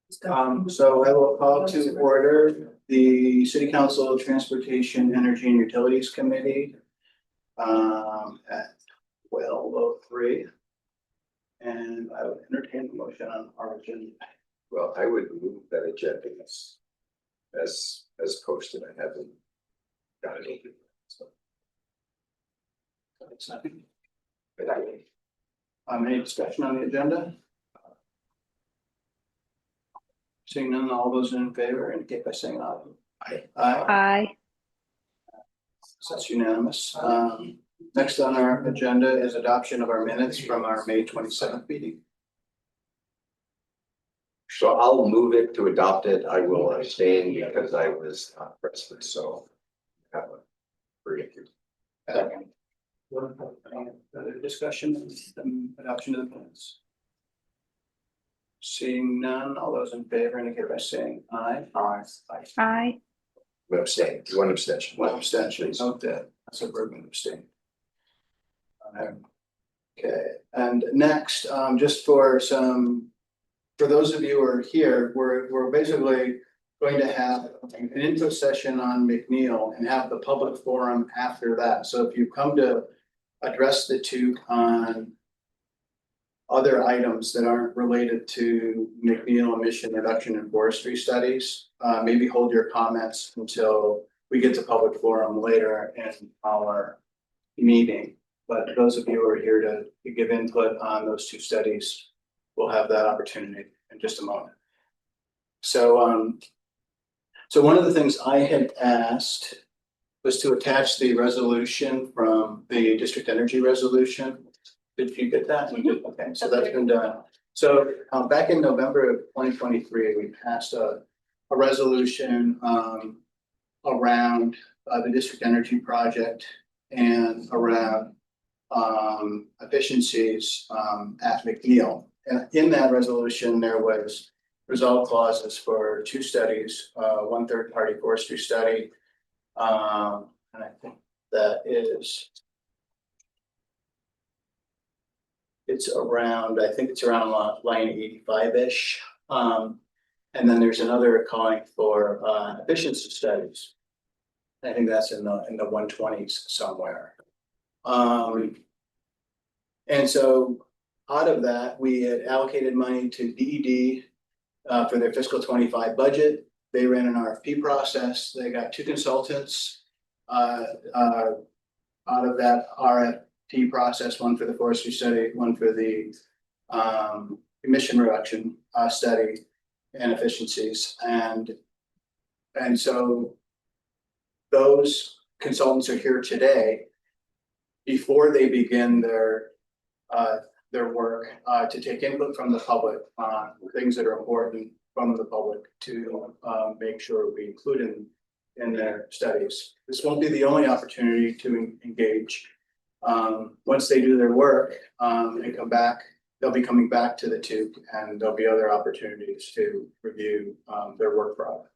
So I will call to order the City Council Transportation, Energy and Utilities Committee at 12:03. And I would entertain the motion on our agenda. Well, I would move that agenda as posted. I haven't got it open. So It's nothing. Any discussion on the agenda? Seeing none, all those in favor indicate by saying aye. Aye. Aye. So that's unanimous. Next on our agenda is adoption of our minutes from our May 27th meeting. So I'll move it to adopt it. I will abstain because I was not present. So have a great year. Any other discussion of the adoption of the minutes? Seeing none, all those in favor indicate by saying aye. Aye. Aye. Abstain. One abstention. One abstention. Note that. So Bergman abstain. Okay, and next, just for those of you who are here, we're basically going to have an input session on McNeil and have the public forum after that. So if you come to address the TEUC on other items that aren't related to McNeil emission reduction and forestry studies, maybe hold your comments until we get to public forum later in our meeting. But those of you who are here to give input on those two studies will have that opportunity in just a moment. So, so one of the things I had asked was to attach the resolution from the district energy resolution. Did you get that? We did. Okay, so that's been done. So back in November of 2023, we passed a resolution around the district energy project and around efficiencies at McNeil. And in that resolution, there was resolve clauses for two studies, one third-party forestry study, and I think that is. It's around, I think it's around line 85-ish. And then there's another calling for efficiency studies. I think that's in the 120s somewhere. And so out of that, we had allocated money to DED for their fiscal 25 budget. They ran an RFP process. They got two consultants out of that RFP process, one for the forestry study, one for the emission reduction study and efficiencies. And so those consultants are here today before they begin their work to take input from the public on things that are important from the public to make sure we include in their studies. This won't be the only opportunity to engage. Once they do their work and come back, they'll be coming back to the TEUC, and there'll be other opportunities to review their work product.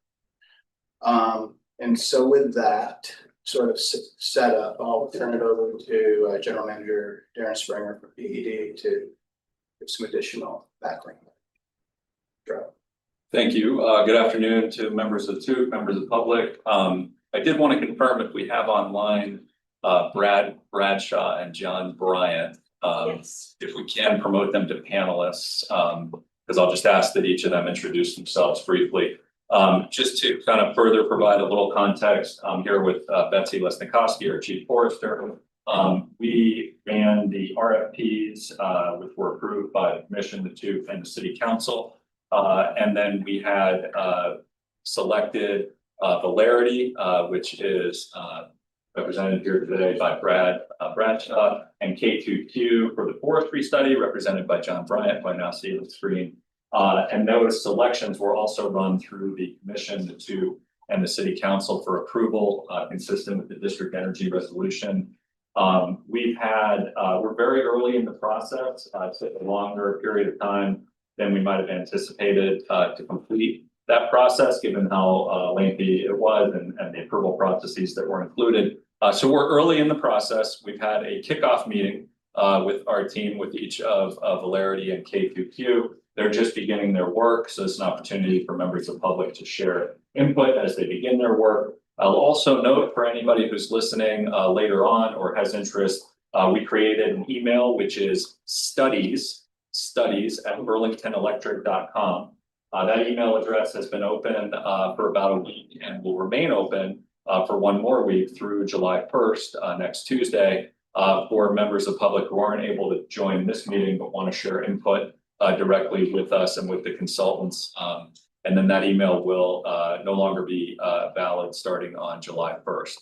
And so with that sort of setup, I'll turn it over to General Manager Darren Springer from DED to give some additional background. Thank you. Good afternoon to members of the TEUC, members of the public. I did want to confirm if we have online Brad Bradshaw and John Bryant. Yes. If we can promote them to panelists, because I'll just ask that each of them introduce themselves briefly. Just to kind of further provide a little context, I'm here with Betsy Lesnikowski, our Chief Forester. We ran the RFPs, which were approved by the Commission, the TEUC, and the City Council. And then we had selected Valarity, which is represented here today by Brad Bradshaw, and K2Q for the forestry study, represented by John Bryant, who I now see on the screen. And those selections were also run through the Commission, the TEUC, and the City Council for approval, consistent with the district energy resolution. We're very early in the process. It took a longer period of time than we might have anticipated to complete that process, given how lengthy it was and the approval processes that were included. So we're early in the process. We've had a kickoff meeting with our team, with each of Valarity and K2Q. They're just beginning their work, so it's an opportunity for members of the public to share input as they begin their work. I'll also note for anybody who's listening later on or has interest, we created an email which is studies@burlingtonelectric.com. That email address has been open for about a week and will remain open for one more week through July 1st, next Tuesday, for members of the public who aren't able to join this meeting but want to share input directly with us and with the consultants. And then that email will no longer be valid starting on July 1st.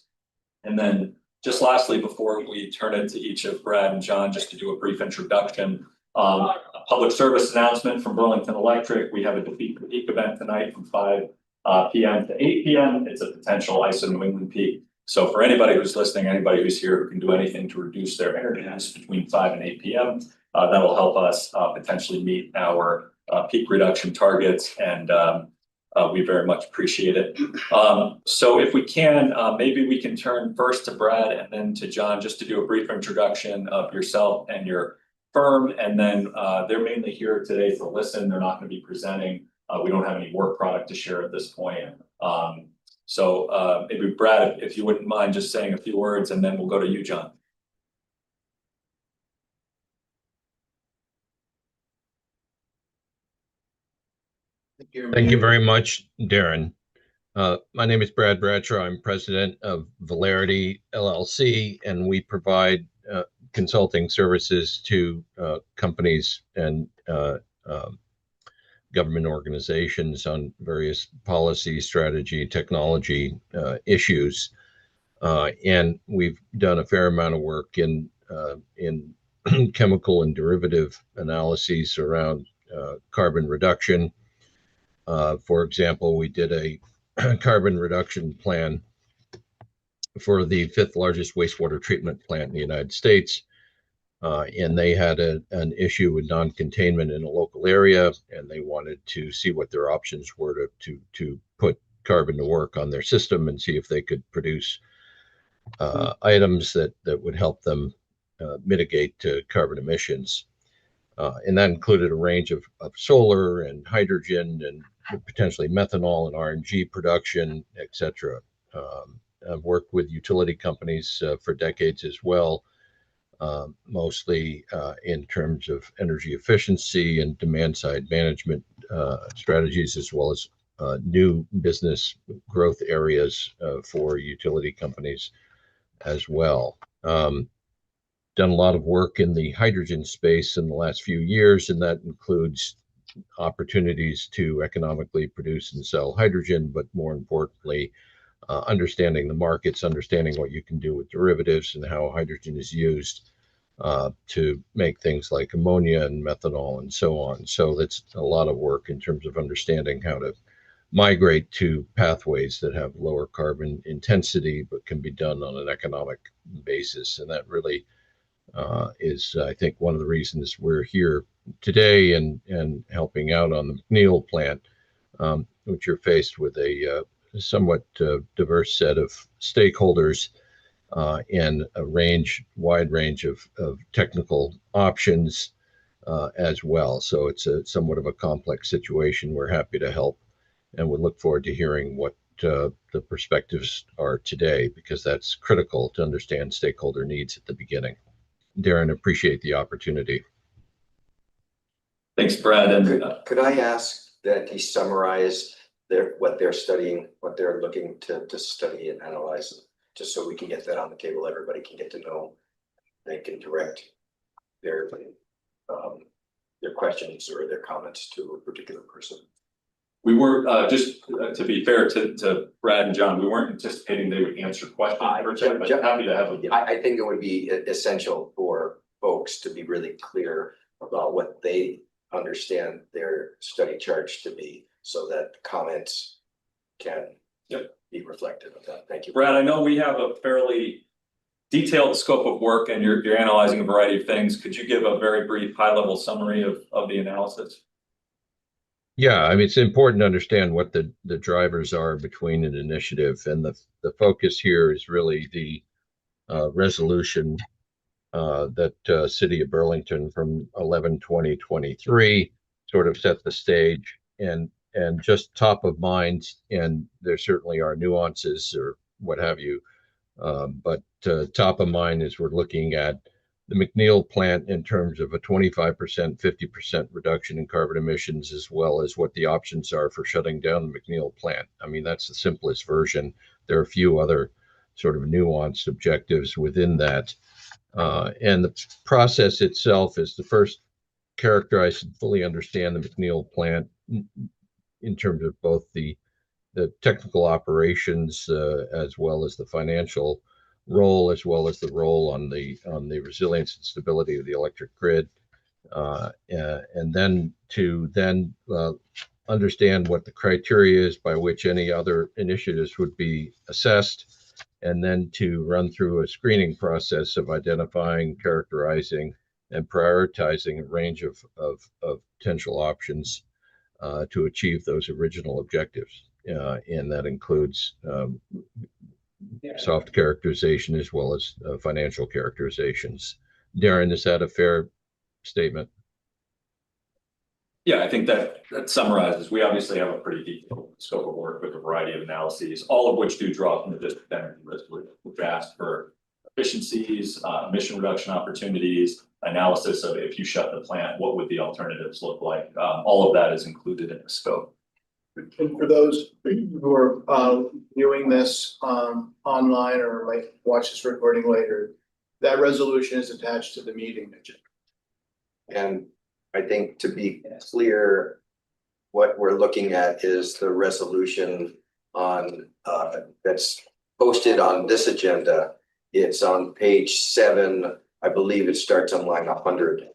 And then just lastly, before we turn it to each of Brad and John, just to do a brief introduction, a public service announcement from Burlington Electric. We have a Defeat the Peak event tonight from 5 p.m. to 8 p.m. It's a potential ISO New England peak. So for anybody who's listening, anybody who's here who can do anything to reduce their energy use between 5 and 8 p.m., that will help us potentially meet our peak reduction targets, and we very much appreciate it. So if we can, maybe we can turn first to Brad and then to John, just to do a brief introduction of yourself and your firm, and then they're mainly here today to listen. They're not going to be presenting. We don't have any work product to share at this point. So maybe Brad, if you wouldn't mind just saying a few words, and then we'll go to you, John. Thank you very much, Darren. My name is Brad Bradshaw. I'm president of Valerity LLC, and we provide consulting services to companies and government organizations on various policy, strategy, technology issues. And we've done a fair amount of work in chemical and derivative analyses around carbon reduction. For example, we did a carbon reduction plan for the 5th largest wastewater treatment plant in the United States. And they had an issue with non-containment in a local area, and they wanted to see what their options were to put carbon to work on their system and see if they could produce items that would help them mitigate carbon emissions. And that included a range of solar and hydrogen and potentially methanol and RNG production, et cetera. I've worked with utility companies for decades as well, mostly in terms of energy efficiency and demand side management strategies, as well as new business growth areas for utility companies as well. Done a lot of work in the hydrogen space in the last few years, and that includes opportunities to economically produce and sell hydrogen, but more importantly, understanding the markets, understanding what you can do with derivatives and how hydrogen is used to make things like ammonia and methanol and so on. So that's a lot of work in terms of understanding how to migrate to pathways that have lower carbon intensity, but can be done on an economic basis. And that really is, I think, one of the reasons we're here today and helping out on the McNeil plant, which you're faced with a somewhat diverse set of stakeholders and a wide range of technical options as well. So it's somewhat of a complex situation. We're happy to help, and we look forward to hearing what the perspectives are today, because that's critical to understand stakeholder needs at the beginning. Darren, appreciate the opportunity. Thanks, Brad. And Could I ask that he summarize what they're studying, what they're looking to study and analyze, just so we can get that on the table, everybody can get to know, they can direct their questions or their comments to a particular person. we were just to be fair to Brad and John, we weren't anticipating they would answer questions. But happy to have them. I think it would be essential for folks to be really clear about what they understand their study charge to be, so that comments can be reflective of that. Thank you. Brad, I know we have a fairly detailed scope of work and you're analyzing a variety of things. Could you give a very brief high-level summary of the analysis? Yeah, I mean, it's important to understand what the drivers are between an initiative, and the focus here is really the resolution that City of Burlington from 11/20/23 sort of set the stage and just top of mind. And there certainly are nuances or what have you. But top of mind is we're looking at the McNeil plant in terms of a 25%, 50% reduction in carbon emissions, as well as what the options are for shutting down the McNeil plant. I mean, that's the simplest version. There are a few other sort of nuanced objectives within that. And the process itself is to first characterize and fully understand the McNeil plant in terms of both the technical operations as well as the financial role, as well as the role on the resilience and stability of the electric grid, and then to understand what the criteria is by which any other initiatives would be assessed, and then to run through a screening process of identifying, characterizing, and prioritizing a range of potential options to achieve those original objectives. And that includes soft characterization as well as financial characterizations. Darren, is that a fair statement? Yeah, I think that summarizes. We obviously have a pretty detailed scope of work with a variety of analyses, all of which do draw from the district energy risk. We've asked for efficiencies, emission reduction opportunities, analysis of if you shut the plant, what would the alternatives look like? All of that is included in the scope. And for those who are viewing this online or might watch this recording later, that resolution is attached to the meeting agenda. And I think to be clear, what we're looking at is the resolution on that's posted on this agenda. It's on page 7. I believe it starts on line 100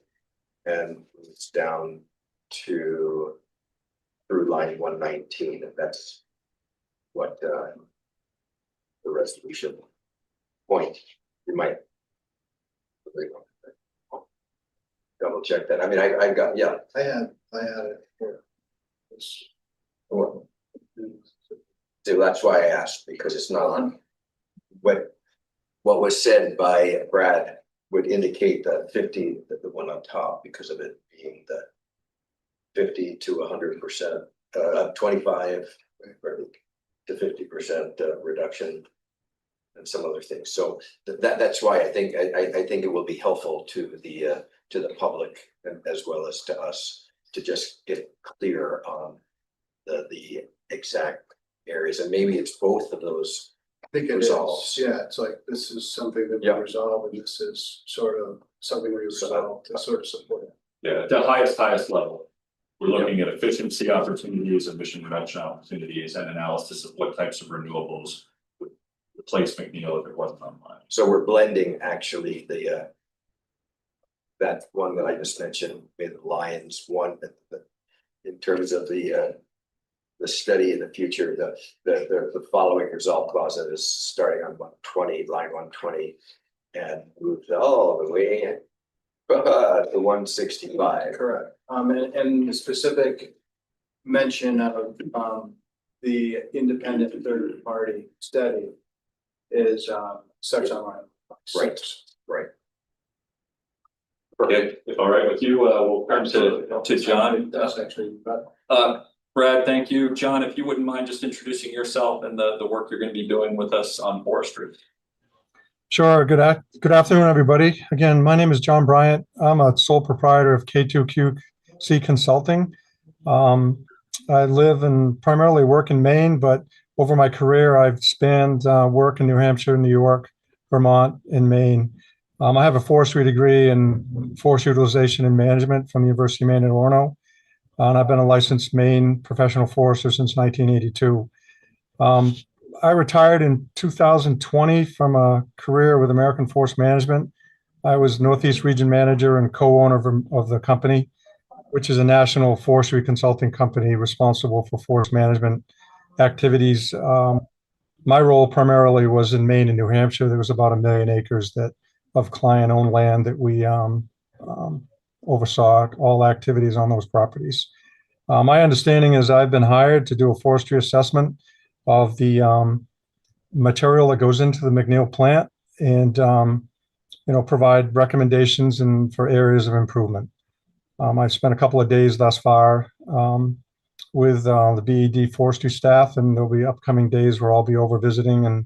and it's down to through line 119, and that's what the resolution point. You might double check that. I mean, I've got, yeah. I had it here. So that's why I asked, because it's not on what was said by Brad would indicate that 50, the one on top, because of it being the 50 to 100%, 25 to 50% reduction, and some other things. So that's why I think it will be helpful to the public as well as to us to just get clear on the exact areas, and maybe it's both of those. I think it resolves. is. Yeah, it's like this is something that we Yeah. resolve, and this is sort of something we resolve to sort of support it. Yeah, at the highest level, we're looking at efficiency opportunities, emission reduction opportunities, and analysis of what types of renewables would replace McNeil if it wasn't online. So we're blending actually the that one that I just mentioned with Lions one, in terms of the study in the future, the following resolve clause that is starting on 120, line 120, and moves all the way to 165. Correct. And the specific mention of the independent third party study is such on line 6. Right. Okay, if all right with you, we'll turn to John. That's actually, but Brad, thank you. John, if you wouldn't mind just introducing yourself and the work you're going to be doing with us on forestry. Sure. Good afternoon, everybody. Again, my name is John Bryant. I'm a sole proprietor of TEUC Consulting. I live and primarily work in Maine, but over my career, I've spanned work in New Hampshire, New York, Vermont, and Maine. I have a forestry degree in forest utilization and management from the University of Maine at Orono, and I've been a licensed Maine professional forester since 1982. I retired in 2020 from a career with American Forest Management. I was Northeast Region Manager and co-owner of the company, which is a national forestry consulting company responsible for forest management activities. My role primarily was in Maine and New Hampshire. There was about 1 million acres of client-owned land that we oversaw all activities on those properties. My understanding is I've been hired to do a forestry assessment of the material that goes into the McNeil plant and provide recommendations for areas of improvement. I spent a couple of days thus far with the BED Forestry staff, and there'll be upcoming days where I'll be over visiting and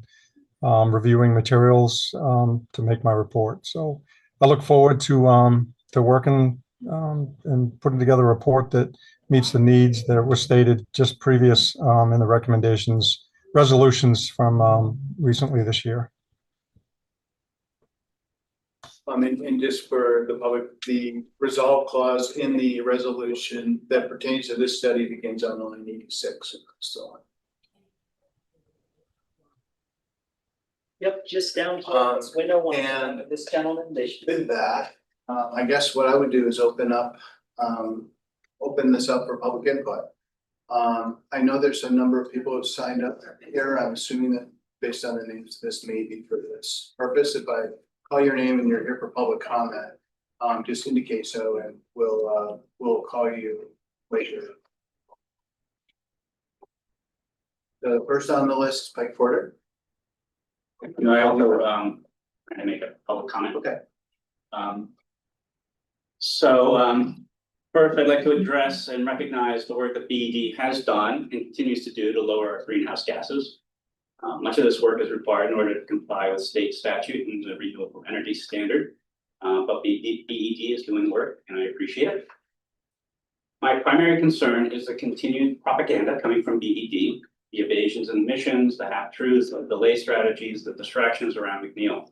reviewing materials to make my report. So I look forward to working and putting together a report that meets the needs that were stated just previous in the resolutions from recently this year. And just for the public, the resolve clause in the resolution that pertains to this study begins on line 86. So Yep, just down here, it's window one, and this gentleman, they should. with that, I guess what I would do is open this up for public input. I know there's a number of people who have signed up here. I'm assuming that based on the names, this may be for this purpose. If I call your name and you're here for public comment, just indicate so, and we'll call you later. The first on the list is Pike Porter. No, I also, I make a public comment. Okay. First, I'd like to address and recognize the work that BED has done and continues to do to lower our greenhouse gases. Much of this work is required in order to comply with state statute and the renewable energy standard. But BED is doing work, and I appreciate it. My primary concern is the continued propaganda coming from BED, the evasions and omissions, the half-truths, the delay strategies, the distractions around McNeil.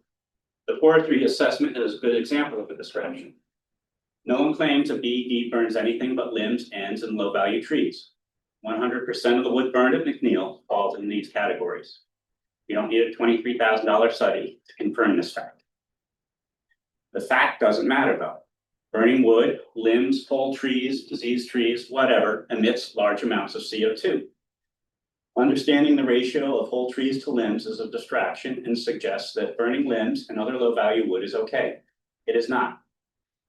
The forestry assessment is a good example of a distraction. No one claims that BED burns anything but limbs, ends, and low-value trees. 100% of the wood burned at McNeil falls in these categories. You don't need a $23,000 study to confirm this fact. The fact doesn't matter though. Burning wood, limbs, whole trees, diseased trees, whatever, emits large amounts of CO2. Understanding the ratio of whole trees to limbs is a distraction and suggests that burning limbs and other low-value wood is okay. It is not.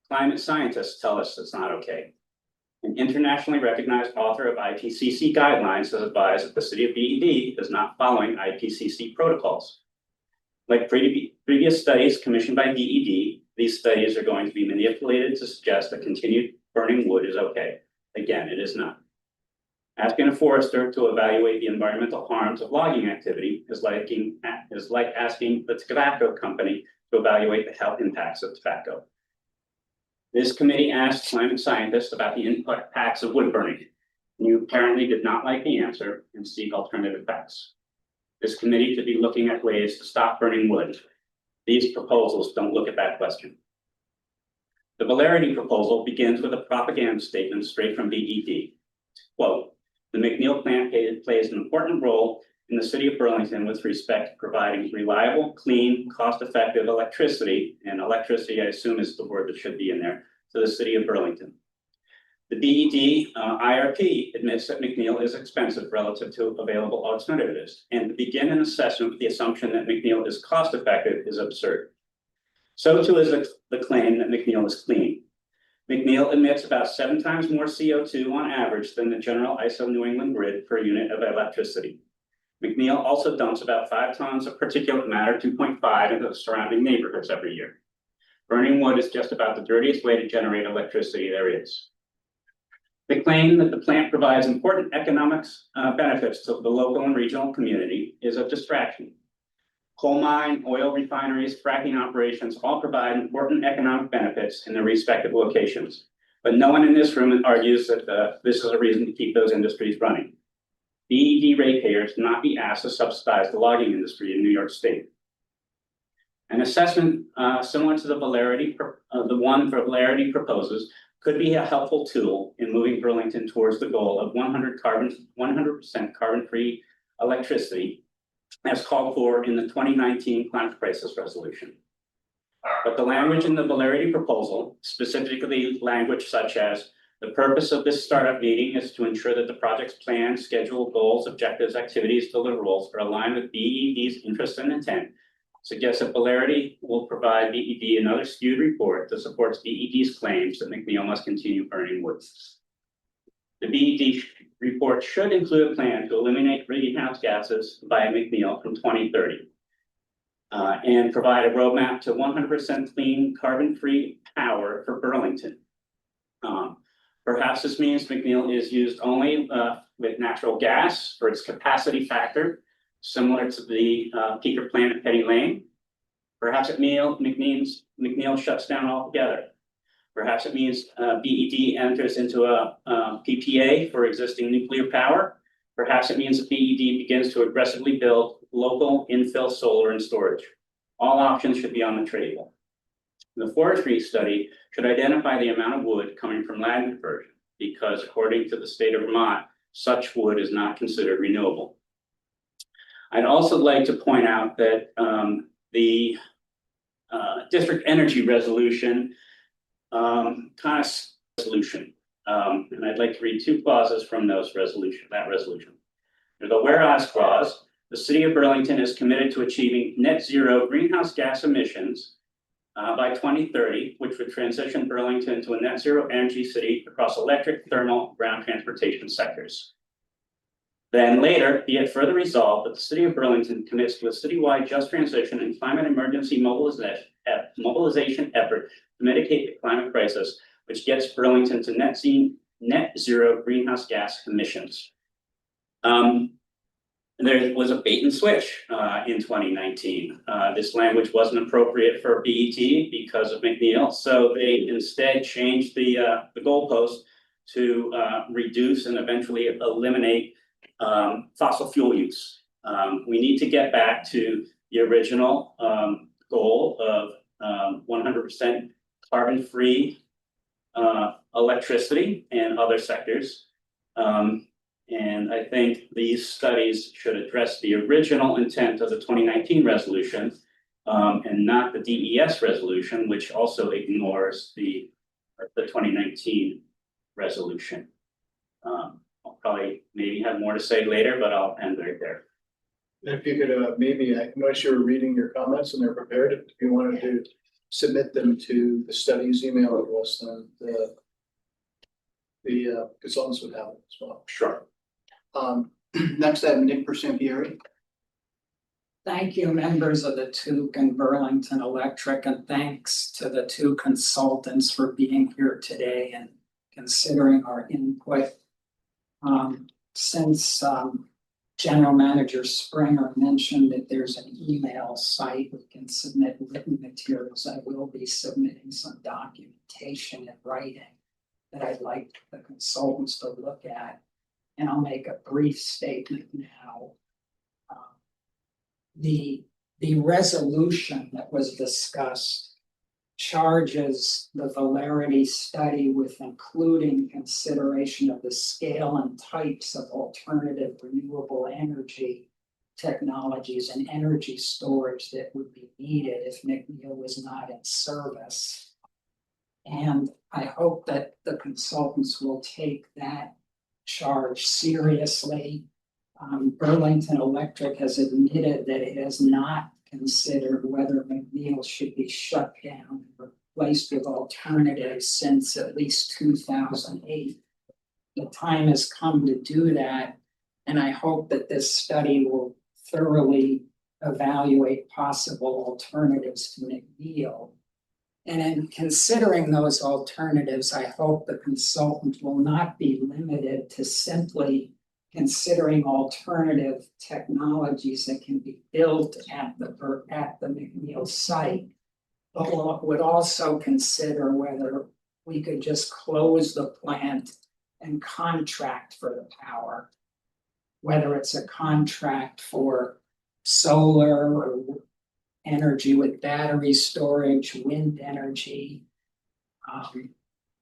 Climate scientists tell us it's not okay. An internationally recognized author of IPCC guidelines has advised that the city of BED is not following IPCC protocols. Like previous studies commissioned by BED, these studies are going to be manipulated to suggest that continued burning wood is okay. Again, it is not. Asking a forester to evaluate the environmental harms of logging activity is like asking the tobacco company to evaluate the health impacts of tobacco. This committee asked climate scientists about the impacts of wood burning. You apparently did not like the answer and seek alternative facts. This committee should be looking at ways to stop burning wood. These proposals don't look at that question. The Valerity proposal begins with a propaganda statement straight from BED. Quote, the McNeil plant plays an important role in the city of Burlington with respect to providing reliable, clean, cost-effective electricity, and electricity, I assume, is the word that should be in there, to the city of Burlington. The BED IRP admits that McNeil is expensive relative to available alternatives, and to begin an assessment with the assumption that McNeil is cost-effective is absurd. So too is the claim that McNeil is clean. McNeil emits about 7 times more CO2 on average than the general ISO New England grid per unit of electricity. McNeil also dumps about 5 tons of particulate matter, 2.5, into the surrounding neighborhoods every year. Burning wood is just about the dirtiest way to generate electricity there is. They claim that the plant provides important economic benefits to the local and regional community is a distraction. Coal mine, oil refineries, fracking operations all provide important economic benefits in their respective locations. But no one in this room argues that this is a reason to keep those industries running. BED ratepayers cannot be asked to subsidize the logging industry in New York State. An assessment similar to the one Valerity proposes could be a helpful tool in moving Burlington towards the goal of 100% carbon-free electricity as called for in the 2019 climate crisis resolution. But the language in the Valerity proposal, specifically language such as the purpose of this startup meeting is to ensure that the project's plan, schedule, goals, objectives, activities, deliverables are aligned with BED's interests and intent, suggests that Valerity will provide BED another skewed report that supports BED's claims that McNeil must continue burning wood. The BED report should include a plan to eliminate greenhouse gases by McNeil from 2030 and provide a roadmap to 100% clean, carbon-free power for Burlington. Perhaps this means McNeil is used only with natural gas for its capacity factor, similar to the peaker plant at Penny Lane. Perhaps it means McNeil shuts down altogether. Perhaps it means BED enters into a PPA for existing nuclear power. Perhaps it means that BED begins to aggressively build local infill solar and storage. All options should be on the table. The forestry study should identify the amount of wood coming from land conversion, because according to the state of Vermont, such wood is not considered renewable. I'd also like to point out that the district energy resolution and I'd like to read two clauses from that resolution. There's a whereas clause. The city of Burlington is committed to achieving net zero greenhouse gas emissions by 2030, which would transition Burlington to a net zero energy city across electric, thermal, ground transportation sectors. Then later, be it further resolved that the city of Burlington commits to a citywide just transition and climate emergency mobilization effort to mitigate the climate crisis, which gets Burlington to net zero greenhouse gas emissions. There was a bait and switch in 2019. This language wasn't appropriate for BET because of McNeil, so they instead changed the goalpost to reduce and eventually eliminate fossil fuel use. We need to get back to the original goal of 100% carbon-free electricity and other sectors. And I think these studies should address the original intent of the 2019 resolution and not the DES resolution, which also ignores the 2019 resolution. I'll probably maybe have more to say later, but I'll end right there. If you could maybe, I noticed you were reading your comments and they're prepared. If you wanted to submit them to the study's email address, then the consultants would have it as well. Sure. Next, I have Nick Persampieri. Thank you, members of the TEUC and Burlington Electric, and thanks to the two consultants for being here today and considering our input. Since General Manager Springer mentioned that there's an email site we can submit written materials, I will be submitting some documentation in writing that I'd like the consultants to look at. And I'll make a brief statement now. The resolution that was discussed charges the Valerity study with including consideration of the scale and types of alternative renewable energy technologies and energy storage that would be needed if McNeil was not in service. And I hope that the consultants will take that charge seriously. Burlington Electric has admitted that it has not considered whether McNeil should be shut down and replaced with alternatives since at least 2008. The time has come to do that, and I hope that this study will thoroughly evaluate possible alternatives to McNeil. And in considering those alternatives, I hope the consultant will not be limited to simply considering alternative technologies that can be built at the McNeil site, but would also consider whether we could just close the plant and contract for the power, whether it's a contract for solar or energy with battery storage, wind energy.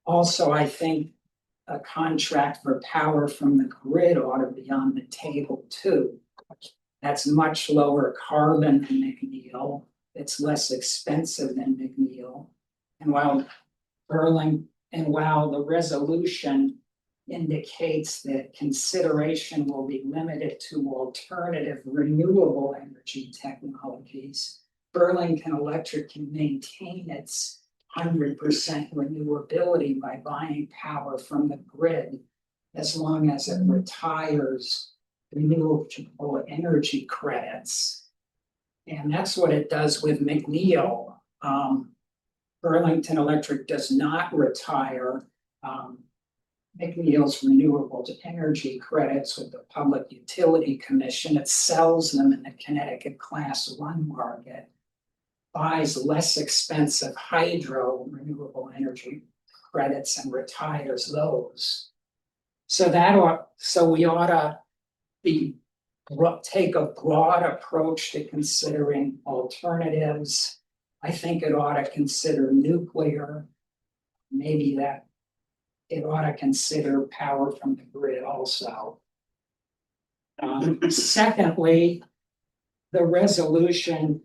Also, I think a contract for power from the grid ought to be on the table too. That's much lower carbon than McNeil. It's less expensive than McNeil. And while the resolution indicates that consideration will be limited to alternative renewable energy technologies, Burlington Electric can maintain its 100% renewability by buying power from the grid as long as it retires renewable energy credits. And that's what it does with McNeil. Burlington Electric does not retire McNeil's renewable energy credits with the Public Utility Commission. It sells them in the Connecticut Class 1 market, buys less expensive hydro renewable energy credits and retires those. So we ought to take a broad approach to considering alternatives. I think it ought to consider nuclear, maybe that it ought to consider power from the grid also. Secondly, the resolution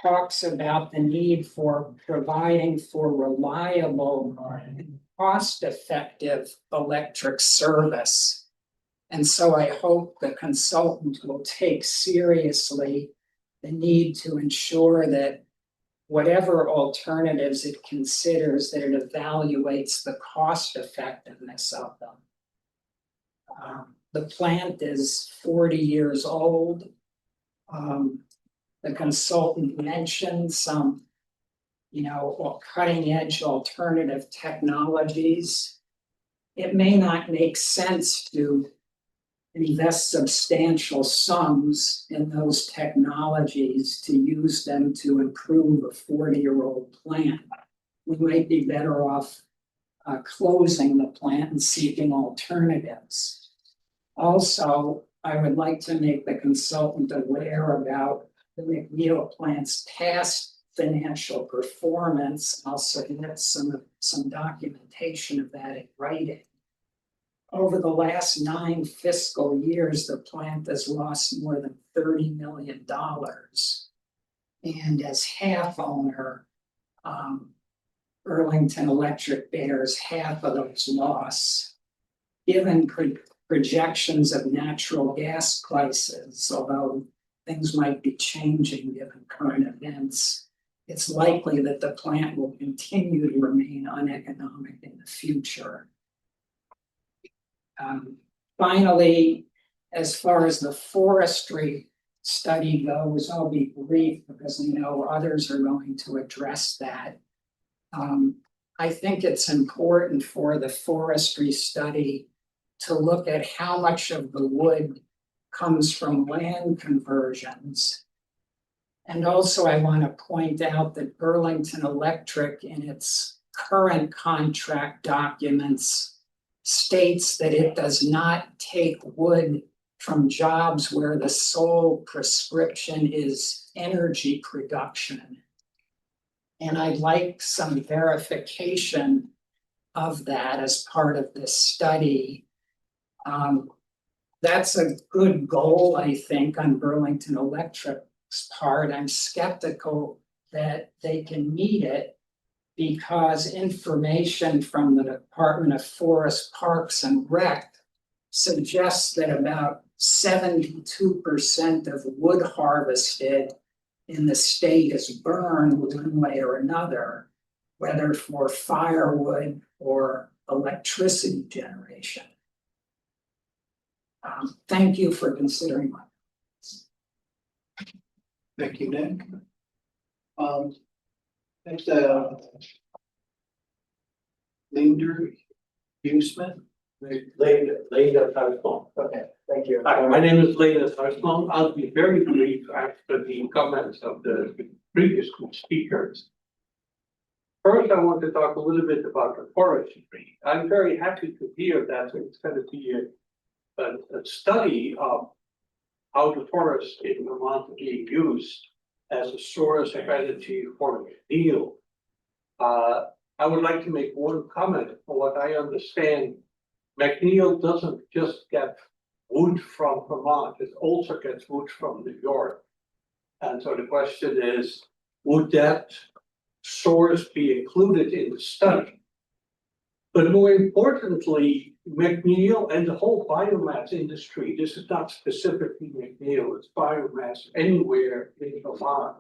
talks about the need for providing for reliable and cost-effective electric service. And so I hope the consultant will take seriously the need to ensure that whatever alternatives it considers, that it evaluates the cost effectiveness of them. The plant is 40 years old. The consultant mentioned some, cutting edge alternative technologies. It may not make sense to invest substantial sums in those technologies to use them to improve a 40-year-old plant. We might be better off closing the plant and seeking alternatives. Also, I would like to make the consultant aware about the McNeil plant's past financial performance. I'll submit some documentation of that in writing. Over the last 9 fiscal years, the plant has lost more than $30 million. And as half owner, Burlington Electric bears half of those loss. Given projections of natural gas prices, although things might be changing given current events, it's likely that the plant will continue to remain uneconomic in the future. Finally, as far as the forestry study goes, I'll be brief because I know others are going to address that. I think it's important for the forestry study to look at how much of the wood comes from land conversions. And also I want to point out that Burlington Electric in its current contract documents states that it does not take wood from jobs where the sole prescription is energy production. And I'd like some verification of that as part of this study. That's a good goal, I think, on Burlington Electric's part. I'm skeptical that they can meet it because information from the Department of Forest, Parks and Rec suggests that about 72% of wood harvested in the state is burned one way or another, whether for firewood or electricity generation. Thank you for considering my. Thank you, Nick. Next, Linder Huesman. Later, Huisman. Okay, thank you. Hi, my name is Later Huisman. I'll be very brief after the comments of the previous speakers. First, I want to talk a little bit about the forestry. I'm very happy to hear that it's going to be a study of how the forest in Vermont is being used as a source of energy for McNeil. I would like to make one comment on what I understand. McNeil doesn't just get wood from Vermont, it also gets wood from New York. And so the question is, would that source be included in the study? But more importantly, McNeil and the whole biomass industry, this is not specifically McNeil, it's biomass anywhere in Vermont,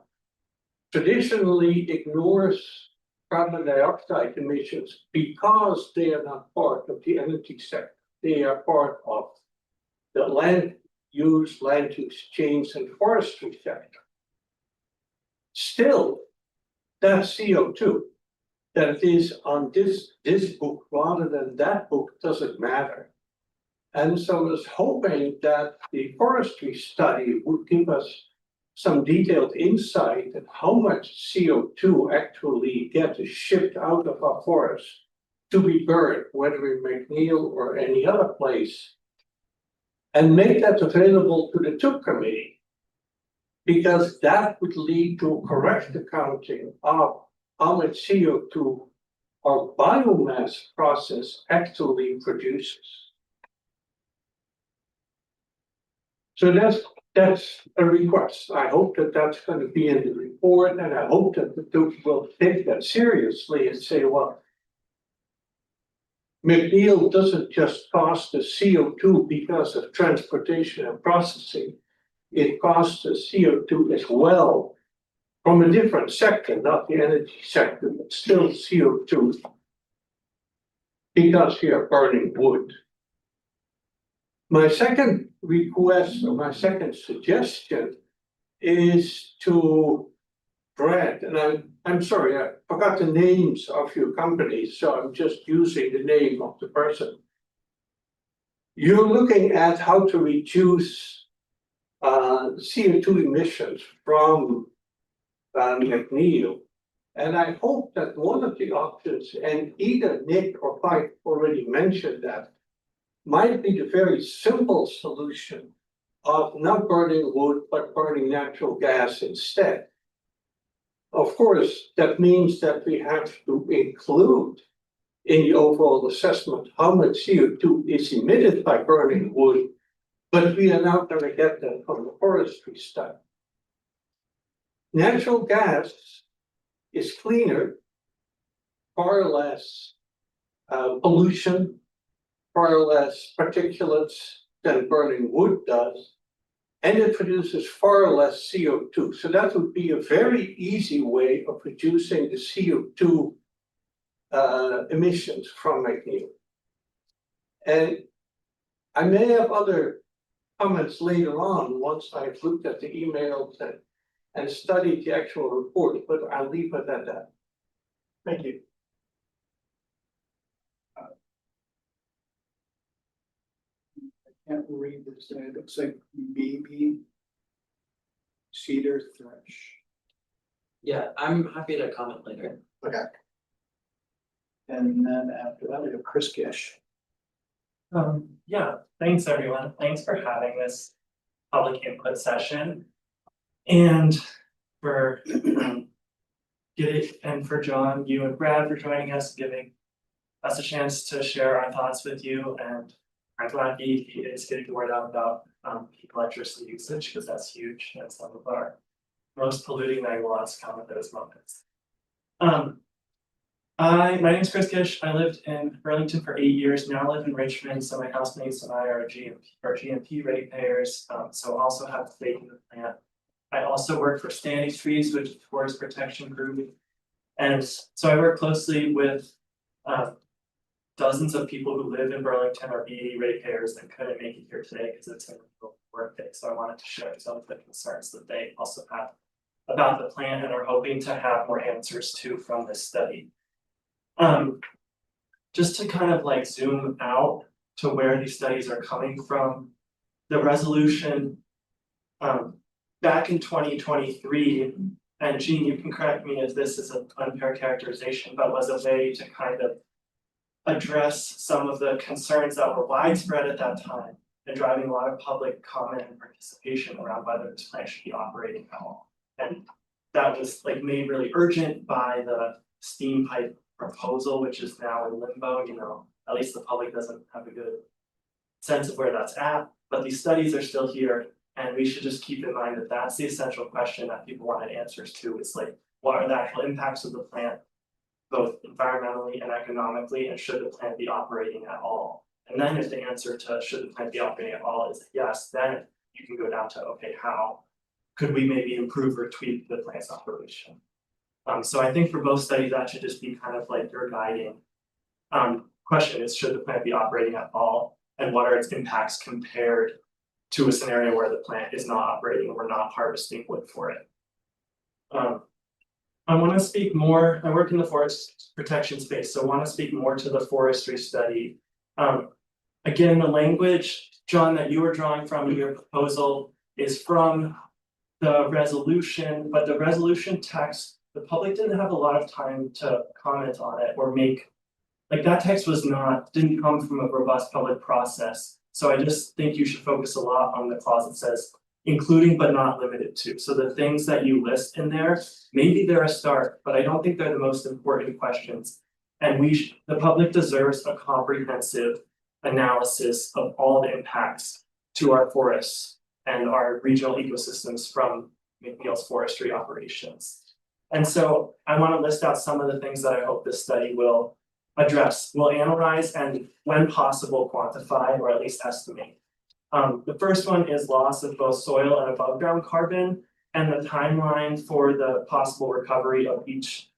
traditionally ignores carbon dioxide emissions because they are not part of the energy sector. They are part of the land use change and forestry sector. Still, that's CO2. that it is on this book rather than that book doesn't matter. And so I was hoping that the forestry study would give us some detailed insight on how much CO2 actually gets shipped out of our forest to be burned, whether in McNeil or any other place, and make that available to the TEUC committee. Because that would lead to a correct accounting of how much CO2 our biomass process actually produces. So that's a request. I hope that that's going to be in the report, and I hope that the TEUC will take that seriously and say, well, McNeil doesn't just cost the CO2 because of transportation and processing. It costs the CO2 as well from a different sector, not the energy sector, but still CO2 because we are burning wood. My second request or my second suggestion is to Brad, and I'm sorry, I forgot the names of your companies, so I'm just using the name of the person. You're looking at how to reduce CO2 emissions from McNeil. And I hope that one of the options, and either Nick or Mike already mentioned that, might be the very simple solution of not burning wood, but burning natural gas instead. Of course, that means that we have to include in the overall assessment how much CO2 is emitted by burning wood, but we are not going to get that from the forestry study. Natural gas is cleaner, far less pollution, far less particulates than burning wood does, and it produces far less CO2. So that would be a very easy way of reducing the CO2 emissions from McNeil. And I may have other comments later on once I've looked at the emails and studied the actual report, but I'll leave it at that. Thank you. Can't read this, it looks like maybe cedar thrush. Yeah, I'm happy to comment later. Okay. And then after that, we have Chris Gish. Yeah, thanks everyone. Thanks for having this public input session. And for and for John, you and Brad for joining us, giving us a chance to share our thoughts with you. And I'm glad he is getting the word out about peak electricity usage, because that's huge. And some of our most polluting megawatts come at those moments. My name is Chris Gish. I lived in Burlington for 8 years. Now I live in Richmond, so my housemates and I are GMP ratepayers. So also have stake in the plant. I also work for Standing Trees, which is a forest protection group. And so I work closely with dozens of people who live in Burlington or BE ratepayers that couldn't make it here today because it's a work day. So I wanted to share some of the concerns that they also have about the plan and are hoping to have more answers to from this study. Just to kind of like zoom out to where these studies are coming from, the resolution back in 2023, and Jean, you can correct me if this is an unfair characterization, but was a way to kind of address some of the concerns that were widespread at that time and driving a lot of public comment and participation around whether this plant should be operating at all. And that was like made really urgent by the steam pipe proposal, which is now in limbo. You know, at least the public doesn't have a good sense of where that's at, but these studies are still here. And we should just keep in mind that that's the essential question that people wanted answers to. It's like, what are the actual impacts of the plant, both environmentally and economically, and should the plant be operating at all? And then if the answer to should the plant be operating at all is yes, then you can go down to, okay, how could we maybe improve or tweak the plant's operation? So I think for both studies, that should just be kind of like your guiding question is, should the plant be operating at all? And what are its impacts compared to a scenario where the plant is not operating or we're not harvesting wood for it. I want to speak more, I work in the forest protection space, so I want to speak more to the forestry study. Again, the language, John, that you were drawing from in your proposal is from the resolution, but the resolution text, the public didn't have a lot of time to comment on it or make. Like that text didn't come from a robust public process. So I just think you should focus a lot on the clause that says including but not limited to. So the things that you list in there, maybe they're a start, but I don't think they're the most important questions. And the public deserves a comprehensive analysis of all the impacts to our forests and our regional ecosystems from McNeil's forestry operations. And so I want to list out some of the things that I hope this study will address, will analyze, and when possible, quantify or at least estimate. The first one is loss of both soil and above ground carbon and the timeline for the possible recovery of each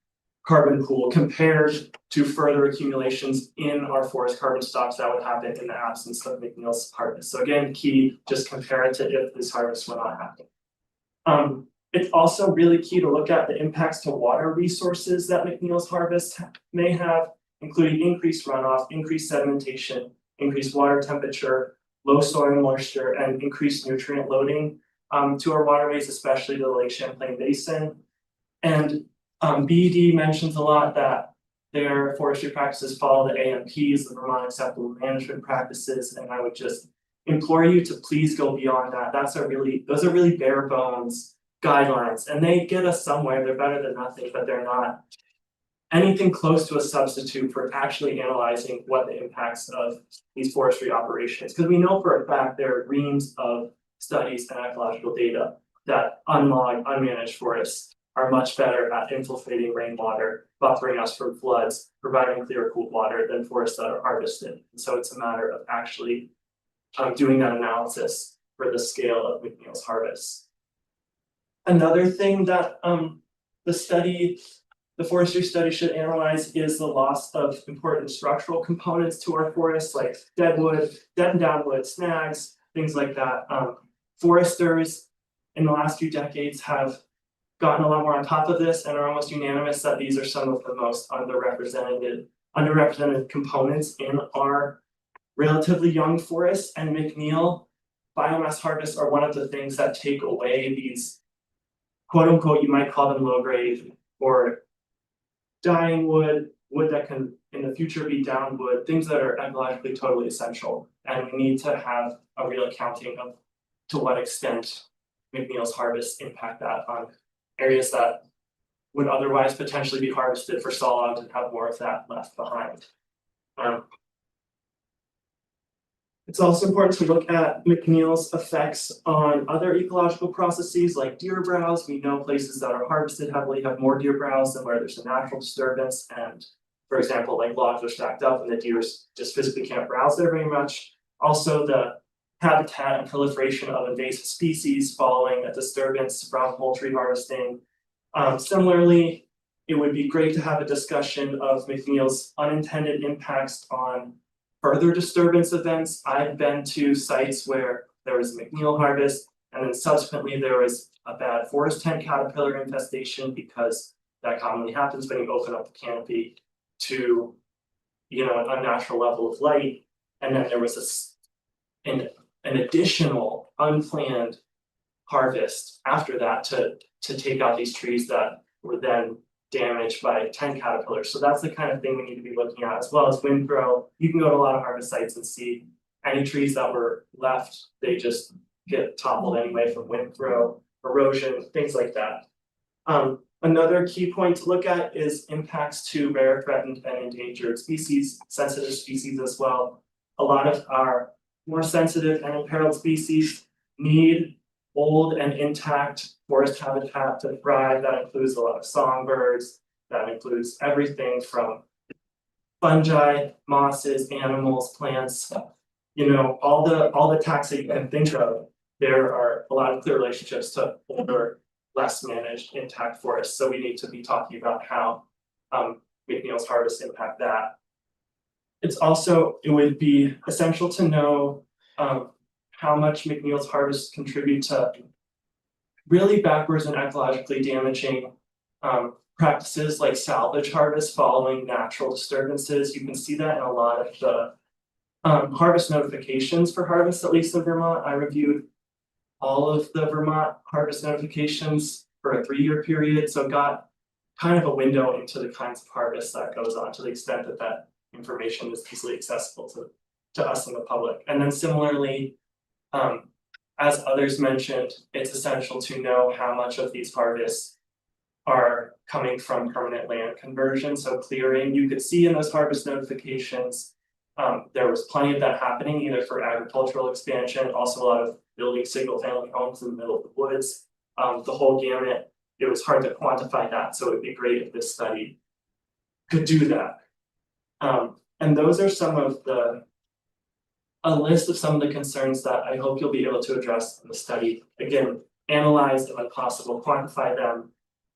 carbon pool compared to further accumulations in our forest carbon stocks that would happen in the absence of McNeil's harvest. So again, key, just compare it to if this harvest were not happening. It's also really key to look at the impacts to water resources that McNeil's harvest may have, including increased runoff, increased sedimentation, increased water temperature, low soil moisture, and increased nutrient loading to our waterways, especially the Lake Champlain Basin. And BED mentions a lot that their forestry practices follow the AMPs, the Vermont Acceptable Management Practices, and I would just implore you to please go beyond that. Those are really bare bones guidelines, and they get us somewhere. They're better than nothing, but they're not anything close to a substitute for actually analyzing what the impacts of these forestry operations, because we know for a fact there are reams of studies and ecological data that unlogged, unmanaged forests are much better at infiltrating rainwater, buffering us from floods, providing clear, cool water than forests that are harvested. And so it's a matter of actually doing that analysis for the scale of McNeil's harvest. Another thing that the forestry study should analyze is the loss of important structural components to our forests, like dead wood, dead and down wood, snags, things like that. Foresters in the last few decades have gotten a lot more on top of this and are almost unanimous that these are some of the most underrepresented components in our relatively young forests. And McNeil biomass harvests are one of the things that take away these quote unquote, you might call them low grade or dying wood that can in the future be down wood, things that are ecologically totally essential. And we need to have a real accounting of to what extent McNeil's harvests impact that on areas that would otherwise potentially be harvested for sawlogs and have more of that left behind. It's also important to look at McNeil's effects on other ecological processes like deer browse. We know places that are harvested heavily have more deer browse than where there's a natural disturbance. And for example, like logs are stacked up and the deer just physically can't browse there very much. Also, the habitat and proliferation of invasive species following a disturbance from poultry harvesting. Similarly, it would be great to have a discussion of McNeil's unintended impacts on further disturbance events. I've been to sites where there was McNeil harvest, and then subsequently there was a bad forest tent caterpillar infestation, because that commonly happens when you open up the canopy to, an unnatural level of light. And then there was an additional unplanned harvest after that to take out these trees that were then damaged by tent caterpillars. So that's the kind of thing we need to be looking at, as well as wind throw. You can go to a lot of harvest sites and see any trees that were left, they just get toppled anyway from wind throw, erosion, things like that. Another key point to look at is impacts to rare, threatened, and endangered species, sensitive species as well. A lot of our more sensitive and imperiled species need old and intact forest habitat to thrive. That includes a lot of songbirds, that includes everything from fungi, mosses, animals, plants, all the taxa you can think of. There are a lot of clear relationships to older, less managed intact forests. So we need to be talking about how McNeil's harvest impact that. It would be essential to know how much McNeil's harvests contribute to really backwards and ecologically damaging practices like salvage harvest following natural disturbances. You can see that in a lot of the harvest notifications for harvest, at least in Vermont. I reviewed all of the Vermont harvest notifications for a 3-year period, so got kind of a window into the kinds of harvest that goes on, to the extent that that information is easily accessible to us and the public. And then similarly, as others mentioned, it's essential to know how much of these harvests are coming from permanent land conversion, so clearing. You could see in those harvest notifications, there was plenty of that happening, either for agricultural expansion, also a lot of building single family homes in the middle of the woods, the whole gamut. It was hard to quantify that, so it'd be great if this study could do that. And those are some of a list of some of the concerns that I hope you'll be able to address in the study. Again, analyze and when possible, quantify them.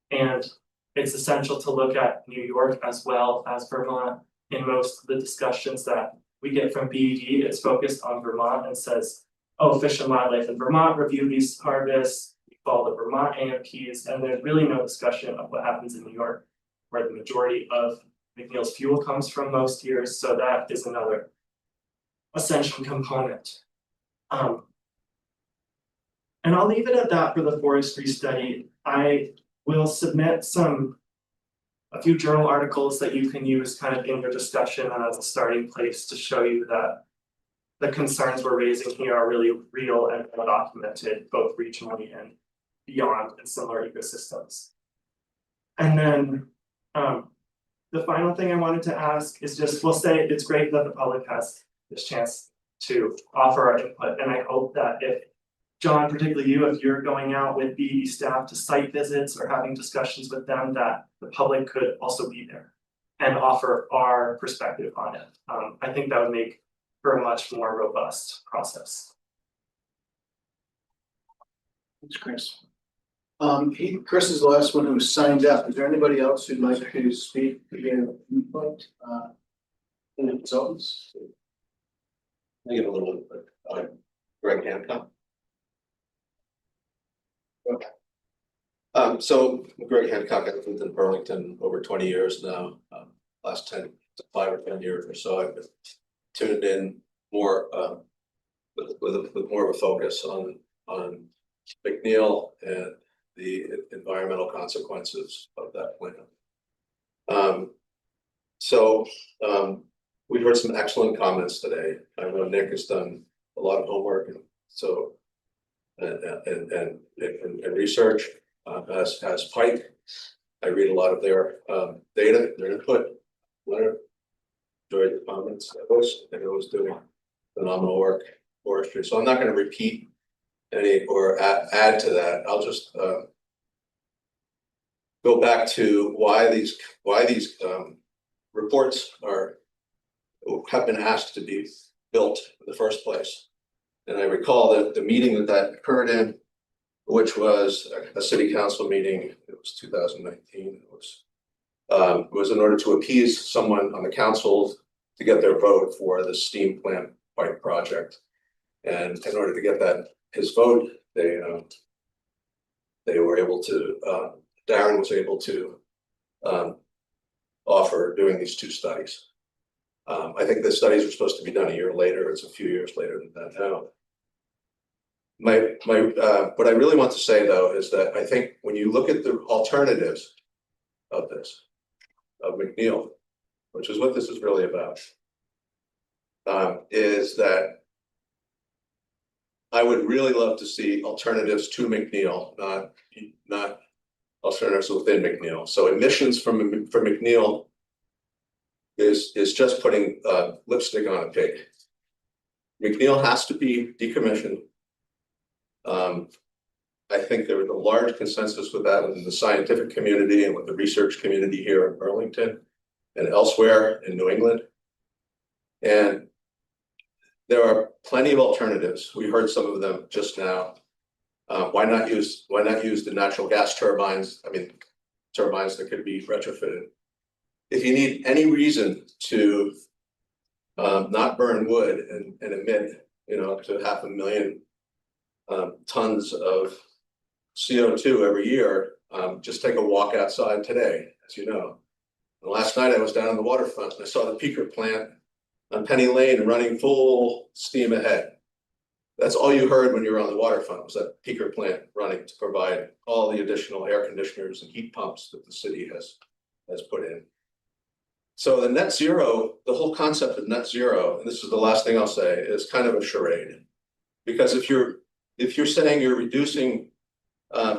And it's essential to look at New York as well as Vermont. In most of the discussions that we get from BED, it's focused on Vermont and says, oh, Fish and Wildlife in Vermont review these harvests, we follow the Vermont AMPs, and there's really no discussion of what happens in New York, where the majority of McNeil's fuel comes from most years. So that is another essential component. And I'll leave it at that for the forestry study. I will submit a few journal articles that you can use kind of in your discussion and as a starting place to show you that the concerns we're raising here are really real and well documented, both regionally and beyond in similar ecosystems. And then the final thing I wanted to ask is just, we'll say it's great that the public has this chance to offer our input. And I hope that if John, particularly you, if you're going out with BE staff to site visits or having discussions with them, that the public could also be there and offer our perspective on it. I think that would make for a much more robust process. Thanks, Chris. Chris is the last one who signed up. Is there anybody else who'd like to speak again? Input? Any consultants? I give a little bit. Greg Hancock. So Greg Hancock, I've lived in Burlington over 20 years now. Last 5 or 10 years or so, I've been tuned in more with more of a focus on McNeil and the environmental consequences of that plan. We've heard some excellent comments today. I know Nick has done a lot of homework, and so and research, as Pike. I read a lot of their data, their input. Leonard, enjoyed the comments. I was doing phenomenal work forestry. So I'm not going to repeat any or add to that. I'll just go back to why these reports have been asked to be built in the first place. And I recall that the meeting that occurred in, which was a city council meeting, it was 2019, it was in order to appease someone on the council to get their vote for the steam plant pipe project. And in order to get his vote, they were able to, Darren was able to offer doing these 2 studies. I think the studies were supposed to be done a year later. It's a few years later than that now. What I really want to say though is that I think when you look at the alternatives of this, of McNeil, which is what this is really about, is that I would really love to see alternatives to McNeil, not alternatives within McNeil. So emissions from McNeil is just putting lipstick on a pig. McNeil has to be decommissioned. I think there was a large consensus with that within the scientific community and with the research community here in Burlington and elsewhere in New England. And there are plenty of alternatives. We heard some of them just now. Why not use the natural gas turbines? I mean, turbines that could be retrofitted. If you need any reason to not burn wood and emit, up to 500,000 tons of CO2 every year, Just take a walk outside today, as you know. And last night I was down on the waterfront and I saw the peaker plant on Penny Lane running full steam ahead. That's all you heard when you were on the waterfront, was that peaker plant running to provide all the additional air conditioners and heat pumps that the city has put in. So the net zero, the whole concept of net zero, and this is the last thing I'll say, is kind of a charade. Because if you're saying you're reducing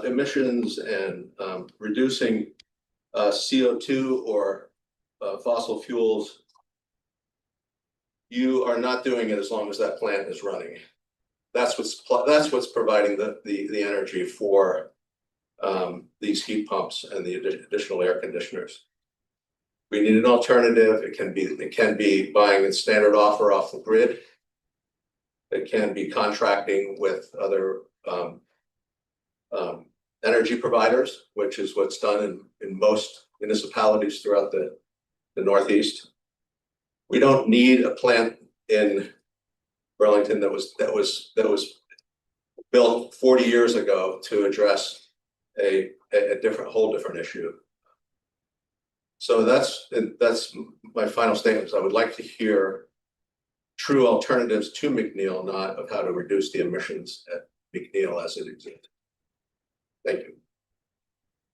emissions and reducing CO2 or fossil fuels, you are not doing it as long as that plant is running. That's what's providing the energy for these heat pumps and the additional air conditioners. We need an alternative. It can be buying a standard offer off the grid. It can be contracting with other energy providers, which is what's done in most municipalities throughout the Northeast. We don't need a plant in Burlington that was built 40 years ago to address a whole different issue. So that's my final statement. I would like to hear true alternatives to McNeil, not of how to reduce the emissions at McNeil as it exists. Thank you.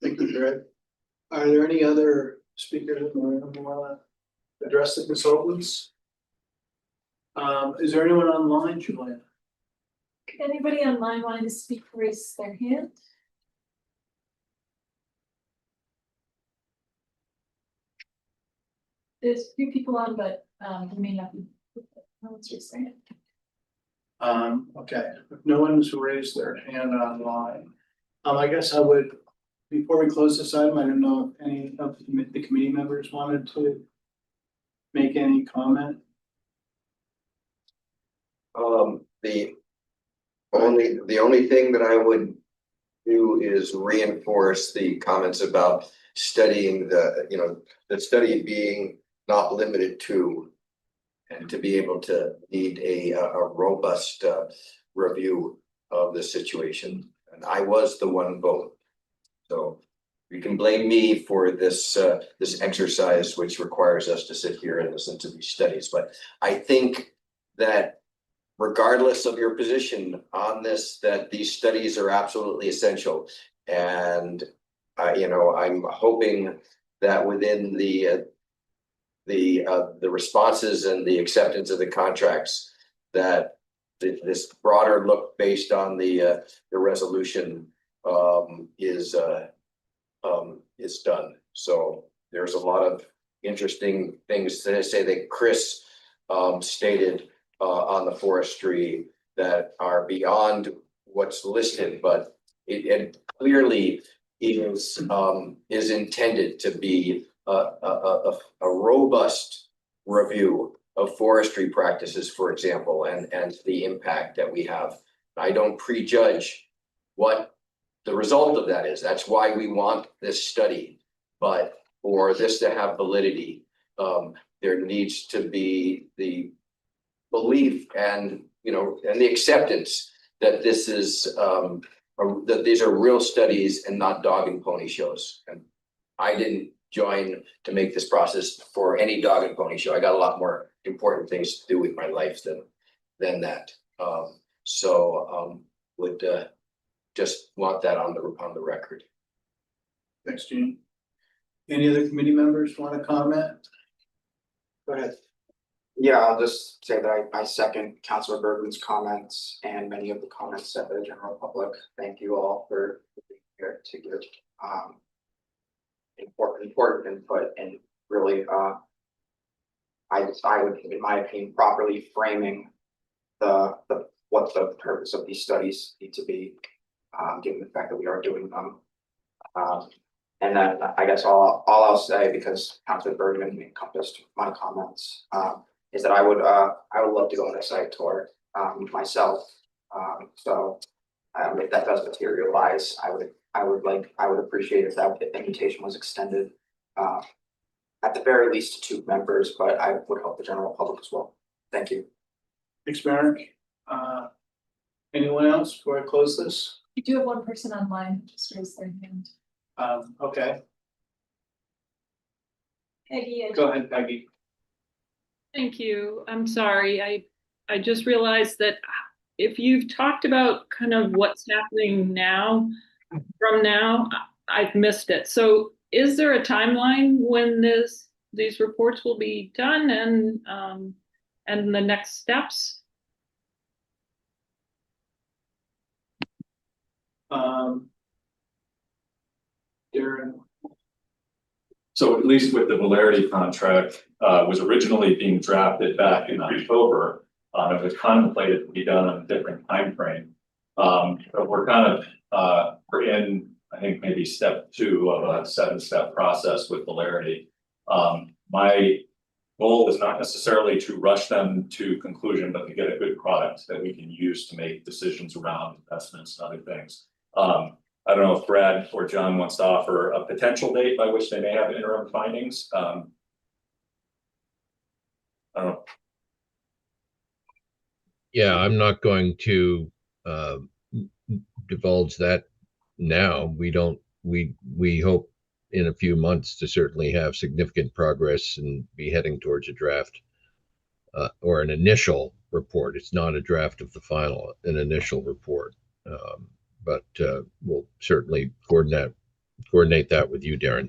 Thank you, Greg. Are there any other speakers who want to address the consultants? Is there anyone online, Julian? Anybody online wanting to speak, raise their hand? There's a few people on, but they may not be. No one's raised their hand. Okay, if no one's raised their hand online. I guess I would, before we close this item, I don't know if any of the committee members wanted to make any comment. The only thing that I would do is reinforce the comments about studying the study being not limited to, and to be able to need a robust review of the situation. And I was the one vote. So you can blame me for this exercise, which requires us to sit here and listen to these studies. But I think that regardless of your position on this, that these studies are absolutely essential. And I'm hoping that within the responses and the acceptance of the contracts, that this broader look based on the resolution is done. So there's a lot of interesting things to say that Chris stated on the forestry that are beyond what's listed, but it clearly is intended to be a robust review of forestry practices, for example, and the impact that we have. I don't prejudge what the result of that is. That's why we want this study. But for this to have validity, there needs to be the belief and the acceptance that this is that these are real studies and not dog and pony shows. And I didn't join to make this process for any dog and pony show. I got a lot more important things to do with my life than that. Would just want that on the record. Thanks, Gene. Any other committee members want to comment? Go ahead. Yeah, I'll just say that I second Councilor Bergman's comments and many of the comments of the general public. Thank you all for being here to give important input, and really I would, in my opinion, properly framing what the purpose of these studies need to be, given the fact that we are doing them. And then I guess all I'll say, because Councilor Bergman encompassed my comments, is that I would love to go on a site tour myself. So if that does materialize, I would appreciate if that invitation was extended at the very least to 2 members, but I would hope the general public as well. Thank you. Thanks, Merrick. Anyone else before I close this? You do have one person online, just raise their hand. Okay, Peggy, go ahead, Peggy. Thank you. I'm sorry. I just realized that if you've talked about kind of what's happening now, from now, I've missed it. So is there a timeline when these reports will be done and the next steps? Darren. So at least with the Valerity contract, was originally being drafted back in October. It was contemplated to be done on a different timeframe. But we're kind of, we're in, I think, maybe step 2 of a 7-step process with Valerity. My goal is not necessarily to rush them to conclusion, but to get a good product that we can use to make decisions around investments and other things. I don't know if Brad or John wants to offer a potential date by which they may have interim findings. I don't know. Yeah, I'm not going to divulge that now. We hope in a few months to certainly have significant progress and be heading towards a draft or an initial report. It's not a draft of the final, an initial report. But we'll certainly coordinate that with you, Darren.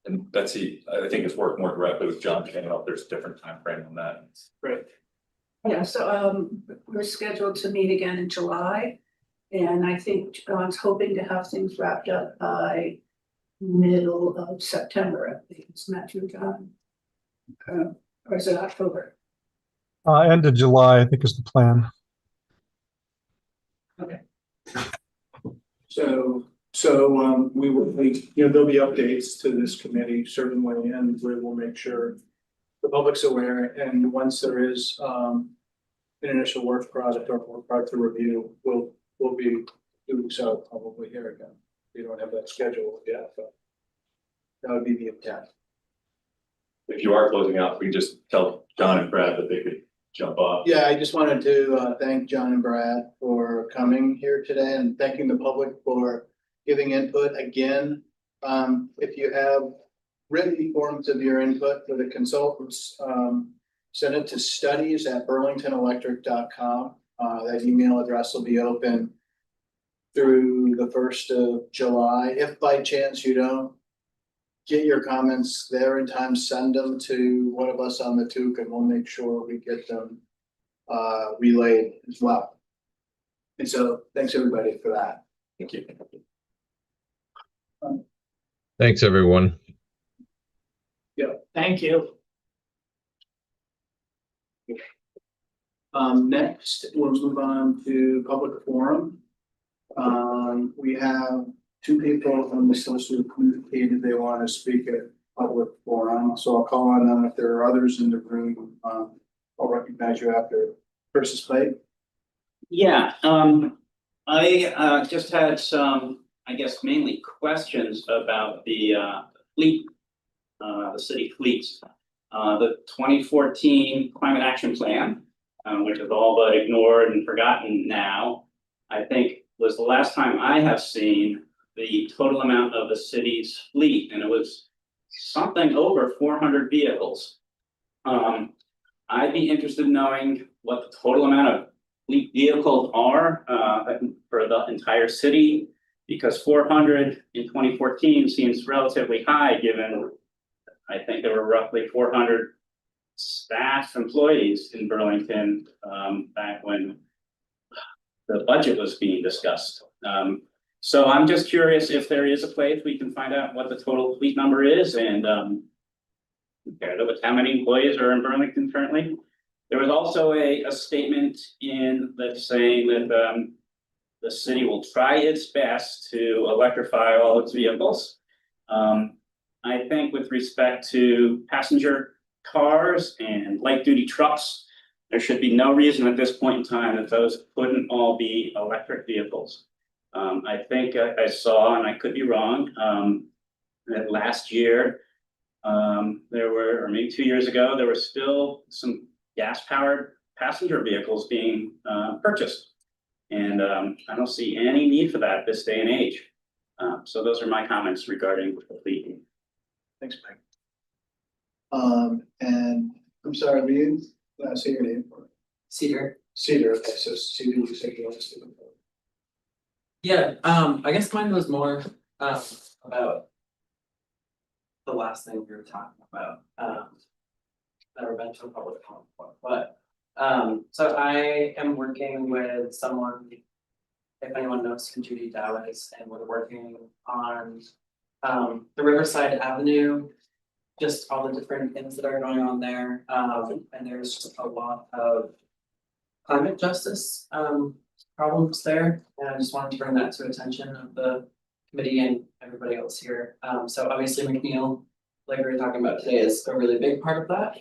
And Betsy, I think it's worked more directly with John. I don't know if there's a different time frame on that. Right. Yeah, so we're scheduled to meet again in July. And I think John's hoping to have things wrapped up by middle of September. I think it's not true, John. Or is it October? End of July, I think is the plan. Okay. So we will, there'll be updates to this committee certainly, and we will make sure the public's aware. And once there is an initial work product or work product to review, we'll be doing so probably here again. We don't have that scheduled yet, but that would be the intent. If you are closing out, we can just tell John and Brad that they could jump off. Yeah, I just wanted to thank John and Brad for coming here today and thanking the public for giving input again. If you have written forms of your input for the consultants, send it to studies@burlingtonelectric.com. That email address will be open through the 1st of July. If by chance you don't get your comments there in time, send them to one of us on the TEUC and we'll make sure we get them relayed as well. And so thanks everybody for that. Thank you. Thanks, everyone. Yeah, thank you. Next, we'll move on to public forum. We have 2 people from the solicitor communicated they want to speak at public forum, so I'll call on them. If there are others in the room, I'll recognize you after. First is Clay. Yeah, I just had some, I guess, mainly questions about the fleet, the city fleets. The 2014 Climate Action Plan, which is all but ignored and forgotten now, I think was the last time I have seen the total amount of the city's fleet, and it was something over 400 vehicles. I'd be interested in knowing what the total amount of fleet vehicles are for the entire city, because 400 in 2014 seems relatively high, given I think there were roughly 400 staff employees in Burlington back when the budget was being discussed. So I'm just curious if there is a place we can find out what the total fleet number is and compare it with how many employees are in Burlington currently. There was also a statement in that saying that the city will try its best to electrify all its vehicles. I think with respect to passenger cars and light duty trucks, there should be no reason at this point in time that those couldn't all be electric vehicles. I think I saw, and I could be wrong, that last year there were, or maybe 2 years ago, there were still some gas-powered passenger vehicles being purchased. And I don't see any need for that this day and age. So those are my comments regarding the fleet. Thanks, Mike. And I'm sorry, will you say your name? Cedar. Cedar, okay, so Cedar, you said you want to speak. Yeah, I guess mine was more about the last thing we were talking about, never been to a public comment before, but so I am working with someone, if anyone knows who Judy Dow is, and we're working on the Riverside Avenue, just all the different things that are going on there, and there's just a lot of climate justice problems there, and I just wanted to bring that to attention of the committee and everybody else here. So obviously McNeil, like we were talking about today, is a really big part of that.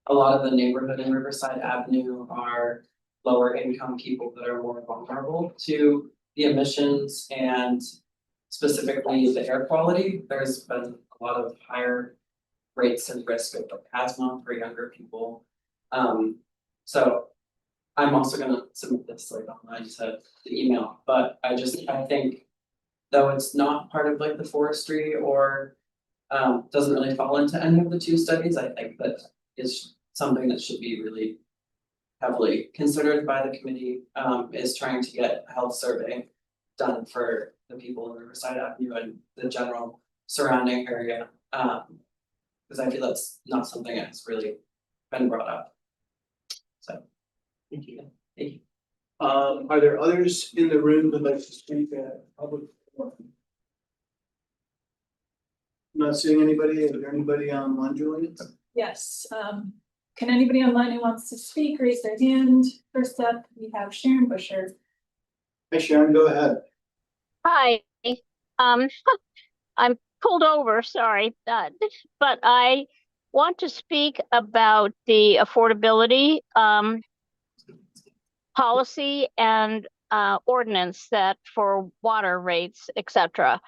A lot of the neighborhood in Riverside Avenue are lower income people that are more vulnerable to the emissions and specifically the air quality. There's been a lot of higher rates and risk of like asthma for younger people. So I'm also gonna submit this like online to the email, but I think though it's not part of like the forestry or doesn't really fall into any of the two studies, I think that is something that should be really heavily considered by the committee, is trying to get a health survey done for the people in Riverside Avenue and the general surrounding area. Because I feel that's not something that's really been brought up. So. Thank you. Thank you. Are there others in the room who'd like to speak at public forum? Not seeing anybody. Is there anybody online, Julian? Yes, can anybody online who wants to speak, raise their hand? First up, we have Sharon Busher. Hey Sharon, go ahead. Hi, I'm pulled over, sorry, but I want to speak about the affordability policy and ordinance that for water rates, etc.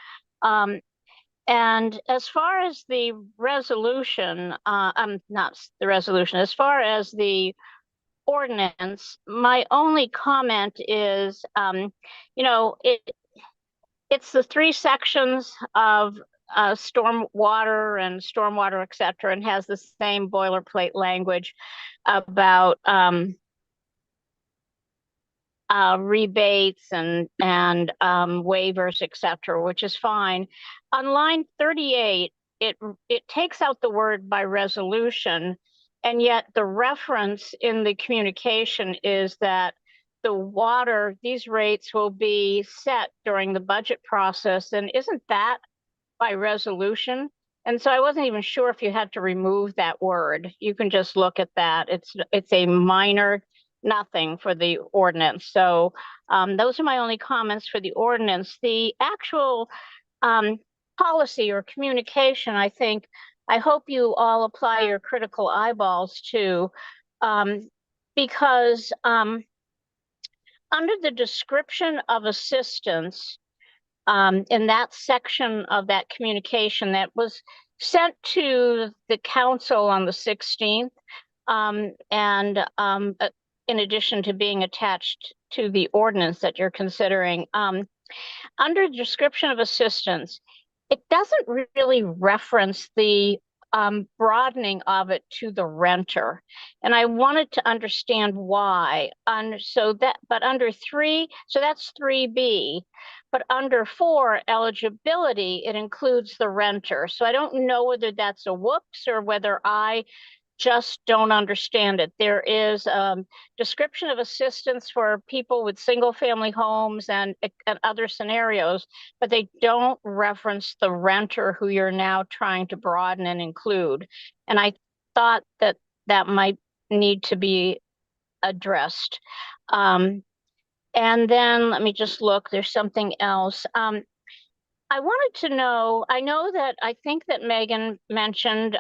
And as far as the resolution, not the resolution, as far as the ordinance, my only comment is, it's the three sections of storm water and stormwater, et cetera, and has the same boilerplate language about rebates and waivers, et cetera, which is fine. On line 38, it takes out the word by resolution, and yet the reference in the communication is that these rates will be set during the budget process, and isn't that by resolution? And so I wasn't even sure if you had to remove that word. You can just look at that. It's a minor nothing for the ordinance. So those are my only comments for the ordinance. The actual policy or communication, I hope you all apply your critical eyeballs to, because under the description of assistance, in that section of that communication that was sent to the council on the 16th, in addition to being attached to the ordinance that you're considering, under description of assistance, it doesn't really reference the broadening of it to the renter. And I wanted to understand why. But under 3, so that's 3B, but under 4, eligibility, it includes the renter. So I don't know whether that's a whoops or whether I just don't understand it. There is description of assistance for people with single family homes and other scenarios, but they don't reference the renter who you're now trying to broaden and include. And I thought that might need to be addressed. And then let me just look, there's something else. I wanted to know, I think that Megan mentioned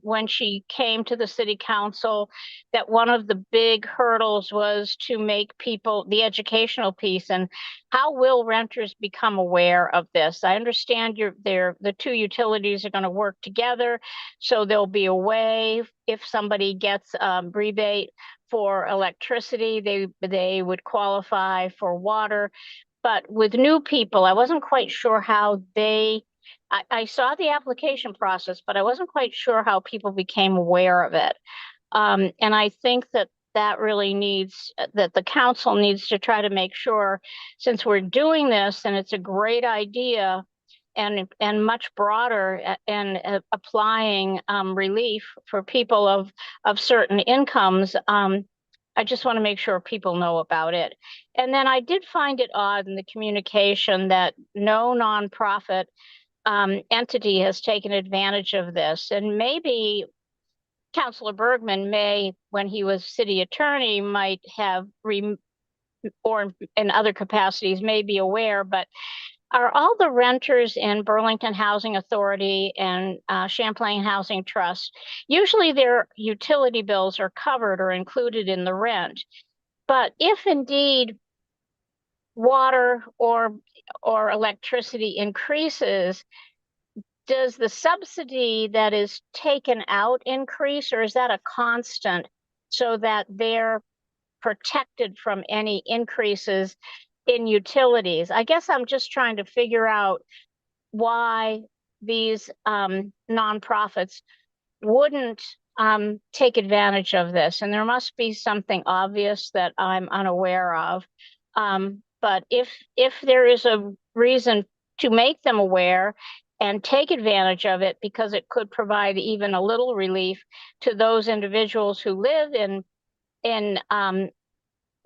when she came to the city council that one of the big hurdles was to make people, the educational piece, and how will renters become aware of this? I understand the two utilities are going to work together, so there'll be a way if somebody gets a rebate for electricity, they would qualify for water. But with new people, I wasn't quite sure how I saw the application process, but I wasn't quite sure how people became aware of it. And I think that really that the council needs to try to make sure, since we're doing this and it's a great idea and much broader and applying relief for people of certain incomes. I just want to make sure people know about it. And then I did find it odd in the communication that no nonprofit entity has taken advantage of this. And maybe Councilor Bergman when he was city attorney, might have, or in other capacities, may be aware, but are all the renters in Burlington Housing Authority and Champlain Housing Trust, usually their utility bills are covered or included in the rent. But if indeed water or electricity increases, does the subsidy that is taken out increase, or is that a constant so that they're protected from any increases in utilities? I guess I'm just trying to figure out why these nonprofits wouldn't take advantage of this. And there must be something obvious that I'm unaware of. But if there is a reason to make them aware and take advantage of it, because it could provide even a little relief to those individuals who live in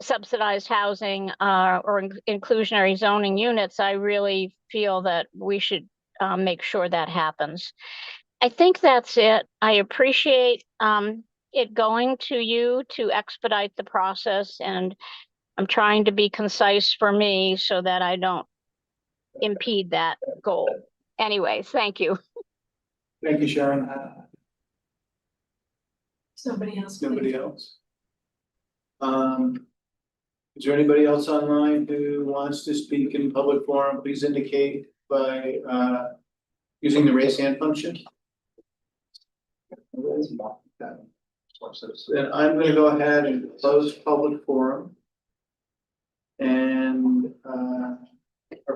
subsidized housing or inclusionary zoning units, I really feel that we should make sure that happens. I think that's it. I appreciate it going to you to expedite the process, and I'm trying to be concise for me so that I don't impede that goal. Anyways, thank you. Thank you, Sharon. Somebody else. Nobody else? Is there anybody else online who wants to speak in public forum? Please indicate by using the raise hand function. Then I'm going to go ahead and close public forum. And our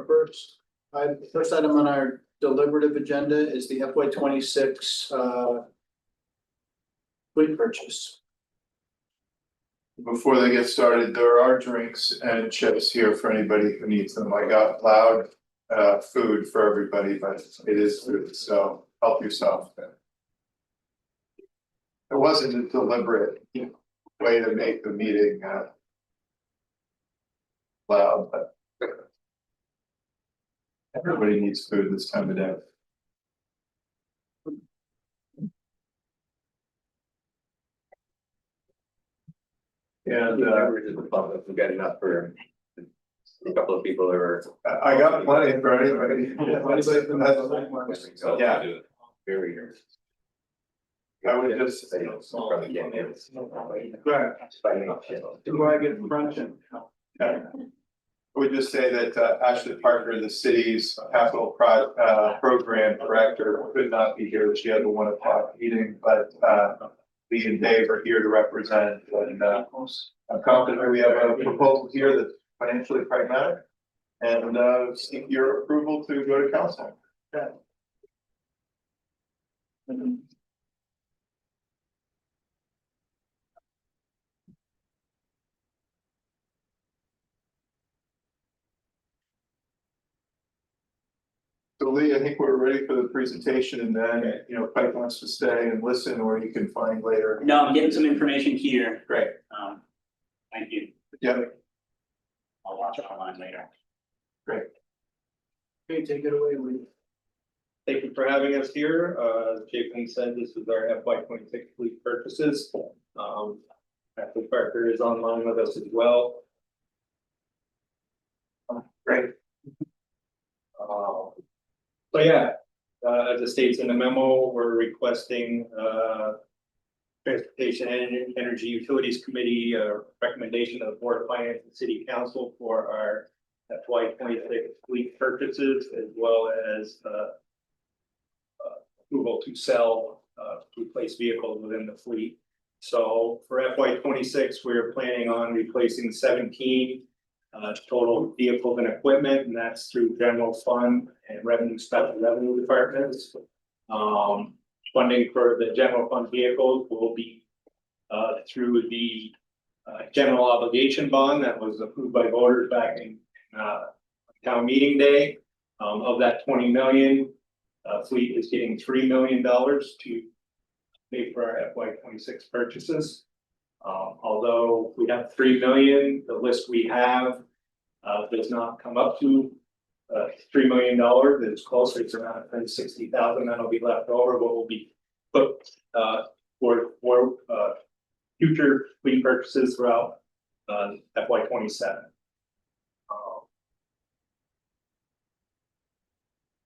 first item on our deliberative agenda is the FY26 fleet purchase. Before they get started, there are drinks and chips here for anybody who needs them. I got loud food for everybody, but it is food, so help yourself. It wasn't a deliberate way to make the meeting loud, but everybody needs food this time of day. And we got enough for a couple of people who are. I got plenty for anybody. Yeah. Very. I would just say. Do I get front? I would just say that Ashley Parker, the city's capital program director, could not be here. She had a 1 o'clock meeting, but Lee and Dave are here to represent. And I'm confident we have a proposal here that's financially pragmatic, and seek your approval to go to council. So Lee, I think we're ready for the presentation, and then, Pike wants to stay and listen, or you can find later. No, I'm getting some information here. Great. Thank you. Yeah. I'll watch it online later. Great. Okay, take it away, Lee. Thank you for having us here. Jason said this is our FY26 fleet purchases. Ashley Parker is online with us as well. Great. So yeah, as it states in the memo, we're requesting Transportation and Energy Utilities Committee recommendation of the Board of Finance and City Council for our FY26 fleet purchases, as well as approval to sell replace vehicles within the fleet. So for FY26, we're planning on replacing 17 total vehicles and equipment, and that's through general fund and revenue special revenue departments. Funding for the general fund vehicles will be through the general obligation bond that was approved by voters back in town meeting day. Of that 20 million, fleet is getting $3 million to pay for our FY26 purchases. Although we have 3 million, the list we have does not come up to $3 million. It's closer, it's around 160,000 that'll be left over, but will be put for future fleet purchases throughout FY27.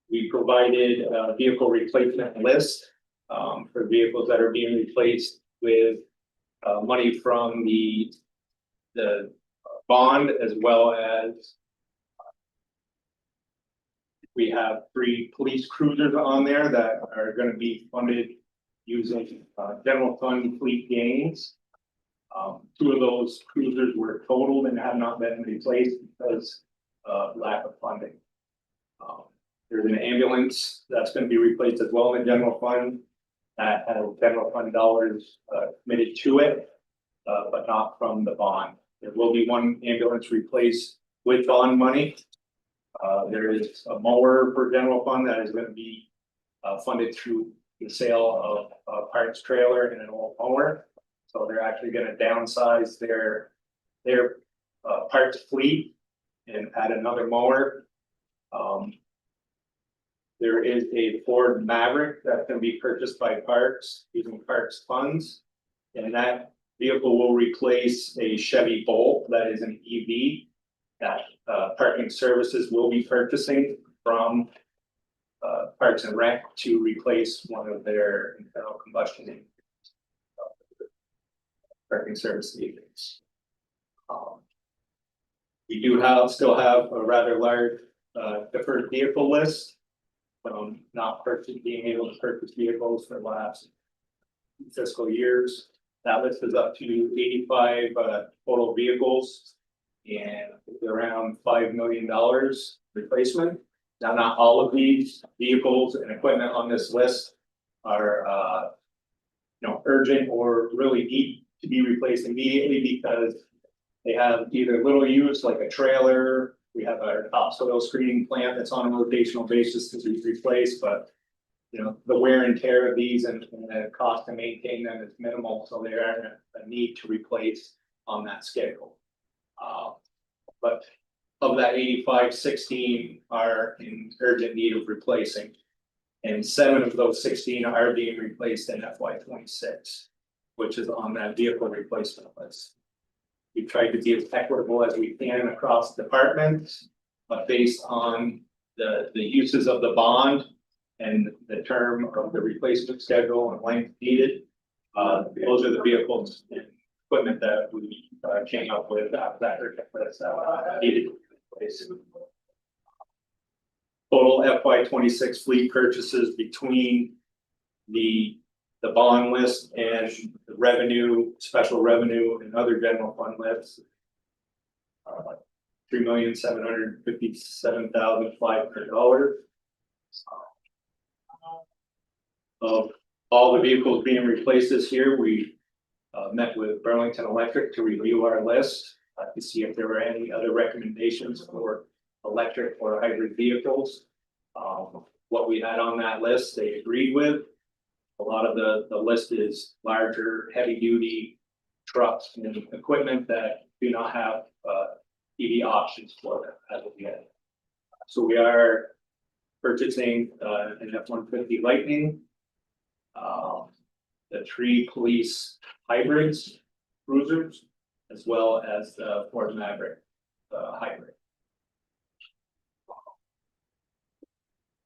We provided a vehicle replacement list for vehicles that are being replaced with money from the bond, as well as we have 3 police cruisers on there that are going to be funded using general fund fleet gains. 2 of those cruisers were totaled and have not been replaced because of lack of funding. There's an ambulance that's going to be replaced as well in the general fund that has general fund dollars committed to it, but not from the bond. There will be 1 ambulance replaced with bond money. There is a mower for general fund that is going to be funded through the sale of a parts trailer and an old mower. So they're actually going to downsize their parts fleet and add another mower. There is a Ford Maverick that's going to be purchased by Parks using Parks funds, and that vehicle will replace a Chevy Bolt that is an EV that Parking Services will be purchasing from Parks and Rec to replace one of their internal combustion engines. Parking Service vehicles. We do still have a rather large deferred vehicle list. Not being able to purchase vehicles for the last fiscal years. That list is up to 85 total vehicles and around $5 million replacement. Now, not all of these vehicles and equipment on this list are urgent or really need to be replaced immediately because they have either little use, like a trailer. We have our topsoil screening plant that's on a rotational basis to be replaced, but the wear and tear of these and the cost to maintain them is minimal, so they are a need to replace on that schedule. But of that 85, 16 are in urgent need of replacing, and 7 of those 16 are being replaced in FY26, which is on that vehicle replacement list. We've tried to be as equitable as we can across departments, but based on the uses of the bond and the term of the replacement schedule and length needed, those are the vehicles and equipment that we came up with after that list needed to be replaced. Total FY26 fleet purchases between the bond list and the revenue, special revenue, and other general fund lists. $3,757,500. Of all the vehicles being replaced this year, we met with Burlington Electric to review our list to see if there were any other recommendations for electric or hybrid vehicles. What we had on that list, they agreed with. A lot of the list is larger, heavy duty trucks and equipment that do not have EV options for them as of yet. So we are purchasing an F-150 Lightning, the 3 police hybrids, cruisers, as well as the Ford Maverick hybrid.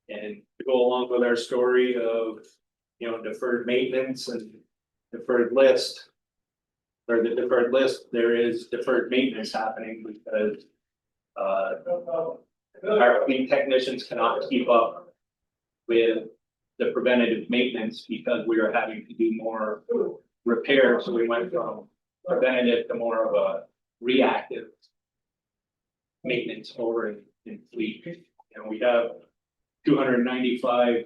And to go along with our story of deferred maintenance and deferred list, or the deferred list, there is deferred maintenance happening because our clean technicians cannot keep up with the preventative maintenance because we are having to do more repairs. So we went from preventative to more of a reactive maintenance over in fleet. And we have 295,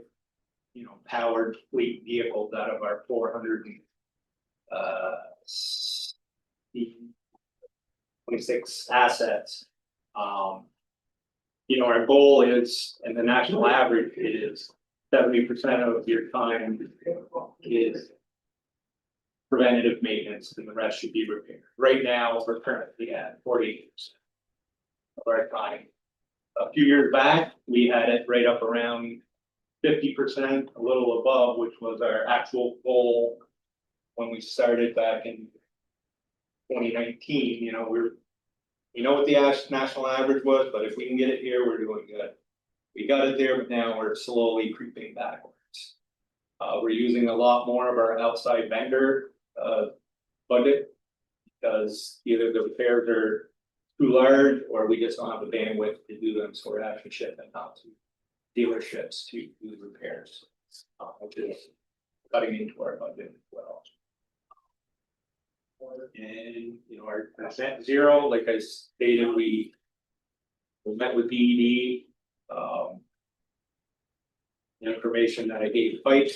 powered fleet vehicles out of our 426 assets. Our goal is, and the national average is 70% of your time is preventative maintenance and the rest should be repaired. Right now, we're currently at 48% of our time. A few years back, we had it right up around 50%, a little above, which was our actual goal when we started back in 2019. We know what the national average was, but if we can get it here, we're doing good. We got it there, but now we're slowly creeping backwards. We're using a lot more of our outside vendor budget because either the repairs are too large or we just don't have the bandwidth to do them, so we're actually shipping out to dealerships to do the repairs, which is cutting into our budget as well. And our net zero, like I stated, we met with DED. The information that I gave Fight,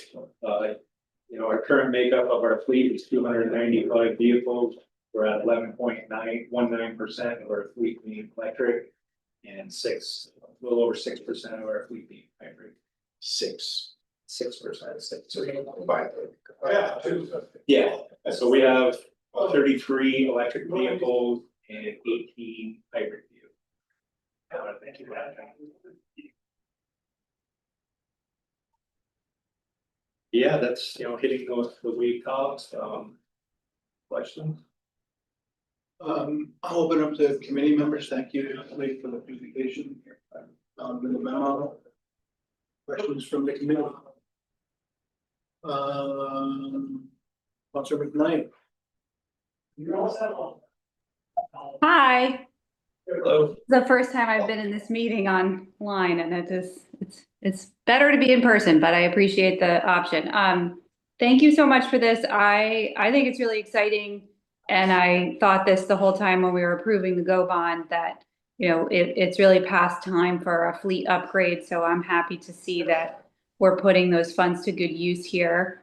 our current makeup of our fleet is 295 vehicles. We're at 11.919% of our fleet being electric, and a little over 6% of our fleet being hybrid. 6%. So we can combine them. Yeah. So we have 33 electric vehicles and 18 hybrid vehicles. Thank you. Yeah, that's hitting the wave tops. Questions? I'll open up to committee members. Thank you, Lee, for the presentation. Questions from the committee? Councilor McNeil. Hi. Hello. The first time I've been in this meeting online, and it's better to be in person, but I appreciate the option. Thank you so much for this. I think it's really exciting. And I thought this the whole time when we were approving the GO bond that, it's really past time for a fleet upgrade. So I'm happy to see that we're putting those funds to good use here.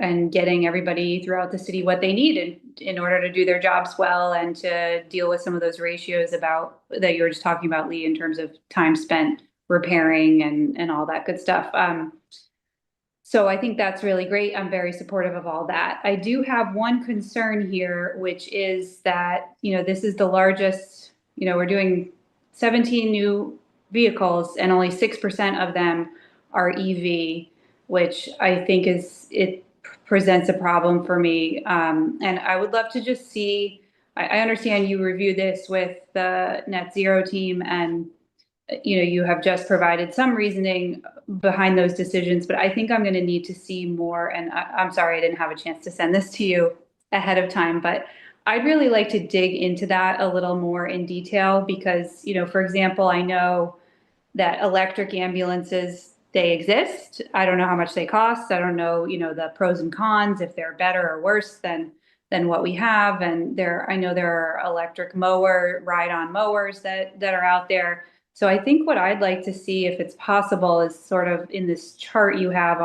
And getting everybody throughout the city what they need in order to do their jobs well and to deal with some of those ratios that you were just talking about, Lee, in terms of time spent repairing and all that good stuff. So I think that's really great. I'm very supportive of all that. I do have one concern here, which is that, this is the largest, we're doing 17 new vehicles and only 6% of them are EV, which I think it presents a problem for me. And I would love to just see, I understand you reviewed this with the net zero team and you have just provided some reasoning behind those decisions, but I think I'm going to need to see more. And I'm sorry, I didn't have a chance to send this to you ahead of time, but I'd really like to dig into that a little more in detail because, for example, I know that electric ambulances, they exist. I don't know how much they cost. I don't know, the pros and cons, if they're better or worse than what we have. And I know there are electric ride-on mowers that are out there. So I think what I'd like to see, if it's possible, is sort of in this chart you have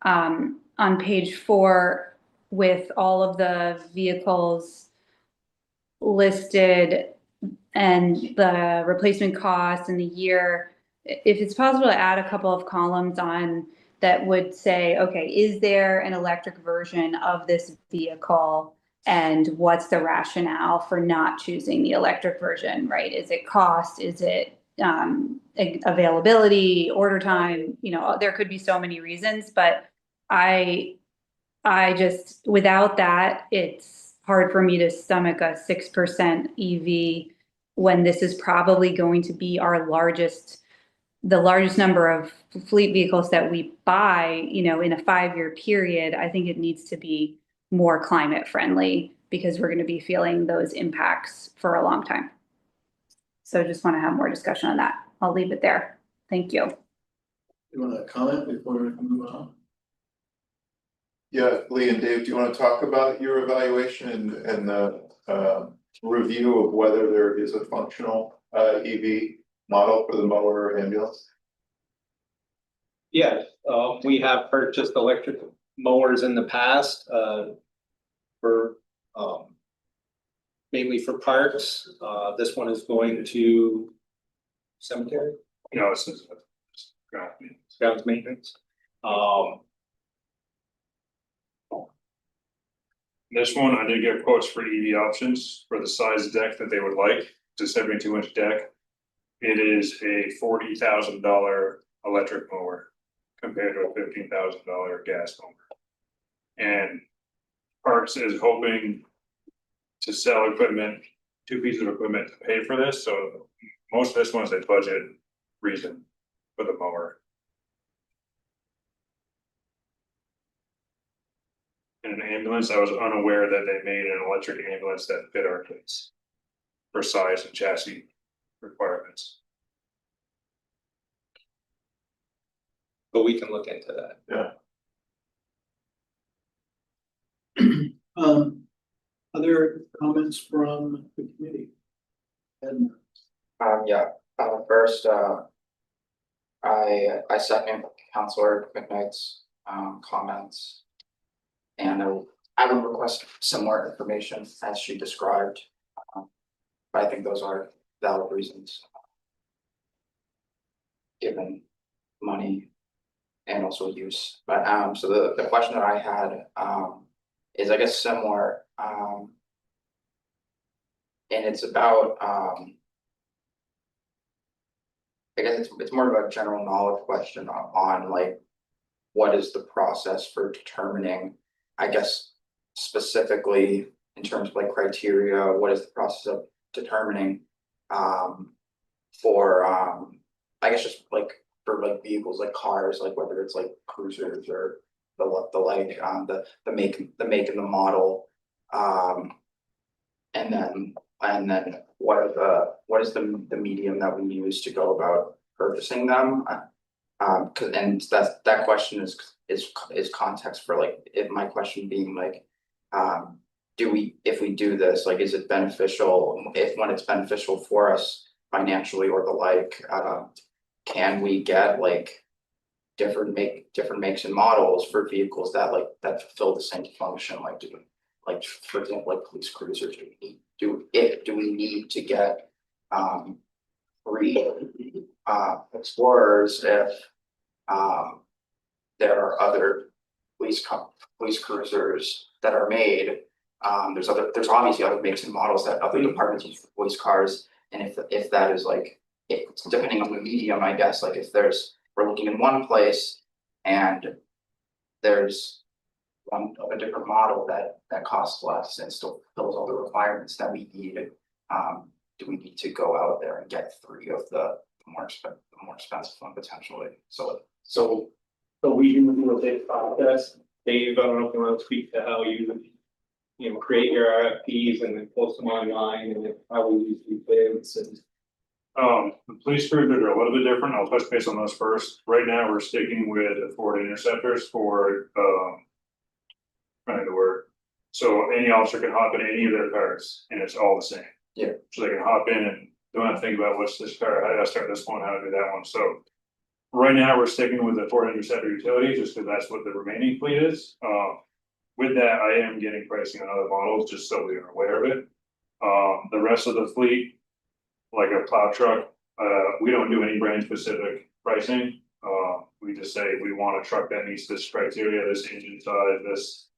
on page 4 with all of the vehicles listed and the replacement cost and the year. If it's possible to add a couple of columns on that would say, okay, is there an electric version of this vehicle? And what's the rationale for not choosing the electric version, right? Is it cost? Is it availability, order time? There could be so many reasons, but I just, without that, it's hard for me to stomach a 6% EV when this is probably going to be the largest number of fleet vehicles that we buy, in a 5-year period. I think it needs to be more climate friendly because we're going to be feeling those impacts for a long time. So just want to have more discussion on that. I'll leave it there. Thank you. You want to comment before we move on? Yeah, Lee and Dave, do you want to talk about your evaluation and the review of whether there is a functional EV model for the mower or ambulance? Yes, we have purchased electric mowers in the past, for, mainly for parks. This one is going to cemetery, No, this is grounds maintenance. This one, I did get quotes for EV options for the size deck that they would like. It's a 72-inch deck. It is a $40,000 electric mower compared to a $15,000 gas mower. And Parks is hoping to sell equipment, 2 pieces of equipment to pay for this. So most of this one is a budget reason for the mower. In an ambulance, I was unaware that they made an electric ambulance that fit our needs for size and chassis requirements. But we can look into that. Yeah. Other comments from the committee? Yeah, first, I second Councilor McNeil's comments. And I would request some more information as she described. But I think those are valid reasons. Given money and also use. But so the question that I had is I guess similar. And it's about I guess it's more of a general knowledge question on like what is the process for determining, I guess specifically in terms of like criteria, what is the process of determining for I guess just like for like vehicles like cars, like whether it's like cruisers or the like the make and the model, and then what is the medium that we use to go about purchasing them? And that question is context for like, if my question being like, if we do this, like, is it beneficial? When it's beneficial for us financially or the like, can we get like different makes and models for vehicles that fulfill the same function? Like for example, like police cruisers, do we need to get 3 Explorers if there are other police cruisers that are made? There's obviously other makes and models that other departments use for police cars, and if that is like, depending on the medium, I guess, like if we're looking in one place and there's a different model that costs less and still fulfills all the requirements that we need, do we need to go out there and get 3 of the more expensive one potentially? So we do a big process. Dave, I don't know if you want to speak to how you create your RFPs and then post them online, and then how we usually bids and. The police cruisers are a little bit different. I'll touch base on those first. Right now, we're sticking with the Ford Interceptors for trying to work. So any officer can hop in any of their cars and it's all the same. Yeah. So they can hop in and don't have to think about what's this car, how do I start this one, how do I do that one. So right now we're sticking with the Ford Interceptor utility just because that's what the remaining fleet is. With that, I am getting pricing on other models just so we are aware of it. The rest of the fleet, like a plow truck, we don't do any brand specific pricing. We just say we want a truck that meets this criteria, this engine size, this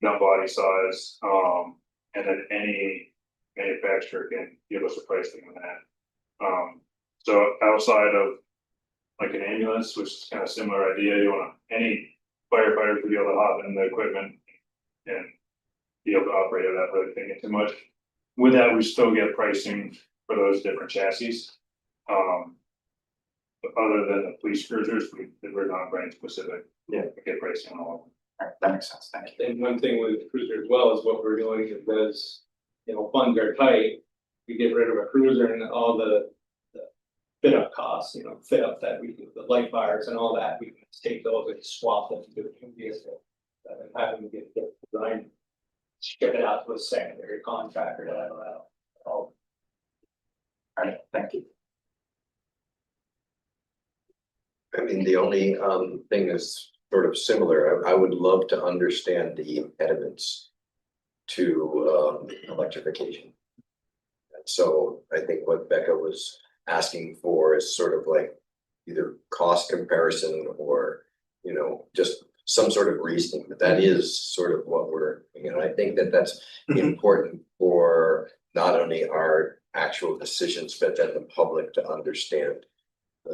gun body size, and then any manufacturer can give us a pricing on that. So outside of like an ambulance, which is kind of similar idea, you want any firefighter to be able to hop in the equipment and be able to operate it without really thinking too much. With that, we still get pricing for those different chassis. But other than the police cruisers, we're not brand specific. Yeah, we get pricing on all of them. All right, that makes sense. Thank you. And one thing with cruiser as well is what we're doing is because, funds are tight, we get rid of a cruiser and all the fit up costs, fit up that we do, the light bars and all that, we can take those and swap them to a new vehicle. And having to get design ship it out to a secondary contractor to have it out. All right, thank you. I mean, the only thing is sort of similar. I would love to understand the impediments to electrification. And so I think what Becca was asking for is sort of like either cost comparison or, you know, just some sort of reasoning, but that is sort of what we're, you know, I think that that's important for not only our actual decisions, but that the public to understand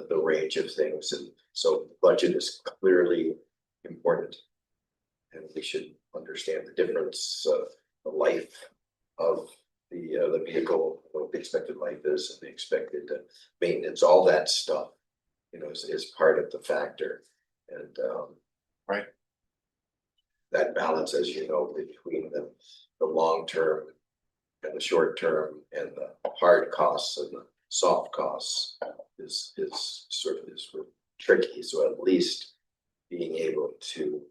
the range of things. And so budget is clearly important. And we should understand the difference of the life of the vehicle, what the expected life is and the expected maintenance, all that stuff, you know, is part of the factor. And right. That balance, as you know, between the long term and the short term and the hard costs and the soft costs is sort of tricky. So at least being able to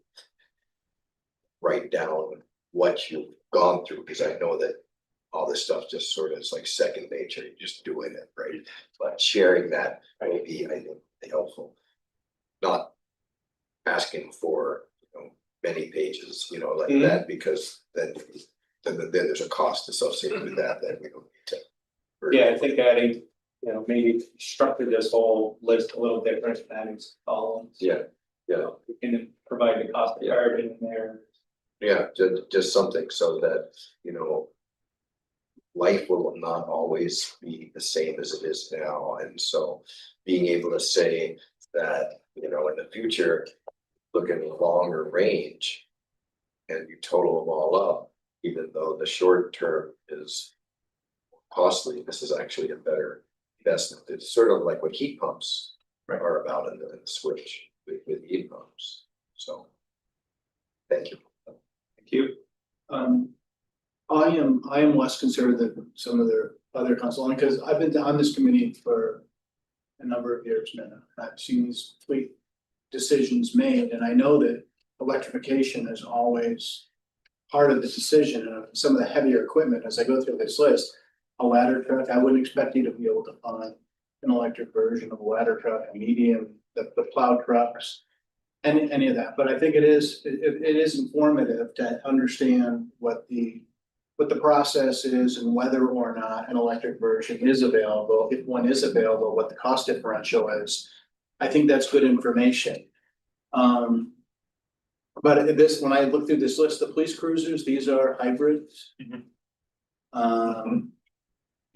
write down what you've gone through, because I know that all this stuff just sort of is like second nature, you're just doing it, right? But sharing that will be, I think, helpful. Not asking for, you know, many pages, you know, like that, because then there's a cost associated with that we don't need to. Yeah, I think adding, you know, maybe structure this whole list a little different, adding some columns. Yeah. We can provide the cost of carbon in there. Yeah, just something so that, you know, life will not always be the same as it is now. And so being able to say that, you know, in the future, look at a longer range and you total them all up, even though the short term is costly, this is actually a better investment. It's sort of like what heat pumps are about in the switch with heat pumps. So thank you. Thank you. I am less concerned than some of their other council, because I've been on this committee for a number of years now. I've seen these fleet decisions made, and I know that electrification is always part of the decision of some of the heavier equipment. As I go through this list, a ladder truck, I wouldn't expect you to be able to find an electric version of a ladder truck, a medium, the plow trucks, any of that. But I think it is informative to understand what the process is and whether or not an electric version is available. If one is available, what the cost differential is. I think that's good information. But when I look through this list of police cruisers, these are hybrids.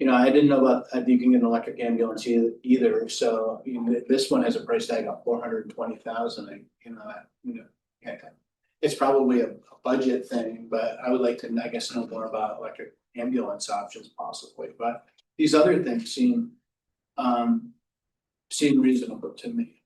You know, I didn't know about, you can get an electric ambulance either. So you know, this one has a price tag of $420,000. It's probably a budget thing, but I would like to, I guess, know more about electric ambulance options possibly. But these other things seem reasonable to me.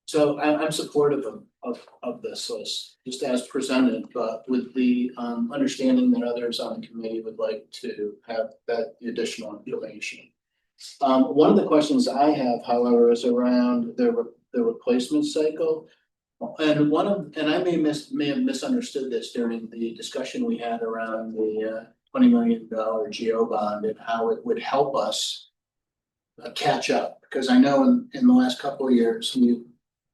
So I'm supportive of this list, just as presented, but with the understanding that others on the committee would like to have that additional information. One of the questions I have, however, is around the replacement cycle. And I may have misunderstood this during the discussion we had around the $20 million GO bond and how it would help us catch up, because I know in the last couple of years we,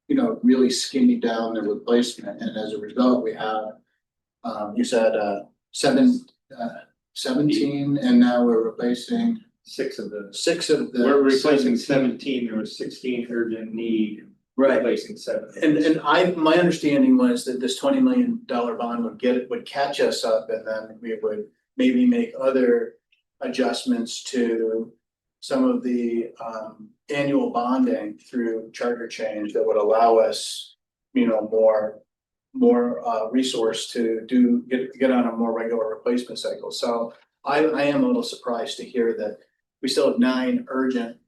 you know, really skinny down the replacement, and as a result we have you said 17, and now we're replacing six of the we're replacing 17. There was 16 urgent need, replacing 7. And my understanding was that this $20 million bond would catch us up, and then we would maybe make other adjustments to some of the annual bonding through charter change that would allow us, you know, more resource to get on a more regular replacement cycle. So I am a little surprised to hear that we still have 9 urgently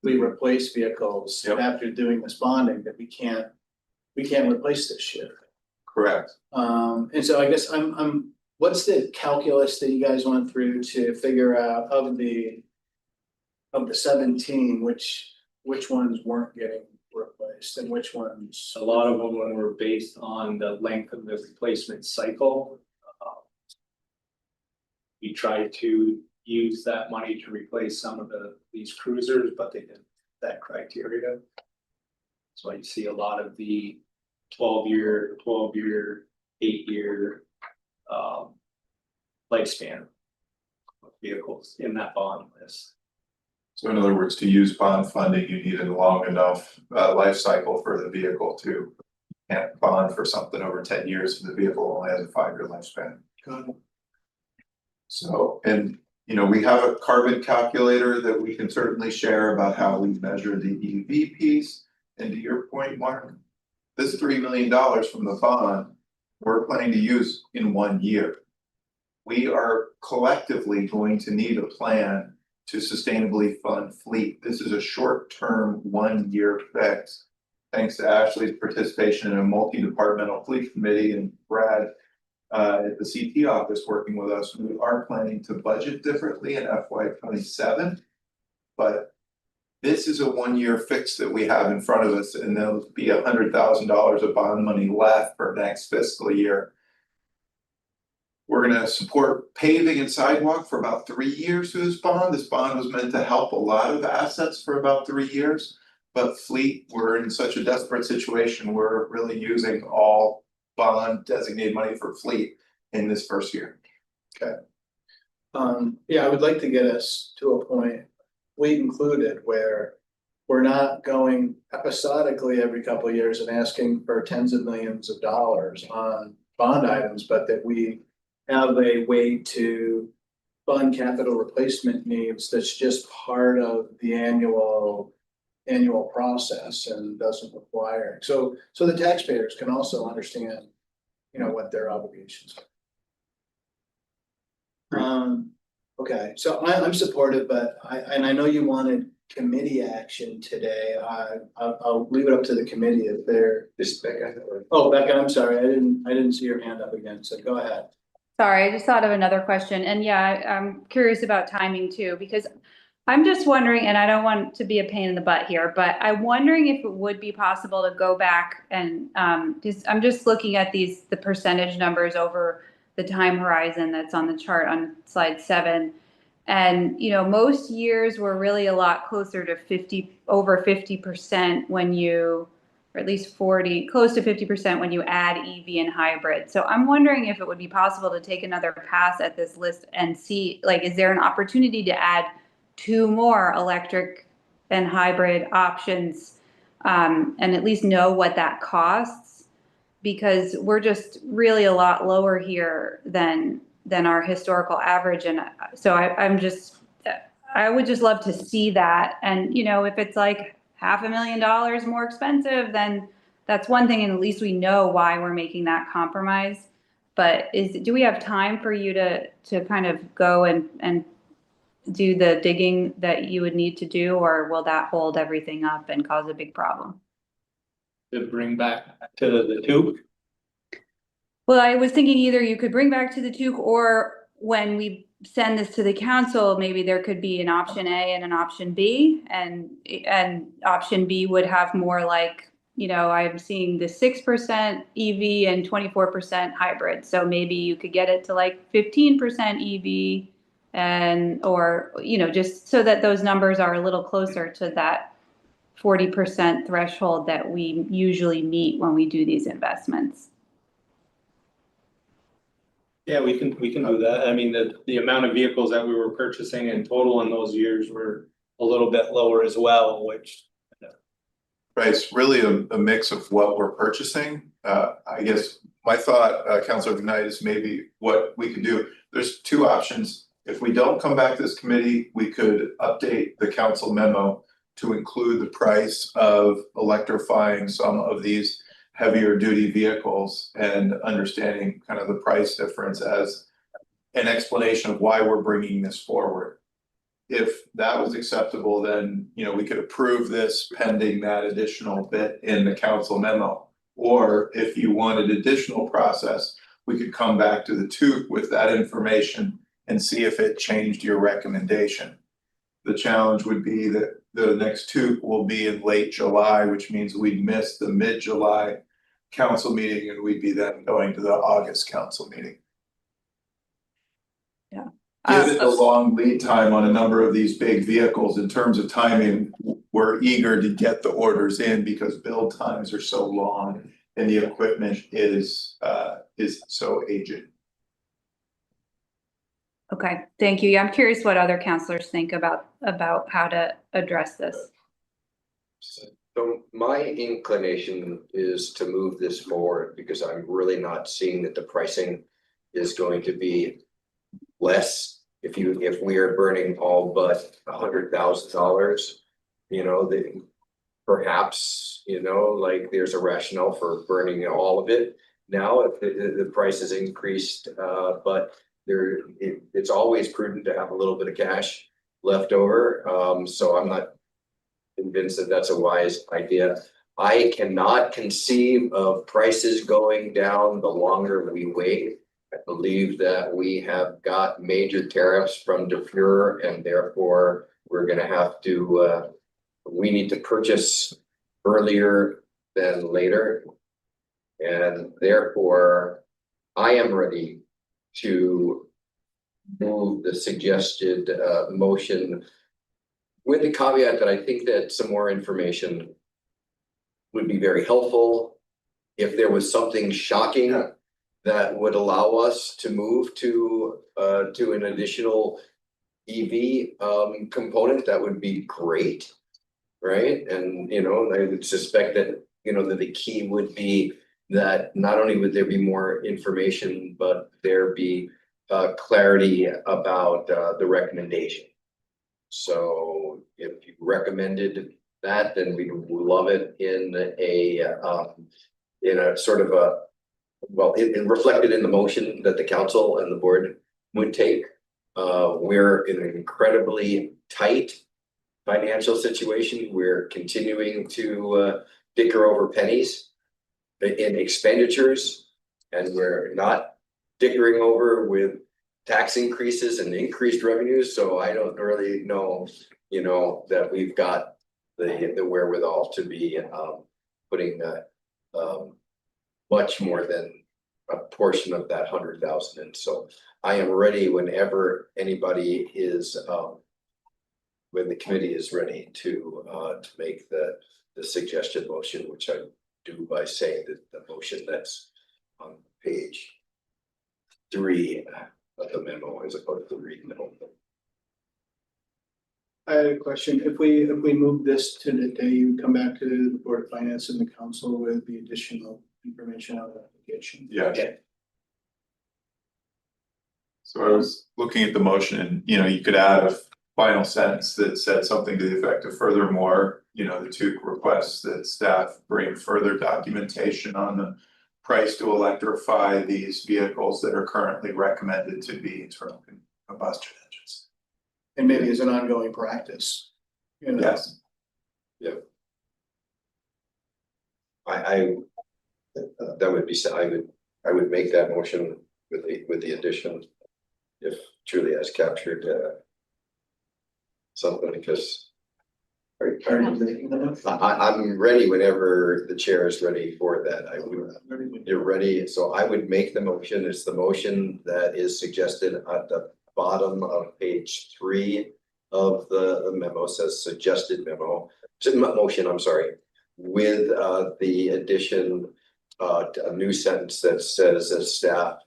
replaced vehicles after doing this bonding, that we can't replace this year. Correct. And so I guess what's the calculus that you guys went through to figure out of the 17, which ones weren't getting replaced and which ones? A lot of them were based on the length of the replacement cycle. We tried to use that money to replace some of these cruisers, but they didn't meet that criteria. So I see a lot of the 12-year, 8-year lifespan of vehicles in that bond list. So in other words, to use bond funding, you need a long enough life cycle for the vehicle to, you can't bond for something over 10 years if the vehicle only has a 5-year lifespan. Got it. So, and we have a carbon calculator that we can certainly share about how we measure the EV piece. And to your point, Mark, this $3 million from the bond, we're planning to use in 1 year. We are collectively going to need a plan to sustainably fund fleet. This is a short-term 1-year fix. Thanks to Ashley's participation in a multi-departmental fleet committee and Brad at the CT office working with us, we are planning to budget differently in FY27. But this is a 1-year fix that we have in front of us, and there'll be $100,000 of bond money left for next fiscal year. We're gonna support paving and sidewalk for about 3 years through this bond. This bond was meant to help a lot of assets for about 3 years. But fleet, we're in such a desperate situation, we're really using all bond designated money for fleet in this first year. Okay. Yeah, I would like to get us to a point, fleet included, where we're not going episodically every couple of years and asking for tens of millions of dollars on bond items, but that we have a way to fund capital replacement needs that's just part of the annual process and doesn't require. So the taxpayers can also understand, what their obligations are. Okay, so I'm supportive, but I know you wanted committee action today. I'll leave it up to the committee if they're. This Becca. Oh, Becca, I'm sorry, I didn't see your hand up again, so go ahead. Sorry, I just thought of another question. And yeah, I'm curious about timing too, because I'm just wondering, and I don't want to be a pain in the butt here, but I'm wondering if it would be possible to go back and I'm just looking at the percentage numbers over the time horizon that's on the chart on slide 7. And, most years were really a lot closer to over 50% when you, or at least 40, close to 50% when you add EV and hybrid. So I'm wondering if it would be possible to take another pass at this list and see, is there an opportunity to add 2 more electric and hybrid options, and at least know what that costs, because we're just really a lot lower here than our historical average. And so I would just love to see that. And, if it's like $500,000 more expensive, then that's one thing. And at least we know why we're making that compromise. But do we have time for you to kind of go and do the digging that you would need to do, or will that hold everything up and cause a big problem? To bring back to the TEUC? Well, I was thinking either you could bring back to the TEUC, or when we send this to the council, maybe there could be an option A and an option B, and option B would have more like, I'm seeing the 6% EV and 24% hybrid. So maybe you could get it to like 15% EV or just so that those numbers are a little closer to that 40% threshold that we usually meet when we do these investments. Yeah, we can do that. I mean, the amount of vehicles that we were purchasing in total in those years were a little bit lower as well, which. Right, it's really a mix of what we're purchasing. I guess my thought, Councilor McNeil, is maybe what we could do. There's 2 options. If we don't come back to this committee, we could update the council memo to include the price of electrifying some of these heavier duty vehicles and understanding kind of the price difference as an explanation of why we're bringing this forward. If that was acceptable, then, we could approve this pending that additional bit in the council memo. Or if you wanted additional process, we could come back to the TEUC with that information and see if it changed your recommendation. the challenge would be that the next TEUC will be in late July, which means we'd miss the mid-July council meeting and we'd be then going to the August council meeting. Yeah. Given the long lead time on a number of these big vehicles in terms of timing, we're eager to get the orders in because build times are so long and the equipment is so aged. Okay, thank you. Yeah, I'm curious what other counselors think about how to address this. So my inclination is to move this forward because I'm really not seeing that the pricing is going to be less if we are burning all but $100,000, you know, perhaps, you know, like there's a rationale for burning all of it. Now, if the price is increased, but it's always prudent to have a little bit of cash left over. So I'm not convinced that that's a wise idea. I cannot conceive of prices going down the longer we wait. I believe that we have got major tariffs from Defer, and therefore we're going to have to, we need to purchase earlier than later. And therefore, I am ready to move the suggested motion with the caveat that I think that some more information would be very helpful. If there was something shocking that would allow us to move to an additional EV component, that would be great, right? And you know, I would suspect that that the key would be that not only would there be more information, but there be clarity about the recommendation. So if you recommended that, then we would love it in a sort of a, well, it reflected in the motion that the council and the board would take. We're in an incredibly tight financial situation. We're continuing to dicker over pennies in expenditures, and we're not dickering over with tax increases and increased revenues. So I don't really know, that we've got the wherewithal to be putting much more than a portion of that 100,000. And so I am ready whenever anybody is, when the committee is ready to make the suggested motion, which I do by saying that the motion that's on page 3 of the memo as opposed to reading the whole thing. I had a question. If we move this to the day, you would come back to the Board of Finance and the council with the additional information on the application. Yeah. So I was looking at the motion and, you could add a final sentence that said something to the effect of furthermore, the TEUC requests that staff bring further documentation on the price to electrify these vehicles that are currently recommended to be internal combustion engines. And maybe as an ongoing practice. Yes. Yeah. That would be, I would make that motion with the addition, if truly has captured something, because I'm ready whenever the chair is ready for that. You're ready, so I would make the motion. It's the motion that is suggested at the bottom of page 3 of the memo. Says suggested motion, I'm sorry, with the addition a new sentence that says that staff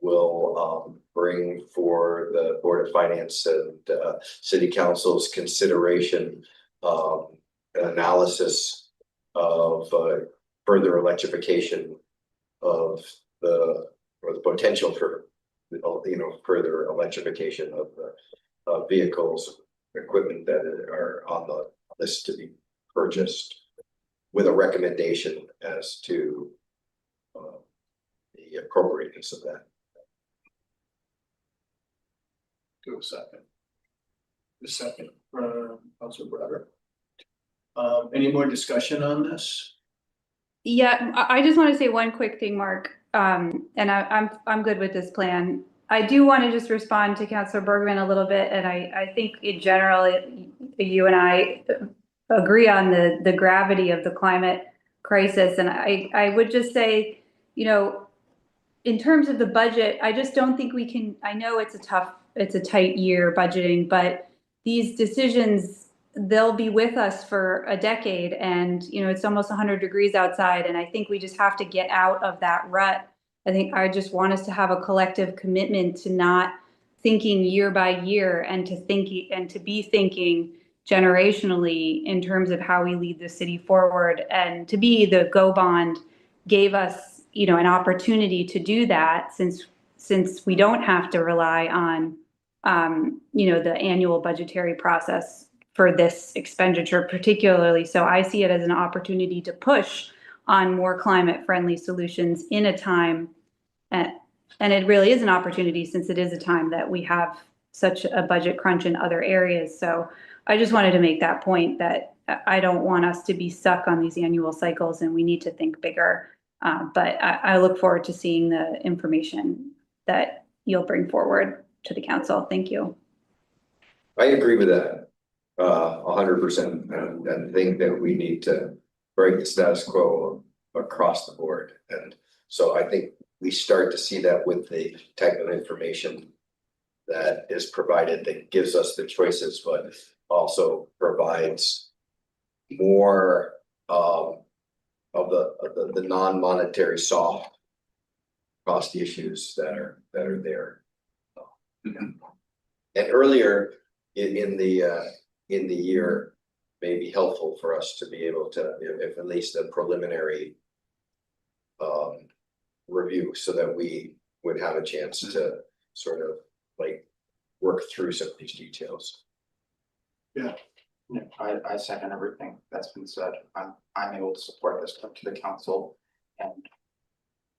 will bring for the Board of Finance and City Council's consideration an analysis of further electrification of the potential for further electrification of the vehicles, equipment that are on the list to be purchased, with a recommendation as to the appropriateness of that. Do a second. The second from Councilor Brother. Any more discussion on this? Yeah, I just want to say one quick thing, Mark. And I'm good with this plan. I do want to just respond to Councilor Bergman a little bit, and I think in general, you and I agree on the gravity of the climate crisis. And I would just say, you know, in terms of the budget, I just don't think we can, I know it's a tight year budgeting, but these decisions, they'll be with us for a decade. And, you know, it's almost 100 degrees outside. And I think we just have to get out of that rut. I think I just want us to have a collective commitment to not thinking year by year and to be thinking generationally in terms of how we lead the city forward. And to be the Go Bond gave us, you know, an opportunity to do that since we don't have to rely on, you know, the annual budgetary process for this expenditure particularly. So I see it as an opportunity to push on more climate friendly solutions in a time, and it really is an opportunity since it is a time that we have such a budget crunch in other areas. So I just wanted to make that point that I don't want us to be stuck on these annual cycles and we need to think bigger. But I look forward to seeing the information that you'll bring forward to the council. Thank you. I agree with that 100%, and think that we need to break the status quo across the board. And so I think we start to see that with the type of information that is provided that gives us the choices, but also provides more of the non-monetary soft cost issues that are there. And earlier in the year may be helpful for us to be able to, if at least a preliminary review, so that we would have a chance to sort of like work through some of these details. Yeah, I second everything that's been said. I'm able to support this to the council, and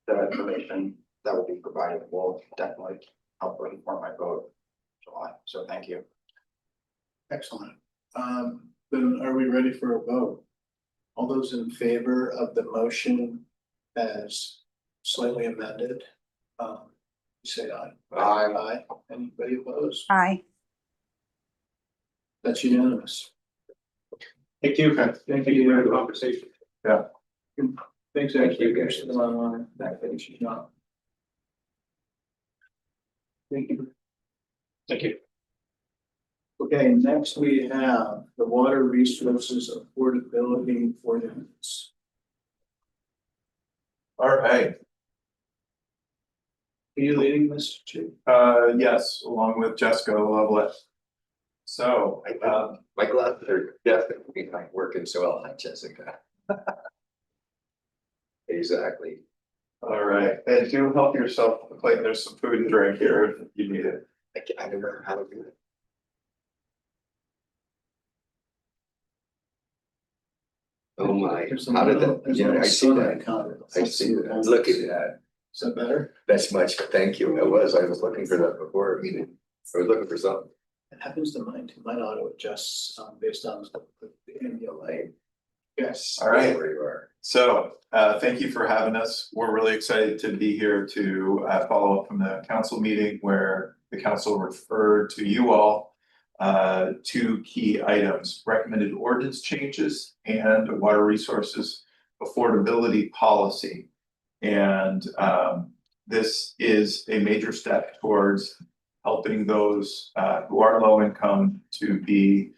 the information that will be provided will definitely help inform my vote in July. So thank you. Excellent. Then are we ready for a vote? All those in favor of the motion as slightly amended, say aye. Aye. Anybody opposed? Aye. That's unanimous. Thank you. Thank you for the conversation. Yeah. Thanks, Thank you, guys. Still online. That finishes up. Thank you. Thank you. Okay, next we have the Water Resources Affordability Ordinance. All right. Are you leading this, Chief? Yes, along with Jessica Lovelet. So, My glasses are definitely not working so well, like Jessica. Exactly. all right, and do help yourself, Clayton, there's some food and drink here if you need it. I don't know how to do it. Oh my, how did that, yeah, I see that. I see that. Look at that. Is that better? That's much, thank you. I was looking for that before. I was looking for something. It happens to mine too. Mine auto adjusts based on the annual light. Yes. All right. Where you are. So, thank you for having us. We're really excited to be here to follow up from the council meeting where the council referred to you all two key items: recommended ordinance changes and water resources affordability policy. And this is a major step towards helping those who are low income to be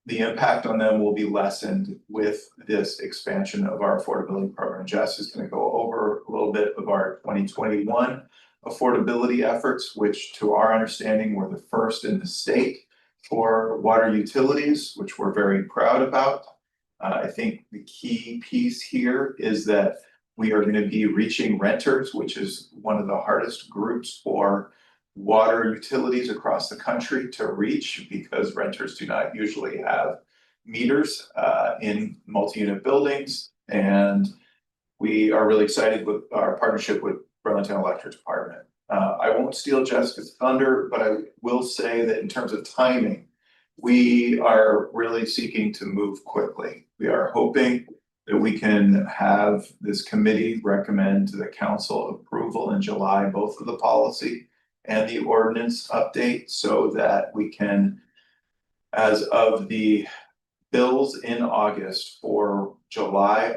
the impact on them will be lessened with this expansion of our affordability program. Jess is going to go over a little bit of our 2021 affordability efforts, which to our understanding were the first in the state for water utilities, which we're very proud about. I think the key piece here is that we are going to be reaching renters, which is one of the hardest groups for water utilities across the country to reach, because renters do not usually have meters in multi-unit buildings. And we are really excited with our partnership with Burlington Electric Department. I won't steal Jessica's thunder, but I will say that in terms of timing, we are really seeking to move quickly. We are hoping that we can have this committee recommend to the council approval in July, both of the policy and the ordinance update, so that we can, as of the bills in August for July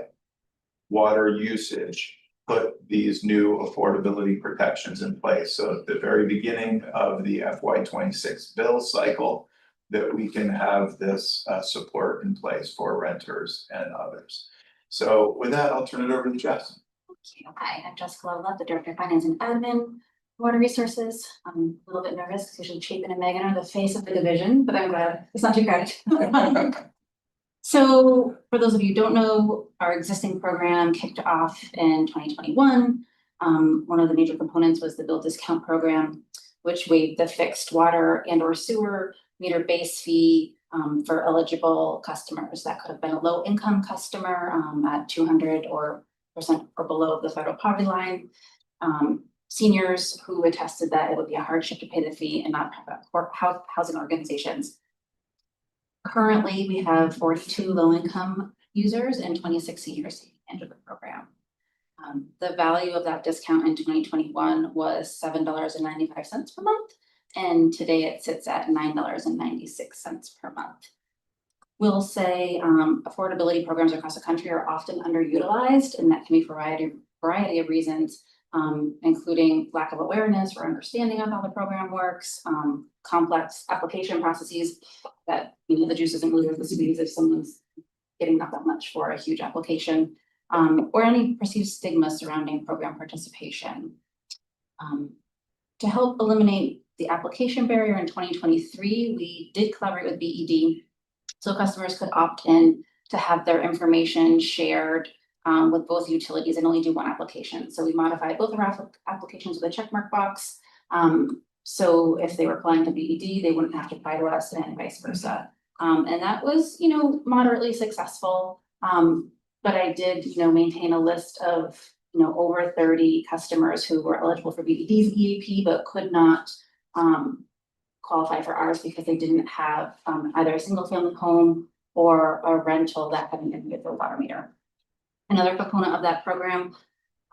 water usage, put these new affordability protections in place. So at the very beginning of the FY26 bill cycle, that we can have this support in place for renters and others. So with that, I'll turn it over to Jess. Hi, I'm Jessica Loveland, the Director of Finance and Admin, Water Resources. I'm a little bit nervous because usually Chapin and Megan are the face of the division, but I'm glad it's not too crowded. So for those of you who don't know, our existing program kicked off in 2021. One of the major components was the bill discount program, which waived the fixed water and or sewer meter base fee for eligible customers. That could have been a low income customer at 200% or below the federal poverty line. Seniors who attested that it would be a hardship to pay the fee, and nonprofit housing organizations. Currently, we have 42 low-income users and 26 seniors taking advantage of the program. The value of that discount in 2021 was $7.95 per month, and today it sits at $9.96 per month. We'll say affordability programs across the country are often underutilized, and that can be for a variety of reasons, including lack of awareness or understanding of how the program works, complex application processes that, you know, the juice isn't really worth the squeeze if someone's getting not that much for a huge application, or any perceived stigma surrounding program participation. To help eliminate the application barrier in 2023, we did collaborate with BED, so customers could opt in to have their information shared with both utilities and only do one application. So we modified both of our applications with a checkmark box. So if they were applying to BED, they wouldn't have to apply to us, and vice versa. And that was, you know, moderately successful. But I did, you know, maintain a list of, you know, over 30 customers who were eligible for BED's EAP, but could not qualify for ours because they didn't have either a single family home or a rental that had an individual water meter. Another component of that program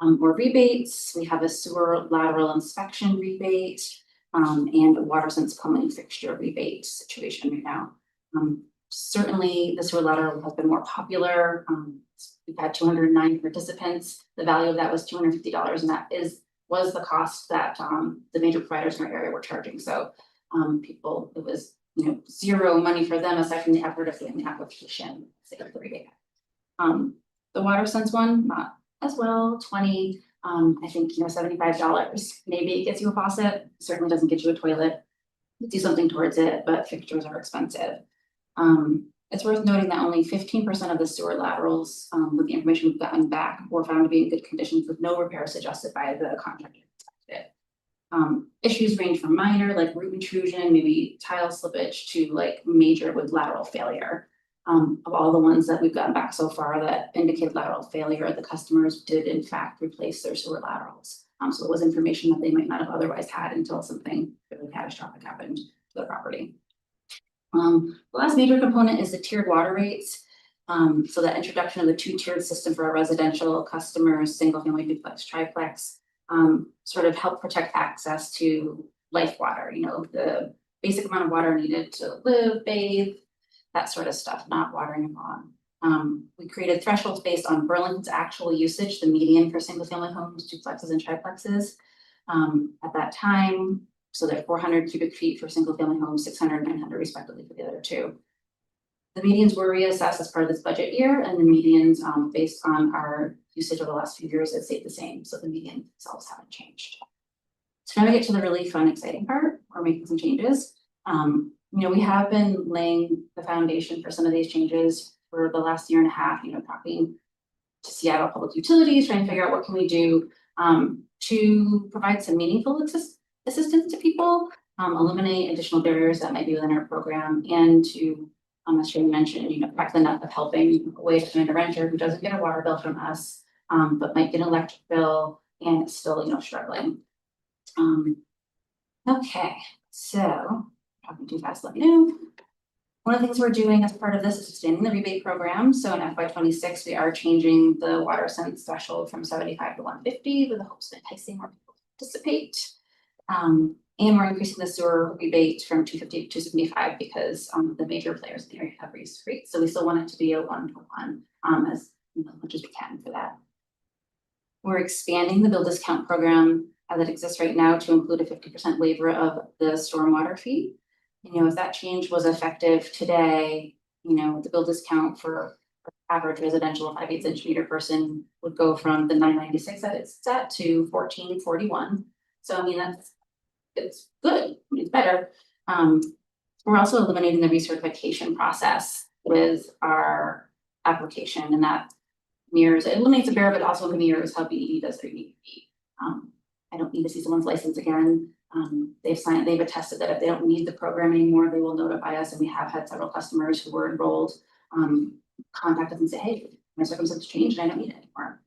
were rebates. We have a sewer lateral inspection rebate and a water sense plumbing fixture rebate situation right now. Certainly the sewer lateral has been more popular. We've had 209 participants. The value of that was $250, and that was the cost that the major providers in our area were charging. So people, it was, you know, zero money for them aside from the effort of getting the application, say, the rebate. The water sense one, not as well, 20, I think, you know, $75. Maybe it gets you a faucet, certainly doesn't get you a toilet. Do something towards it, but fixtures are expensive. It's worth noting that only 15% of the sewer laterals, with the information we've gotten back, were found to be in good conditions with no repairs suggested by the contractor. Issues range from minor, like root intrusion, maybe tile slippage, to like major with lateral failure. Of all the ones that we've gotten back so far that indicate lateral failure, the customers did in fact replace their sewer laterals. So it was information that they might not have otherwise had until something really catastrophic happened to the property. The last major component is the tiered water rates. So the introduction of the two-tiered system for our residential customers, single family, duplex, triplex, sort of help protect access to life water, you know, the basic amount of water needed to live, bathe, that sort of stuff, not watering a lawn. We created thresholds based on Burlington's actual usage, the median for single family homes, duplexes and triplexes. At that time, so they're 400 cubic feet for single family homes, 600, 900 respectively for the other two. The medians were reassessed as part of this budget year, and the medians based on our usage over the last few years have stayed the same. So the median themselves haven't changed. So now we get to the really fun, exciting part. We're making some changes. You know, we have been laying the foundation for some of these changes for the last year and a half, you know, talking to Seattle Public Utilities, trying to figure out what can we do to provide some meaningful assistance to people, eliminate additional barriers that might be within our program, and to, as Shane mentioned, you know, crack the nut of helping away from a renter who doesn't get a water bill from us, but might get an electric bill and is still, you know, struggling. Okay, so talking too fast, let me know. One of the things we're doing as part of this is expanding the rebate program. So in FY 26, we are changing the water sense threshold from 75 to 150 with the hopes of enticing more people to participate. And we're increasing the sewer rebate from 250 to 275 because the major players in the area have raised rates. So we still want it to be a 1-to-1 as much as we can for that. We're expanding the bill discount program as it exists right now to include a 50% waiver of the stormwater fee. If that change was effective today, the bill discount for average residential 5/8 inch meter person would go from the $9.96 that it's set to $14.41. So it's good, it's better. We're also eliminating the recertification process with our application, and that mirrors, it eliminates a barrier, but also mirrors how BED does their EAP. I don't need to see someone's license again. They've attested that if they don't need the program anymore, they will notify us, and we have had several customers who were enrolled contact us and say, hey, my circumstances changed and I don't need it anymore.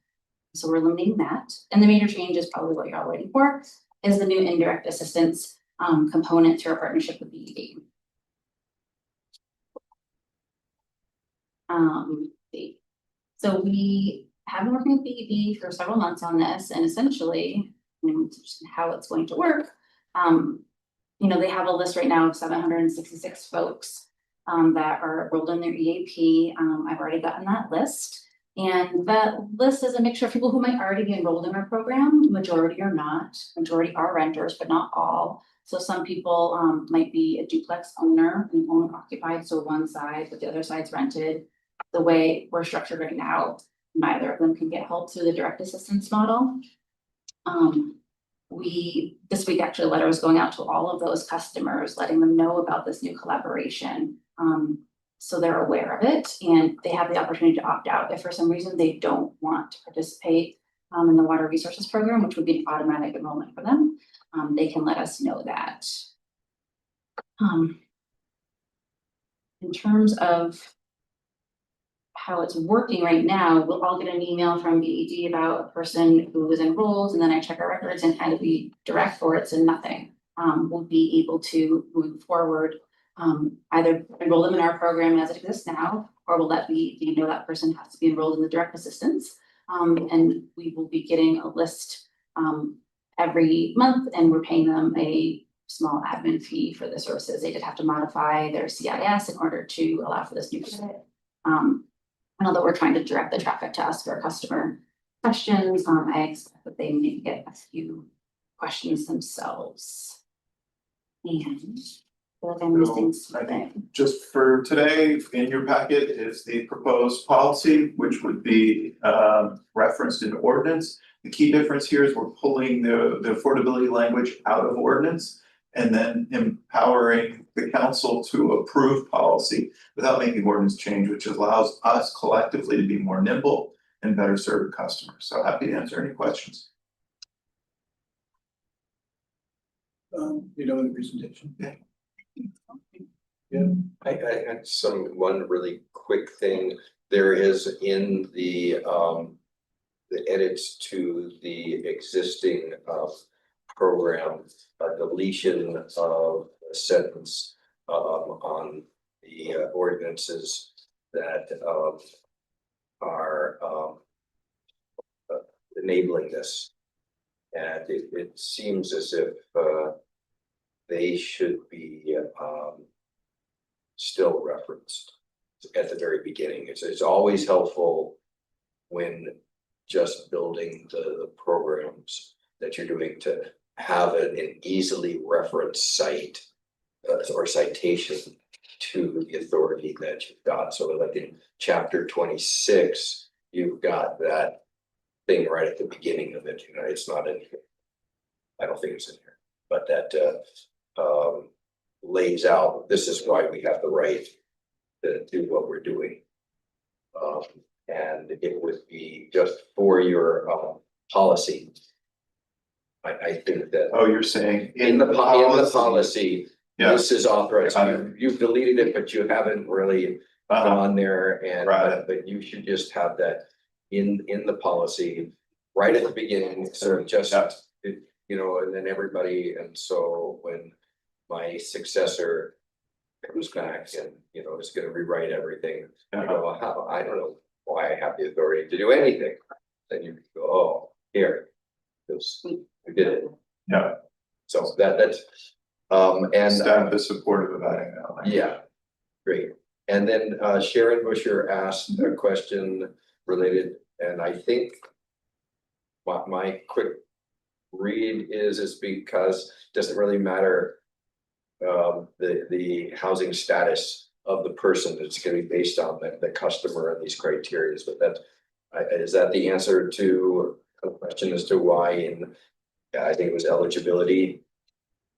So we're eliminating that. And the major change is probably what you're all waiting for, is the new indirect assistance component to our partnership with BED. So we have been working with BED for several months on this, and essentially, how it's going to work. They have a list right now of 766 folks that are enrolled in their EAP. I've already gotten that list. And that list is a mixture of people who might already be enrolled in our program. Majority are not. Majority are renters, but not all. So some people might be a duplex owner and owner occupied, so one side, but the other side's rented. The way we're structured right now, neither of them can get help through the direct assistance model. This week actually a letter is going out to all of those customers, letting them know about this new collaboration. So they're aware of it and they have the opportunity to opt out if for some reason they don't want to participate in the water resources program, which would be an automatic enrollment for them. They can let us know that. In terms of how it's working right now, we'll all get an email from BED about a person who was enrolled, and then I check our records, and kind of we direct for it, so nothing. We'll be able to move forward, either enroll them in our program as it exists now, or we'll let BED know that person has to be enrolled in the direct assistance. And we will be getting a list every month, and we're paying them a small admin fee for the services. They did have to modify their CIS in order to allow for this new credit. And although we're trying to direct the traffic to us for customer questions, I expect that they may get a few questions themselves. And I feel like I'm missing something. Just for today, in your packet is the proposed policy, which would be referenced in ordinance. The key difference here is we're pulling the affordability language out of ordinance and then empowering the council to approve policy without making ordinance change, which allows us collectively to be more nimble and better serve customers. So happy to answer any questions. In the presentation. Yeah, I had one really quick thing. There is in the edits to the existing program, a deletion of a sentence on the ordinances that are enabling this. And it seems as if they should be still referenced at the very beginning. It's always helpful when just building the programs that you're doing to have an easily referenced site or citation to the authority that you've got. So like in chapter 26, you've got that thing right at the beginning of it. It's not in here. I don't think it's in here, but that lays out, this is why we have the right to do what we're doing. And it would be just for your policy. I think that. Oh, you're saying in the policy, yeah. This is authorized. You've deleted it, but you haven't really gone there, and but you should just have that in the policy right at the beginning, sort of just and then everybody. And so when my successor comes back and, is gonna rewrite everything. I go, well, I don't know why I have the authority to do anything. Then you go, oh, here, because we did it. Yeah. So that's, and. Staff is supportive of adding that. Yeah, great. And then Sharon Busher asked a question related, and I think what my quick read is because it doesn't really matter the housing status of the person. It's going to be based on the customer and these criteria. But that is that the answer to a question as to why I think it was eligibility.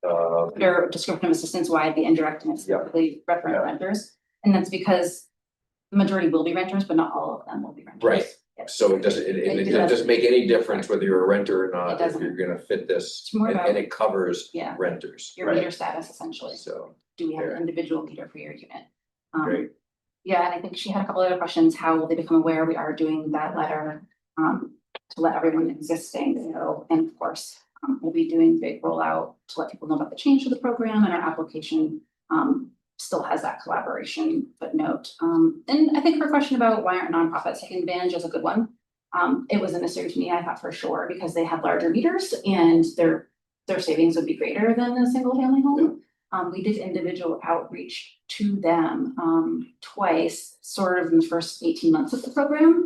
Under description of assistance, why the indirect and specifically reference renters, and that's because the majority will be renters, but not all of them will be renters. Right. So it doesn't make any difference whether you're a renter or not, if you're gonna fit this, and it covers renters. Your meter status essentially. So. Do we have an individual meter for your unit? Great. Yeah, and I think she had a couple other questions. How will they become aware we are doing that letter to let everyone existing know? And of course, we'll be doing big rollout to let people know about the change to the program, and our application still has that collaboration footnote. And I think her question about why aren't nonprofits taking advantage is a good one. It was a mystery to me, I thought for sure, because they have larger meters and their savings would be greater than a single family home. We did individual outreach to them twice, sort of in the first 18 months of the program,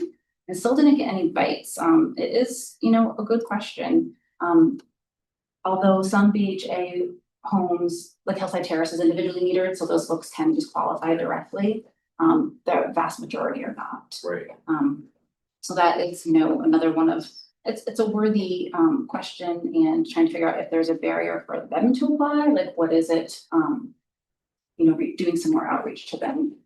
and still didn't get any bites. It is, a good question. Although some BHA homes, like Hillside Terrace, is individually metered, so those folks can just qualify directly. The vast majority are not. Right. So that is, another one of, it's a worthy question, and trying to figure out if there's a barrier for them to apply, like what is it, doing some more outreach to them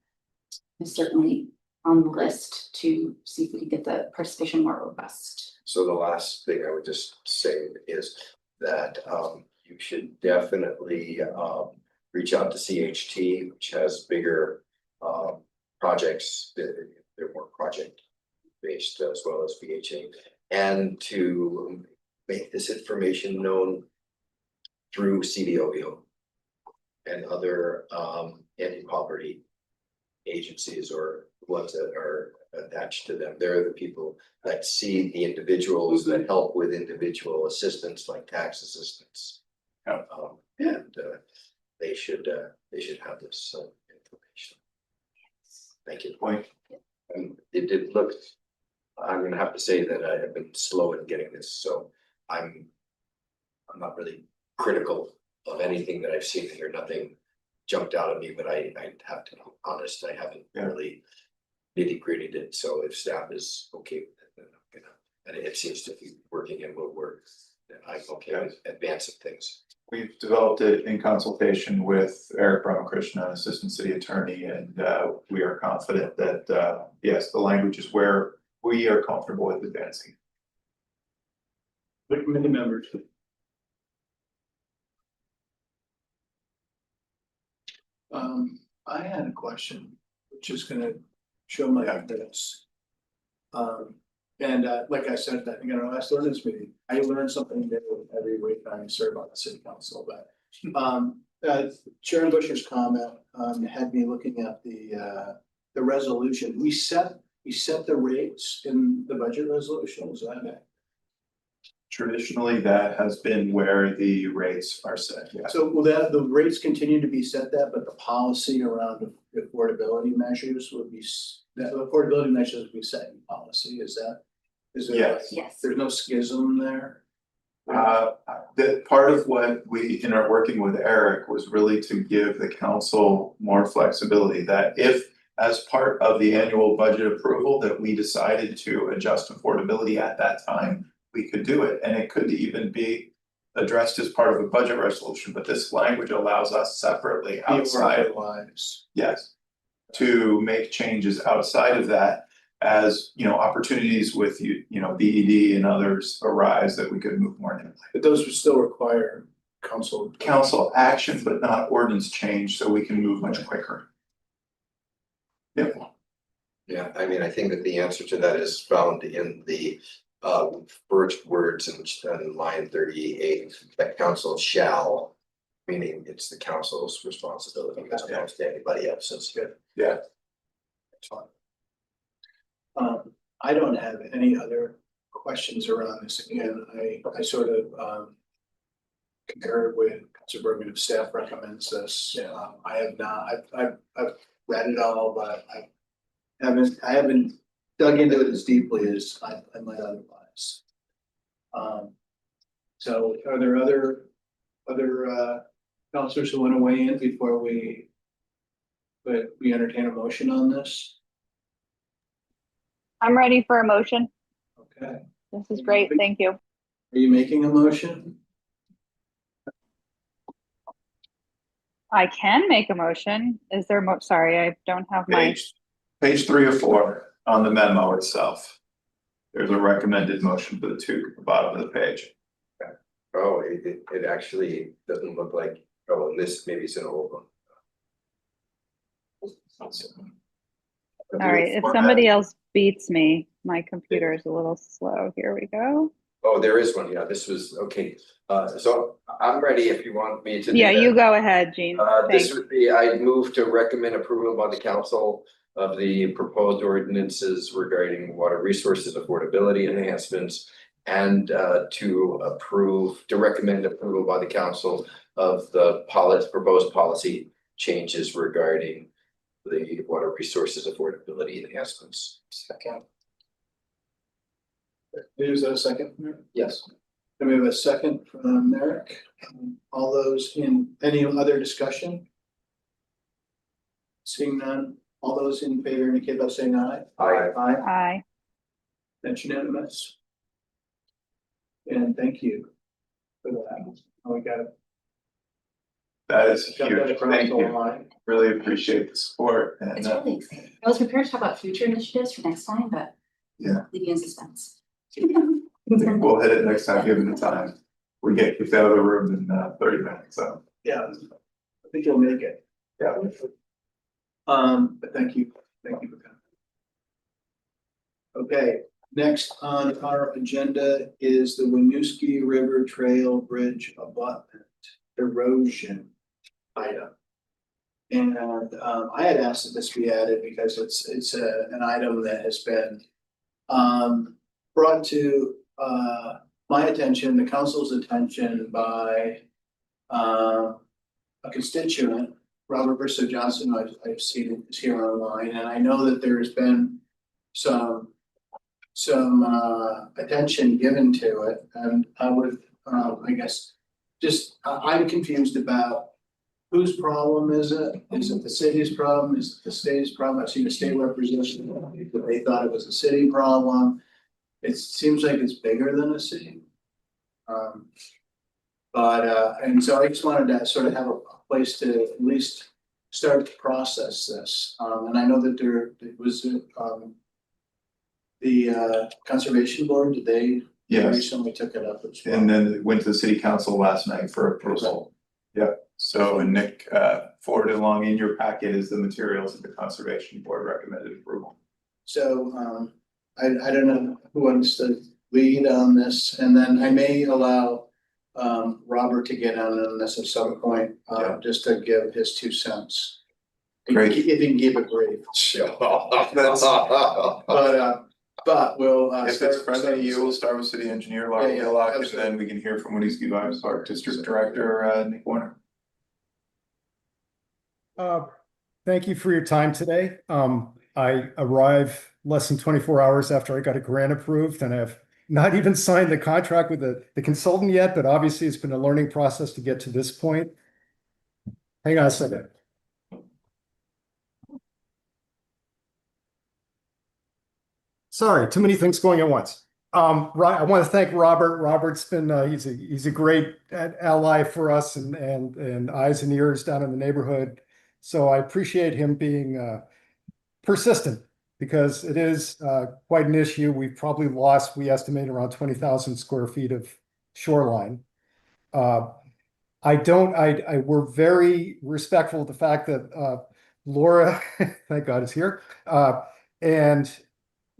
is certainly on the list to see if we can get the participation more robust. So the last thing I would just say is that you should definitely reach out to CHT, which has bigger projects. They're more project based as well as BHA, and to make this information known through CDOBO and other anti-poverty agencies or ones that are attached to them. They're the people that see the individuals that help with individual assistance, like tax assistance. And they should have this information. Thank you. Point. And it did look. I'm gonna have to say that I have been slow in getting this, so I'm not really critical of anything that I've seen here. Nothing jumped out at me, but I have to be honest. I haven't really nitty-grittied it. So if staff is okay with it, then I'm gonna, and it seems to be working and will work. I'm okay with advancing things. We've developed it in consultation with Eric Ramakrishna, Assistant City Attorney, and we are confident that yes, the language is where we are comfortable with advancing. The committee members. I had a question, which is gonna show my evidence. And like I said, I think in our last ordinance meeting, I learned something new every week I serve on the city council, but Sharon Busher's comment had me looking at the resolution. We set the rates in the budget resolution, is that it? Traditionally, that has been where the rates are set. Yeah. So will the rates continue to be set that, but the policy around affordability measures would be, that affordability measures would be set in policy, is there? Yes. There's no schism there? That part of what we, in our working with Eric, was really to give the council more flexibility, that if as part of the annual budget approval that we decided to adjust affordability at that time, we could do it, and it could even be addressed as part of a budget resolution, but this language allows us separately outside. Yes, to make changes outside of that, as opportunities with BED and others arise, that we could move more nimbly. But those would still require council action, but not ordinance change, so we can move much quicker. Yep. Yeah, I mean, I think that the answer to that is found in the first words in line 38, that council shall Meaning it's the council's responsibility as opposed to anybody else's. Good. Yeah. I don't have any other questions around this. Again, I sort of concur with Councilor Bergen if staff recommends this. I have not, I've read it all, but I haven't dug into it as deeply as I might otherwise. So are there other councilors who want to weigh in before we entertain a motion on this? I'm ready for a motion. Okay. This is great. Thank you. Are you making a motion? I can make a motion. Is there sorry, I don't have my. Page 3 or 4 on the memo itself. There's a recommended motion for the TEUC at the bottom of the page. Oh, it actually doesn't look like, oh, and this maybe it's an old one. All right, if somebody else beats me, my computer is a little slow. Here we go. Oh, there is one. Yeah, this was okay. So I'm ready if you want me to. Yeah, you go ahead, Jean. This would be, I move to recommend approval by the council of the proposed ordinances regarding water resources affordability enhancements and to recommend approval by the council of the proposed policy changes regarding the water resources affordability enhancements. Second. Is that a second? Yes. And we have a second from Merrick. All those in any other discussion? Seeing none, all those in favor indicate by saying aye. Aye. Aye. Aye. That's unanimous. And thank you for that. Oh, we got it. That is Got that huge. across Thank the you. line. Really appreciate the support and It's really exciting. I was prepared to talk about future initiatives for next time, but yeah, leave you in suspense. I think we'll hit it next time given the time. We get kicked out of the room in 30 minutes, so. Yeah, I think you'll make it. Yeah. But thank you for coming. Okay, next on our agenda is the Winooski River Trail Bridge abutment erosion item. And I had asked that this be added because it's an item that has been brought to my attention, the council's attention by a constituent, Robert Bristow Johnson. I've seen it here online, and I know that there's been some attention given to it, and I would I guess just I'm confused about whose problem is it? Is it the city's problem? Is it the state's problem? I've seen a state representative that they thought it was a city problem. It seems like it's bigger than a city. And so I just wanted to sort of have a place to at least start to process this. And I know that it was the conservation board, did they? Yes. Recently took it up as well. And then it went to the city council last night for approval. Yep. So, and Nick forwarded along in your packet is the materials that the conservation board recommended approval. So I don't know who wants to lead on this, and then I may allow Robert to get on this at some point, just to give his 2 cents. Great. If he can keep it brief. But we'll if it's friendly to you, we'll start with city engineer Laura Hillock, and then we can hear from Winooski Park District Director Nick Warner. Thank you for your time today. I arrive less than 24 hours after I got a grant approved, and I've not even signed the contract with the consultant yet, but obviously it's been a learning process to get to this point. Hang on a second. Sorry, too many things going at once. I want to thank Robert. Robert's been he's a great ally for us and eyes and ears down in the neighborhood. So I appreciate him being persistent, because it is quite an issue. We've probably lost, we estimate, around 20,000 square feet of shoreline. We're very respectful of the fact that Laura, thank God, is here. And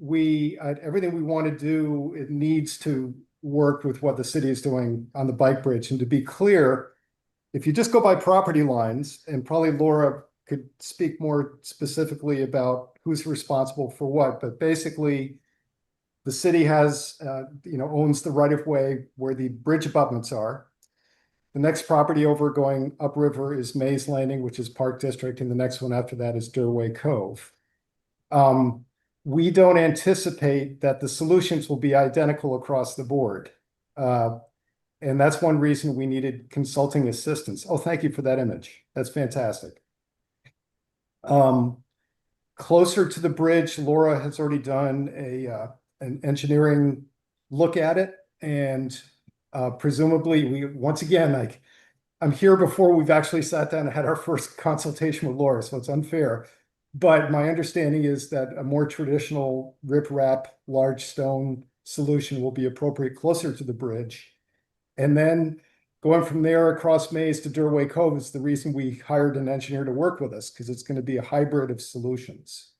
everything we want to do, it needs to work with what the city is doing on the bike bridge. And to be clear, if you just go by property lines, and probably Laura could speak more specifically about who's responsible for what, but basically the city has, owns the right of way where the bridge abutments are. The next property over going upriver is Mays Landing, which is Park District, and the next one after that is Durway Cove. We don't anticipate that the solutions will be identical across the board. And that's one reason we needed consulting assistance. Oh, thank you for that image. That's fantastic. Closer to the bridge, Laura has already done an engineering look at it, and presumably once again, I'm here before we've actually sat down and had our first consultation with Laura, so it's unfair. But my understanding is that a more traditional riprap, large stone solution will be appropriate closer to the bridge. And then going from there across Mays to Durway Cove is the reason we hired an engineer to work with us, because it's going to be a hybrid of solutions.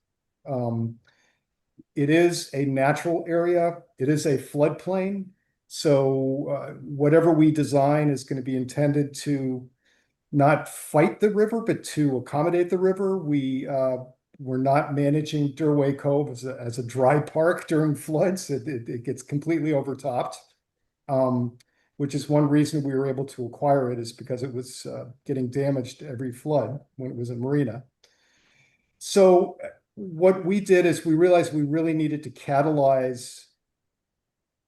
It is a natural area. It is a floodplain. So whatever we design is going to be intended to not fight the river, but to accommodate the river. We're not managing Durway Cove as a dry park during floods. It gets completely overtopped, which is one reason we were able to acquire it, is because it was getting damaged every flood when it was a marina. So what we did is we realized we really needed to catalyze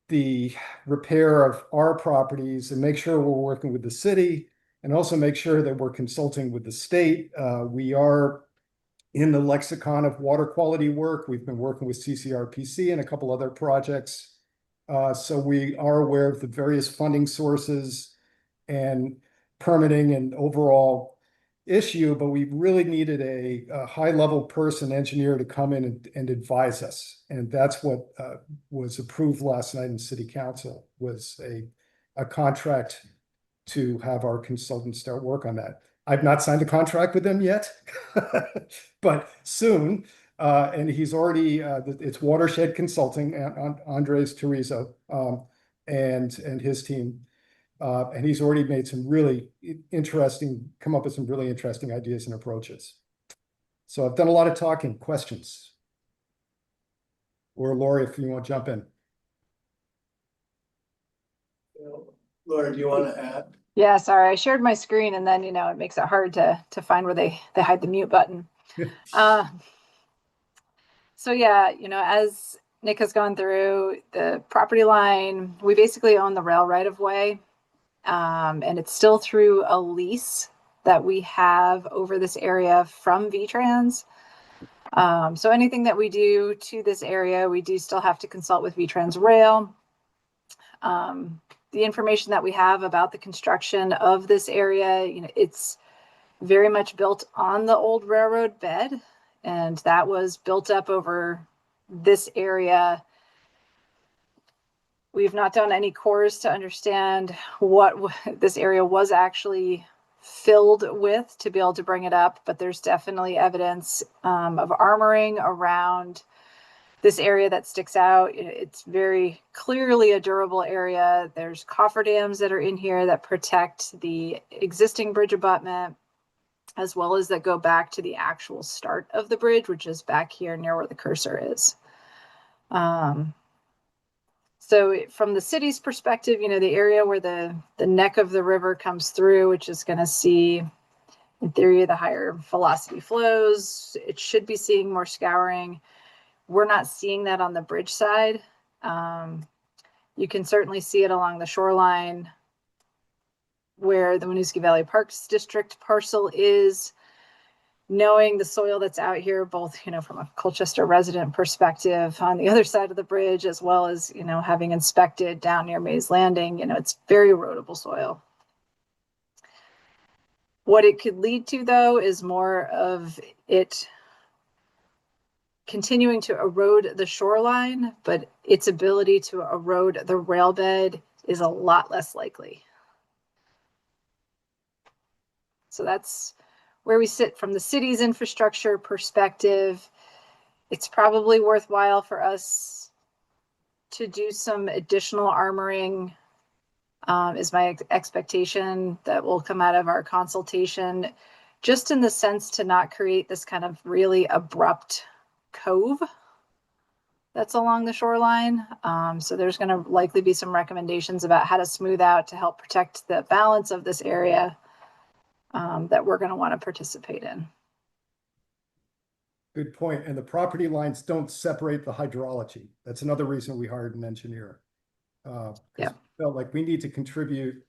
the repair of our properties and make sure we're working with the city, and also make sure that we're consulting with the state. We are in the lexicon of water quality work. We've been working with CCRPC and a couple other projects. So we are aware of the various funding sources and permitting and overall issue, but we really needed a high-level person, engineer, to come in and advise us. And that's what was approved last night in City Council, was a contract to have our consultants start work on that. I've not signed a contract with them yet, but soon. And he's already, it's Watershed Consulting, Andres Teresa, and his team. And he's already made some really come up with some really interesting ideas and approaches. So I've done a lot of talking. Questions? Or Lori, if you want to jump in. Laura, do you want to add? Yeah, sorry, I shared my screen, and then, it makes it hard to find where they hide the mute button. So yeah, as Nick has gone through the property line, we basically own the rail right of way. And it's still through a lease that we have over this area from VTrans. So anything that we do to this area, we do still have to consult with VTrans Rail. The information that we have about the construction of this area, it's very much built on the old railroad bed, and that was built up over this area. We've not done any cores to understand what this area was actually filled with to be able to bring it up, but there's definitely evidence of armoring around this area that sticks out. It's very clearly a durable area. There's cofferdams that are in here that protect the existing bridge abutment, as well as that go back to the actual start of the bridge, which is back here near where the cursor is. So from the city's perspective, the area where the neck of the river comes through, which is going to see, in theory, the higher velocity flows, it should be seeing more scouring. We're not seeing that on the bridge side. You can certainly see it along the shoreline where the Winooski Valley Parks District parcel is. Knowing the soil that's out here, both, from a Colchester resident perspective on the other side of the bridge, as well as, having inspected down near Mays Landing, it's very erodible soil. What it could lead to, though, is more of it continuing to erode the shoreline, but its ability to erode the rail bed is a lot less likely. So that's where we sit from the city's infrastructure perspective. It's probably worthwhile for us to do some additional armoring is my expectation that will come out of our consultation, just in the sense to not create this kind of really abrupt cove that's along the shoreline. So there's going to likely be some recommendations about how to smooth out to help protect the balance of this area that we're going to want to participate in. Good point. And the property lines don't separate the hydrology. That's another reason we hired an engineer. Yeah. Felt like we need to contribute,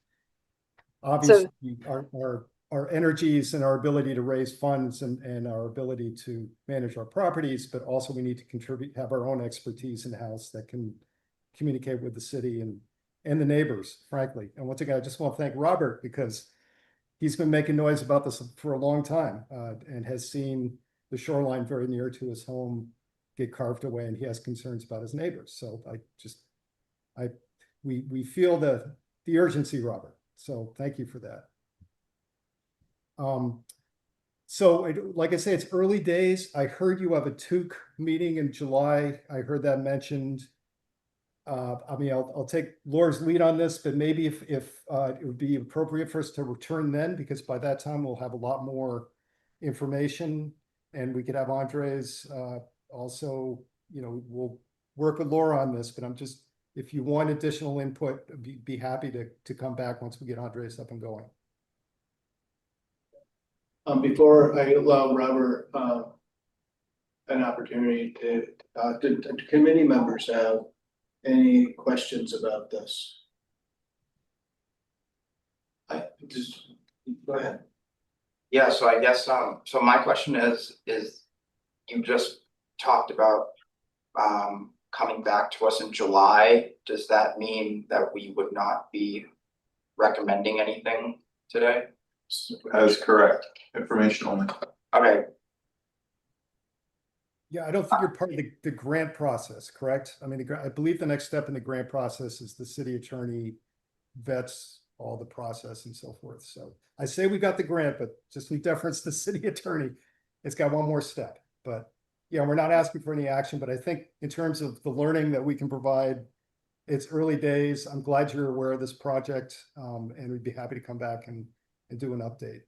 obviously, our energies and our ability to raise funds and our ability to manage our properties, but also we need to contribute, have our own expertise in-house that can communicate with the city and the neighbors, frankly. And once again, I just want to thank Robert, because he's been making noise about this for a long time, and has seen the shoreline very near to his home get carved away, and he has concerns about his neighbors. So we feel the urgency, Robert. So thank you for that. Like I say, it's early days. I heard you have a TEUC meeting in July. I heard that mentioned. I mean, I'll take Laura's lead on this, but maybe if it would be appropriate for us to return then, because by that time we'll have a lot more information, and we could have Andres also, we'll work with Laura on this, but if you want additional input, be happy to come back once we get Andres up and going. Before I allow Robert an opportunity to committee members have any questions about this? Go ahead. Yeah, so I guess, so my question is you just talked about coming back to us in July. Does that mean that we would not be recommending anything today? That is correct. Information only. Okay. Yeah, I don't think you're part of the grant process, correct? I mean, I believe the next step in the grant process is the city attorney vets all the process and so forth. So I say we got the grant, but just in deference to the city attorney, it's got one more step. But yeah, we're not asking for any action, but I think in terms of the learning that we can provide, it's early days. I'm glad you're aware of this project, and we'd be happy to come back and do an update.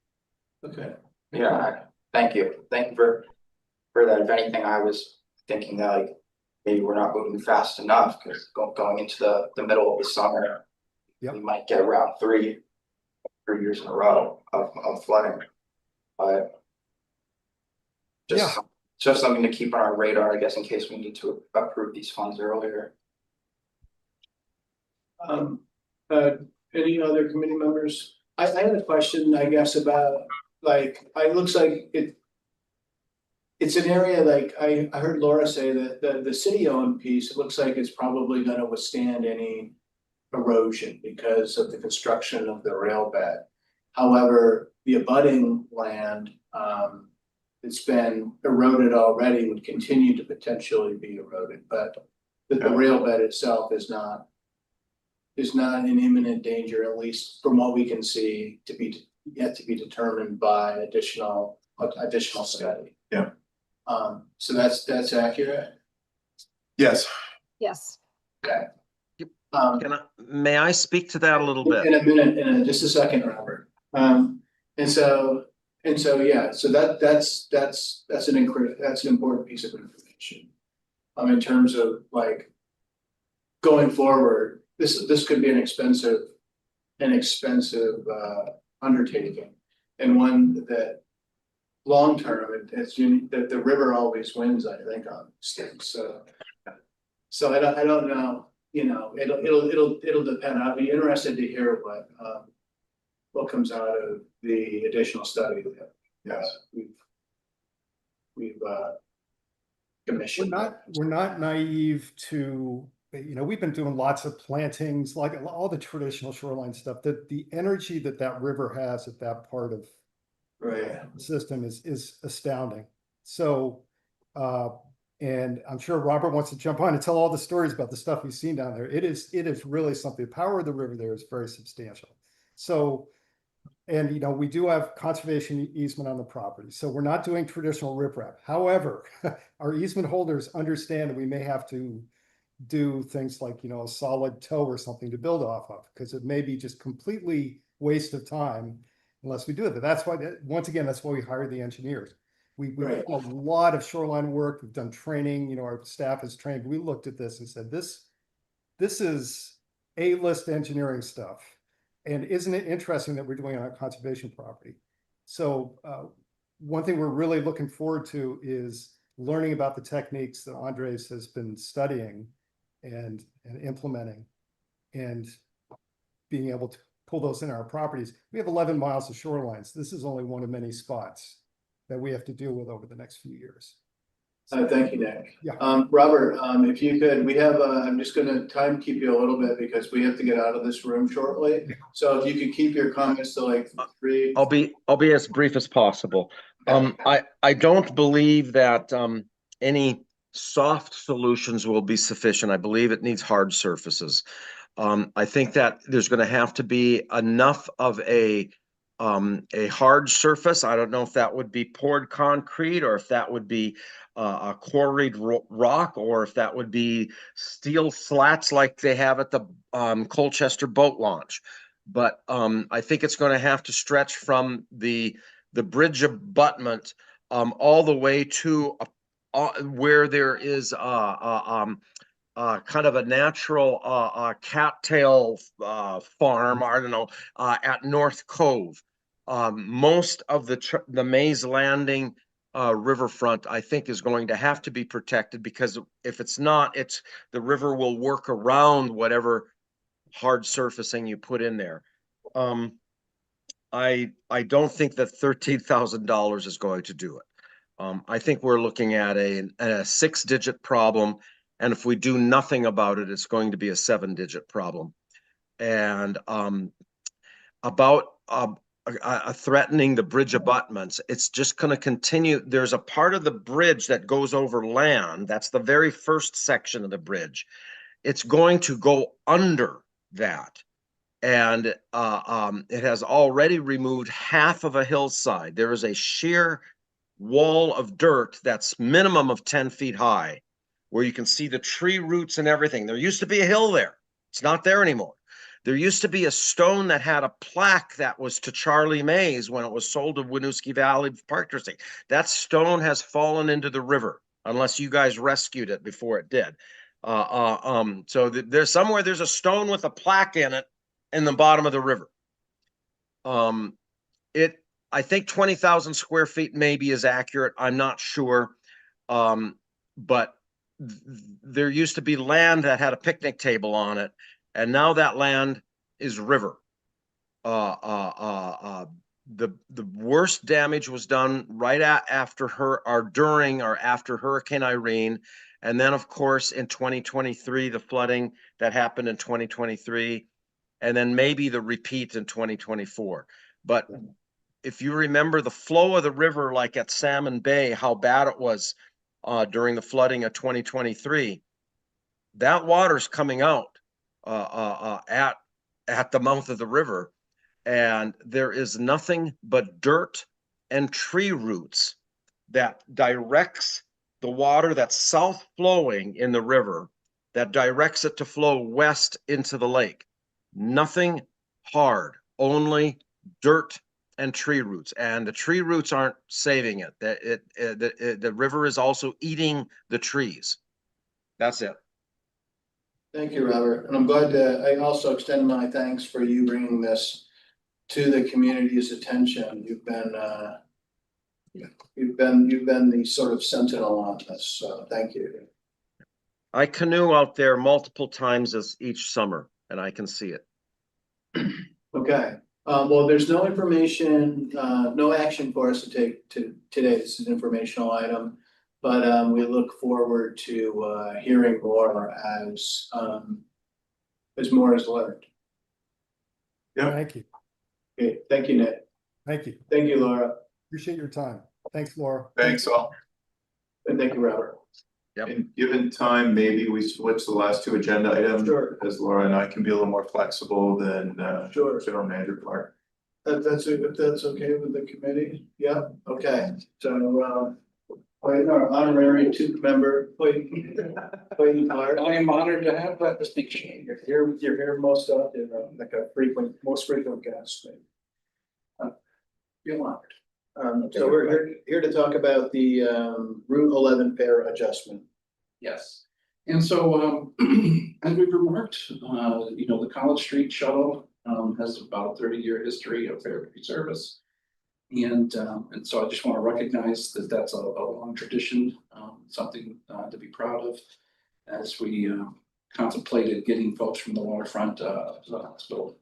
Okay. Yeah, thank you. Thank you for that. If anything, I was thinking that like maybe we're not moving fast enough, because going into the middle of the summer, we might get around three years in a row of flooding. But just something to keep on our radar, I guess, in case we need to approve these funds earlier. Any other committee members? I had a question, I guess, about it looks like it's an area like I heard Laura say that the city-owned piece, it looks like it's probably going to withstand any erosion because of the construction of the rail bed. However, the abutting land it's been eroded already would continue to potentially be eroded, but the rail bed itself is not in imminent danger, at least from what we can see, yet to be determined by additional study. Yeah. So that's accurate. Yes. Yes. Okay. May I speak to that a little bit? In a minute, in just a second, Robert. And so yeah, so that's an important piece of information. In terms of like going forward, this could be an expensive undertaking, and one that long term, that the river always wins, I think, on these things. So I don't know. It'll depend. I'll be interested to hear what comes out of the additional study that we've commissioned. We're not naive to, we've been doing lots of plantings, like all the traditional shoreline stuff. The energy that river has at that part of the system is astounding. So, and I'm sure Robert wants to jump on and tell all the stories about the stuff he's seen down there. It is really something. The power of the river there is very substantial. So, and we do have conservation easement on the property. So we're not doing traditional riprap. However, our easement holders understand that we may have to do things like, you know, a solid toe or something to build off of, because it may be just completely waste of time unless we do it. But that's why, once again, that's why we hire the engineers. We've Right. done a lot of shoreline work. We've done training, you know, our staff is trained. We looked at this and said, this is A-list engineering stuff. And isn't it interesting that we're doing it on a conservation property? So one thing we're really looking forward to is learning about the techniques that Andres has been studying and implementing, and being able to pull those in our properties. We have 11 miles of shorelines. This is only one of many spots that we have to deal with over the next few years. Thank you, Nick. Yeah. Robert, if you could, we have, I'm just gonna time keep you a little bit because we have to get out of this room shortly. So if you could keep your comments to like 3. I'll be as brief as possible. I don't believe that any soft solutions will be sufficient. I believe it needs hard surfaces. I think that there's going to have to be enough of a hard surface. I don't know if that would be poured concrete, or if that would be a quarried rock, or if that would be steel slats like they have at the Colchester boat launch. But I think it's going to have to stretch from the bridge abutment all the way to where there is kind of a natural cattail farm, I don't know, at North Cove. Most of the Mays Landing riverfront, I think, is going to have to be protected, because if it's not, the river will work around whatever hard surfacing you put in there. I don't think that $13,000 is going to do it. I think we're looking at a 6-digit problem, and if we do nothing about it, it's going to be a 7-digit problem. And about threatening the bridge abutments, it's just going to continue. There's a part of the bridge that goes over land. That's the very first section of the bridge. It's going to go under that. And it has already removed half of a hillside. There is a sheer wall of dirt that's minimum of 10 feet high, where you can see the tree roots and everything. There used to be a hill there. It's not there anymore. There used to be a stone that had a plaque that was to Charlie Mays when it was sold to Winooski Valley Park Trustee. That stone has fallen into the river, unless you guys rescued it before it did. So there's somewhere there's a stone with a plaque in it in the bottom of the river. I think 20,000 square feet maybe is accurate. I'm not sure. But there used to be land that had a picnic table on it, and now that land is river. The worst damage was done right after Hurricane Irene. And then, of course, in 2023, the flooding that happened in 2023, and then maybe the repeat in 2024. But if you remember the flow of the river, like at Salmon Bay, how bad it was during the flooding of 2023, that water's coming out at the mouth of the river, and there is nothing but dirt and tree roots that directs the water that's south flowing in the river, that directs it to flow west into the lake. Nothing hard, only dirt and tree roots, and the tree roots aren't saving it. The river is also eating the trees. That's it. Thank you, Robert. And I'm glad I also extend my thanks for you bringing this to the community's attention. You've been the sort of sentinel on this. So thank you. I canoe out there multiple times each summer, and I can see it. Okay. Well, there's no information, no action for us to take today. This is an informational item, but we look forward to hearing more as more is learned. Yeah. Thank you. Okay. Thank you, Nick. Thank you. Thank you, Laura. Appreciate your time. Thanks, Laura. Thanks all. And thank you, Robert. Yep. And given time, maybe we switch the last 2 agenda items. Sure. As Laura and I can be a little more flexible than Sure. General Manager Clark. If that's okay with the committee. Yeah. Okay. So Our honorary two-member, Clayton Clark. I am honored to have that distinction. You're here most often, like a most frequent guest. Feel honored. So we're here to talk about the Route 11 fare adjustment. Yes. And so, as we've remarked, the College Street shuttle has about a 30-year history of fare-free service. And so I just want to recognize that that's a long tradition, something to be proud of as we contemplated getting folks from the waterfront to the hospital.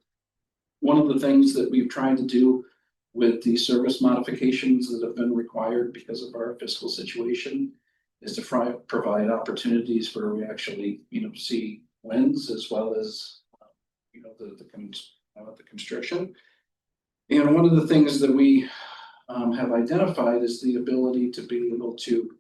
One of the things that we've tried to do with the service modifications that have been required because of our fiscal situation is to provide opportunities where we actually, see wins as well as, the constriction. And one of the things that we have identified is the ability to be able to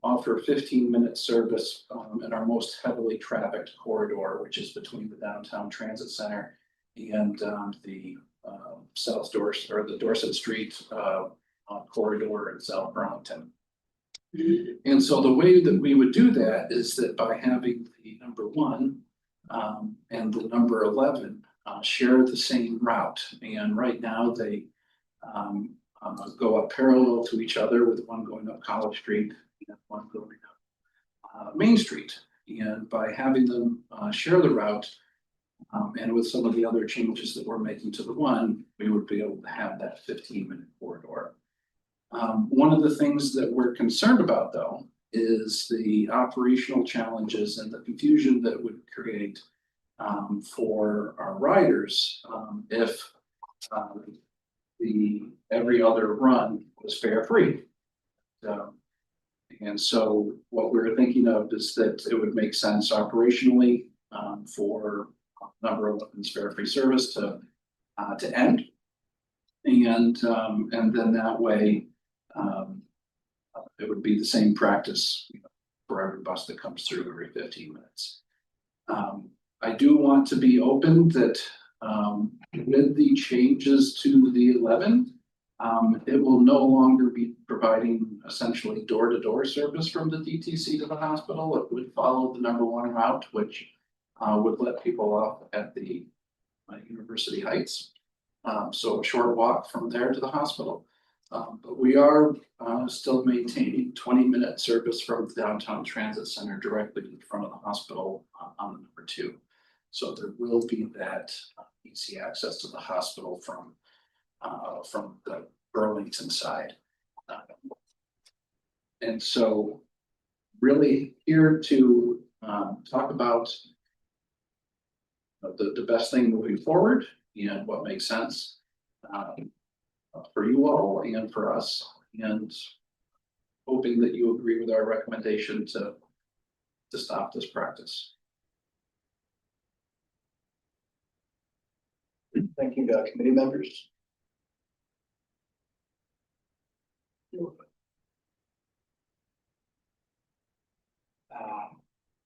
offer 15-minute service in our most heavily trafficked corridor, which is between the downtown transit center and the South Dorset or the Dorset Street corridor in South Burlington. And so the way that we would do that is that by having the number 1 and the number 11 share the same route. And right now they go up parallel to each other, with one going up College Street and one going up Main Street. And by having them share the route, and with some of the other changes that we're making to the one, we would be able to have that 15-minute corridor. One of the things that we're concerned about, though, is the operational challenges and the confusion that would create for our riders if the every other run was fare-free. And so what we're thinking of is that it would make sense operationally for number 11's fare-free service to end, and then that way it would be the same practice for every bus that comes through every 15 minutes. I do want to be open that with the changes to the 11, it will no longer be providing essentially door-to-door service from the DTC to the hospital. It would follow the number 1 route, which would let people off at the University Heights. So a short walk from there to the hospital. But we are still maintaining 20-minute service from the downtown transit center directly in front of the hospital on the number 2. So there will be that easy access to the hospital from the Burlington side. And so really here to talk about the best thing moving forward and what makes sense for you all and for us, and hoping that you agree with our recommendation to stop this practice. Thank you, committee members.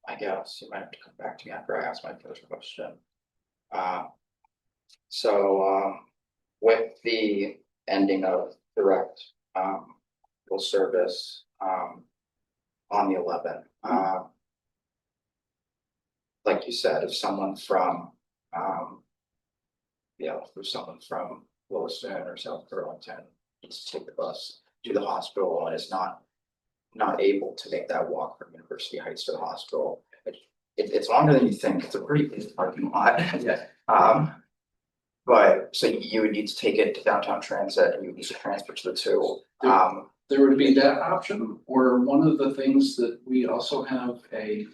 I guess you might have to come back to me after I ask my first question. With the ending of direct full service on the 11, like you said, if someone from Lewiston or South Burlington needs to take the bus to the hospital and is not able to make that walk from University Heights to the hospital, it's longer than you think. It's a pretty big parking lot. Yeah. But so you would need to take it to downtown transit, and you would need to transfer to the 2. There would be that option, or one of the things that we also have a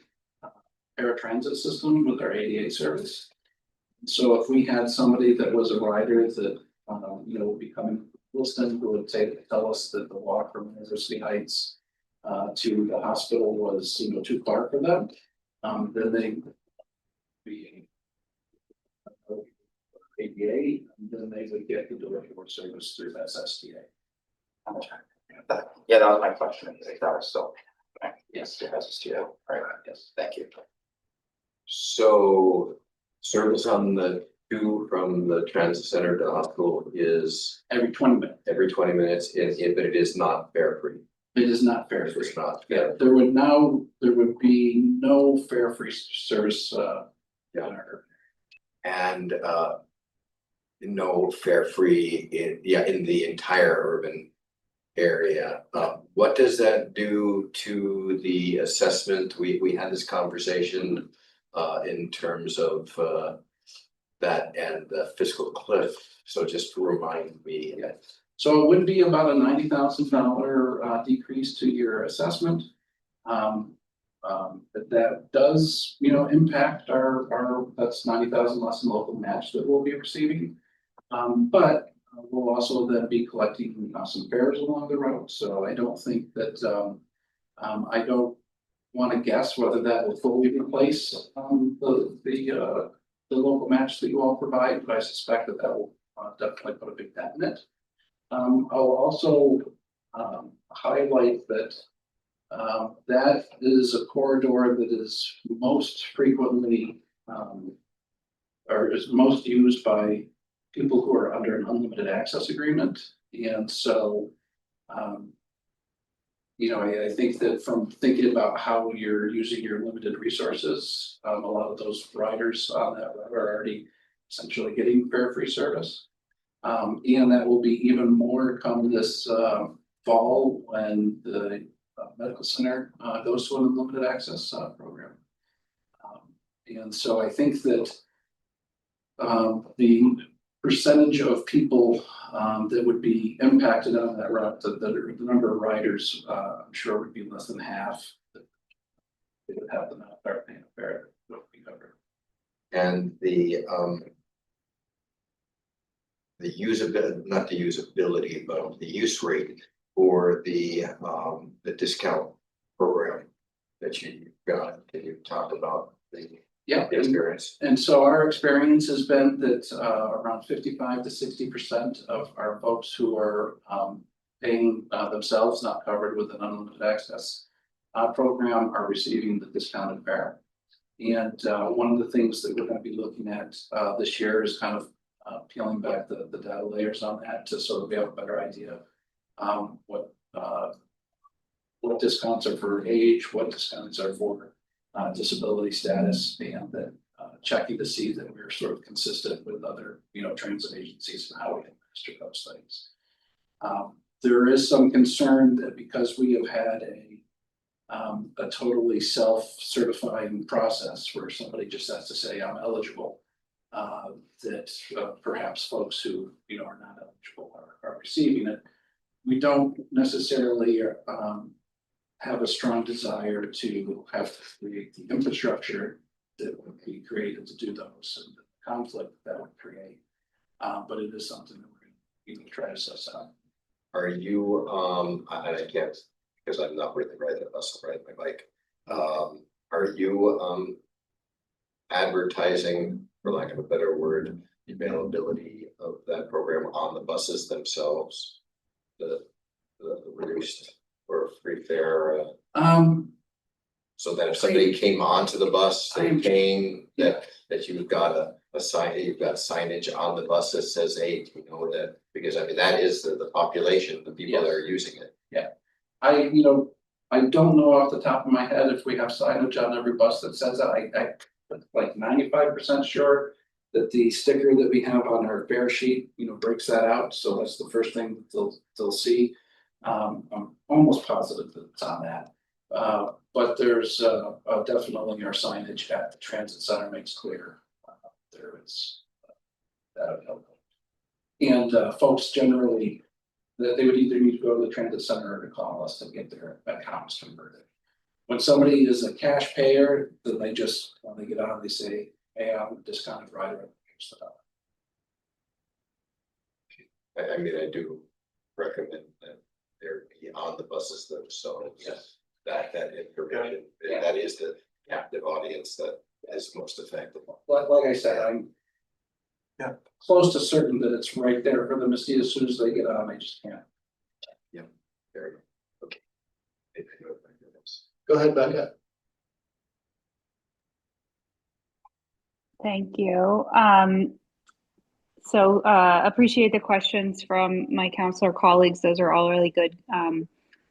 paratransit system with our ADA service. So if we had somebody that was a rider that would be coming from Wilson, who would tell us that the walk from University Heights to the hospital was too far for them, then they would be ADA, and then they would get the door-to-door service through SSTA. Yeah, that was my question. That was so. Yes, SSTA. All right. Yes, thank you. So service on the 2 from the transit center to the hospital is every 20 minutes. Every 20 minutes, but it is not fare free. It is not fare free. It's not. Yeah, there would be no fare free service, in our And no fare free in the entire urban area. What does that do to the assessment? We had this conversation in terms of that and the fiscal cliff. So just to remind me. So it would be about a $90,000 decrease to your assessment. But that does, impact our that's 90,000 less in local match that we'll be receiving. But we'll also then be collecting some fares along the road. So I don't think that I don't want to guess whether that will fully replace the local match that you all provide, but I suspect that will definitely put a big dent in it. I'll also highlight that that is a corridor that is most frequently or is most used by people who are under an unlimited access agreement. And so, I think that from thinking about how you're using your limited resources, a lot of those riders on that route are already essentially getting fare free service. And that will be even more come this fall when the medical center goes to an unlimited access program. And so I think that the percentage of people that would be impacted on that route, the number of riders, I'm sure would be less than half. They would have the amount of paying a fare that would be covered. And the usability, not the usability, but the use rate for the discount program that you got. Can you talk about the experience? And so our experience has been that around 55 to 60% of our folks who are paying themselves, not covered with an unlimited access program, are receiving the discounted fare. And one of the things that we're going to be looking at this year is kind of peeling back the data layers on that to sort of have a better idea what discounts are for age, what discounts are for disability status, and then checking to see that we're sort of consistent with other transit agencies and how we administer those things. There is some concern that because we have had a totally self-certifying process where somebody just has to say I'm eligible, that perhaps folks who are not eligible are receiving it. We don't necessarily have a strong desire to have to create the infrastructure that would be created to do those and the conflict that would create. But it is something that we're going to try to suss out. Are you and I can't because I'm not really riding the bus, I'm riding my bike. Are you advertising, for lack of a better word, the availability of that program on the buses themselves? The reduced or free fare? So that if somebody came onto the bus, they're paying that you've got a sign, you've got signage on the bus that says, hey, that, because I mean, that is the population, the people that are using it. Yeah. I don't know off the top of my head if we have signage on every bus that says that. I like 95% sure that the sticker that we have on our fare sheet, breaks that out. So that's the first thing that they'll see. I'm almost positive that it's on that. But there's definitely our signage at the transit center makes clear there is that available. And folks generally, that they would either need to go to the transit center or to call us to get their accounts converted. When somebody is a cash payer, then they just, when they get on, they say, hey, I'm a discounted rider. I mean, I do recommend that there be on the buses themselves. Yes. That information, that is the captive audience that is most effective. Like I said, I'm close to certain that it's right there for them to see as soon as they get on. They just can't. Yeah, very good. Okay. Go ahead, Becca. Thank you. So appreciate the questions from my counselor colleagues. Those are all really good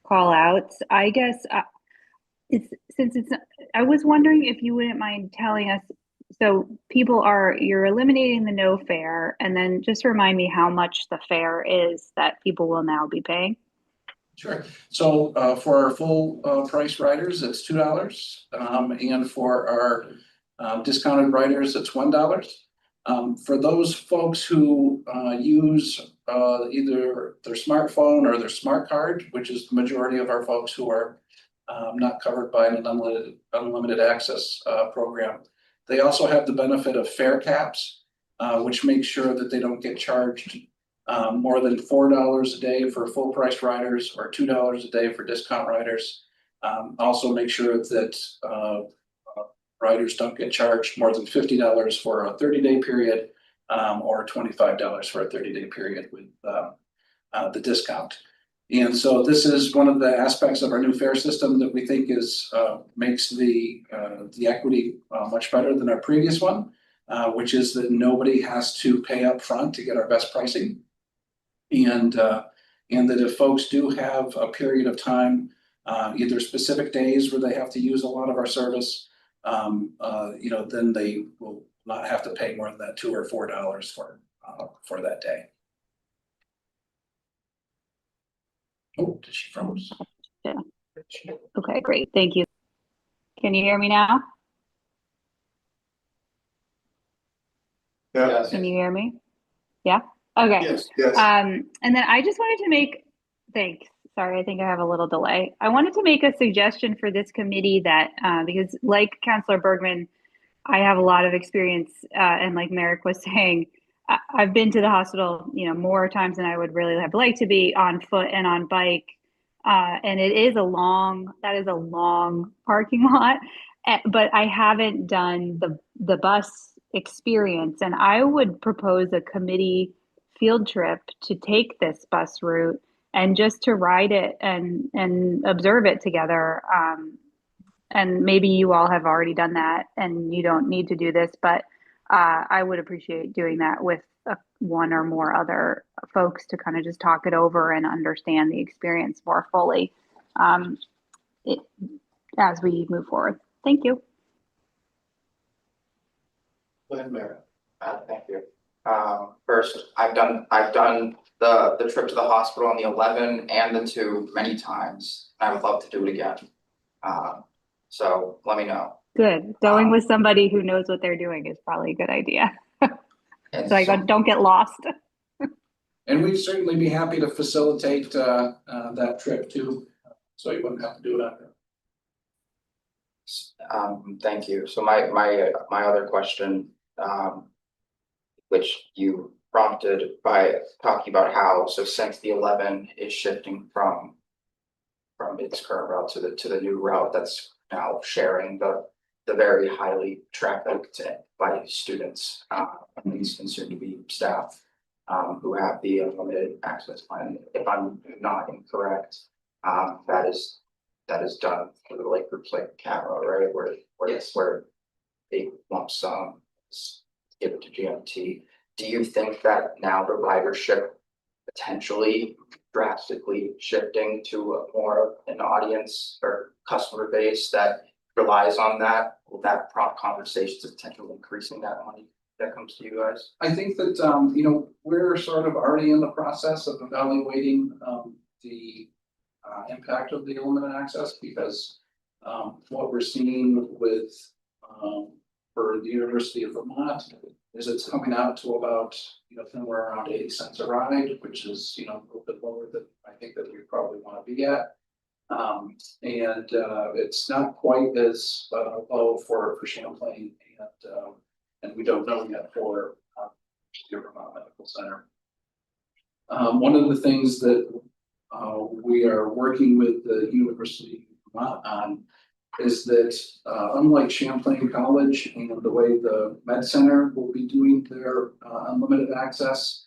call outs. I guess I was wondering if you wouldn't mind telling us, so you're eliminating the no fare, and then just remind me how much the fare is that people will now be paying. Sure. So for our full price riders, it's $2. And for our discounted riders, it's $1. For those folks who use either their smartphone or their smart card, which is the majority of our folks who are not covered by an unlimited access program, they also have the benefit of fare caps, which makes sure that they don't get charged more than $4 a day for full price riders or $2 a day for discount riders. Also make sure that riders don't get charged more than $50 for a 30-day period or $25 for a 30-day period with the discount. And so this is one of the aspects of our new fare system that we think makes the equity much better than our previous one, which is that nobody has to pay up front to get our best pricing. And that if folks do have a period of time, either specific days where they have to use a lot of our service, then they will not have to pay more than that $2 or $4 for that day. Oh, did she froze? Yeah. Okay, great. Thank you. Can you hear me now? Yeah. Can you hear me? Yeah. Okay. Yes, yes. And then I just wanted to thanks. Sorry, I think I have a little delay. I wanted to make a suggestion for this committee that, because like Councilor Bergman, I have a lot of experience, and like Merrick was saying, I've been to the hospital, more times than I would really have liked to be on foot and on bike. And that is a long parking lot, but I haven't done the bus experience. And I would propose a committee field trip to take this bus route and just to ride it and observe it together. And maybe you all have already done that and you don't need to do this, but I would appreciate doing that with one or more other folks to kind of just talk it over and understand the experience more fully as we move forward. Thank you. Go ahead, Mary. Thank you. First, I've done the trip to the hospital on the 11 and the 2 many times. I would love to do it again. So let me know. Good. Going with somebody who knows what they're doing is probably a good idea. So I don't get lost. And we'd certainly be happy to facilitate that trip too, so you wouldn't have to do it on your own. Thank you. So my other question, which you prompted by talking about how, so since the 11 is shifting from its current route to the new route that's now sharing the very highly trafficked by students, and these soon to be staff who have the unlimited access plan. If I'm not incorrect, that is done for the like groups like Camera, right? Where they lump sum give it to GMT. Do you think that now the ridership potentially drastically shifting to a more an audience or customer base that relies on that? Will that prompt conversations of potentially increasing that money that comes to you guys? I think that we're sort of already in the process of evaluating the impact of the unlimited access, because what we're seeing with for the University of Vermont is it's coming out to about somewhere around 80 cents a ride, which is a little bit lower than I think that we probably want to be at. And it's not quite as low for Champlain, and we don't know yet for the Vermont Medical Center. One of the things that we are working with the University of Vermont on is that unlike Champlain College and the way the Med Center will be doing their unlimited access,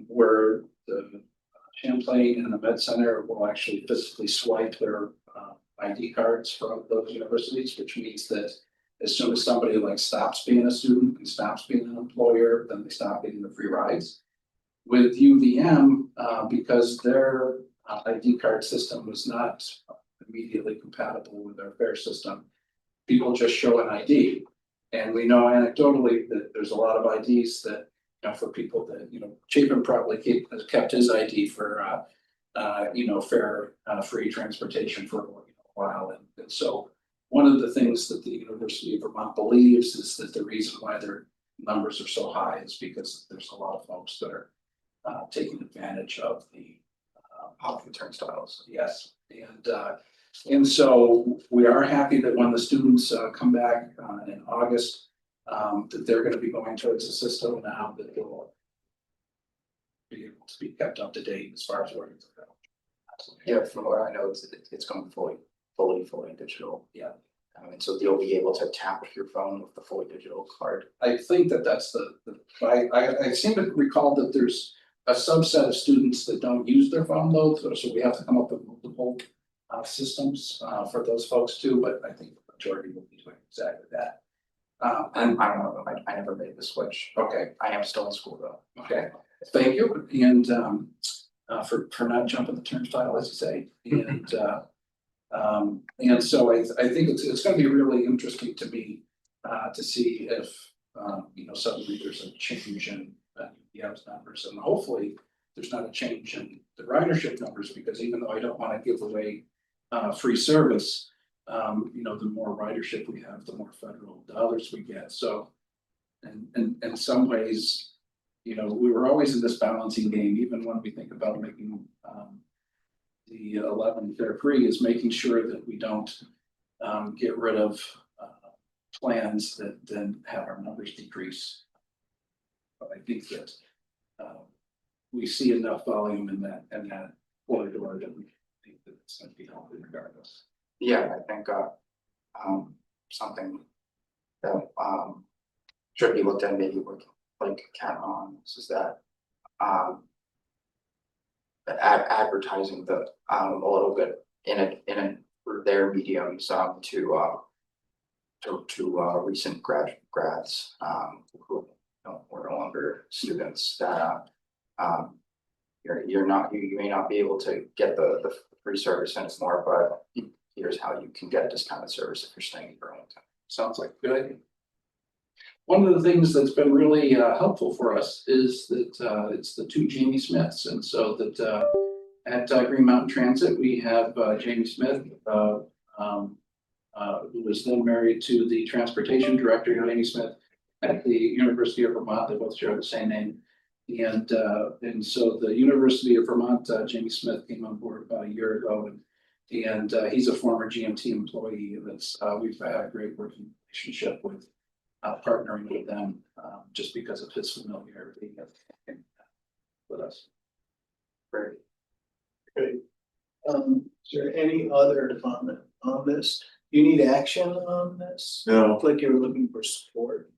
where the Champlain and the Med Center will actually physically swipe their ID cards from those universities, which means that as soon as somebody stops being a student and stops being an employer, then they stop getting the free rides. With UVM, because their ID card system was not immediately compatible with our fare system. People just show an ID. And we know anecdotally that there's a lot of IDs that, for people that, Chapin probably kept his ID for, fare free transportation for a while. And so one of the things that the University of Vermont believes is that the reason why their numbers are so high is because there's a lot of folks that are taking advantage of the turnstiles. Yes, and so we are happy that when the students come back in August, that they're going to be going towards a system now that will be able to be kept up to date as far as where it's going. Yeah, from what I know, it's going fully digital. Yeah. And so you'll be able to tap your phone with the fully digital card. I think that that's I seem to recall that there's a subset of students that don't use their phone loads, so we have to come up with multiple systems for those folks too, but I think the majority will be doing exactly that. And I don't know, I never made the switch. Okay. I am still in school though. Okay, thank you, and for not jumping the turnstile, as you say, and so I think it's going to be really interesting to me to see if suddenly there's a change in UPM's numbers, and hopefully there's not a change in the ridership numbers, because even though I don't want to give away free service, the more ridership we have, the more federal dollars we get. So, and in some ways, we were always in this balancing game, even when we think about making the 11 fare free, is making sure that we don't get rid of plans that then have our numbers decrease. But I think that we see enough volume in that corridor that we think that it's going to be healthy regardless. Yeah, I think something that should be looked at maybe with like count on is that advertising the a little bit in their mediums to recent grads who were no longer students, that you may not be able to get the free service anymore, but here's how you can get discounted service if you're staying in Burlington. Sounds like a good idea. One of the things that's been really helpful for us is that it's the two Jamie Smiths, and so that at Green Mountain Transit we have Jamie Smith, who was then married to the transportation director, Jamie Smith, at the University of Vermont. They both share the same name, and so the University of Vermont, Jamie Smith came on board about a year ago, and he's a former GMT employee. That's we've had a great working relationship with. Partnering with them just because of his familiarity with us. Great. Great. Is there any other comment on this? You need action on this? No. Looked like you were looking for support.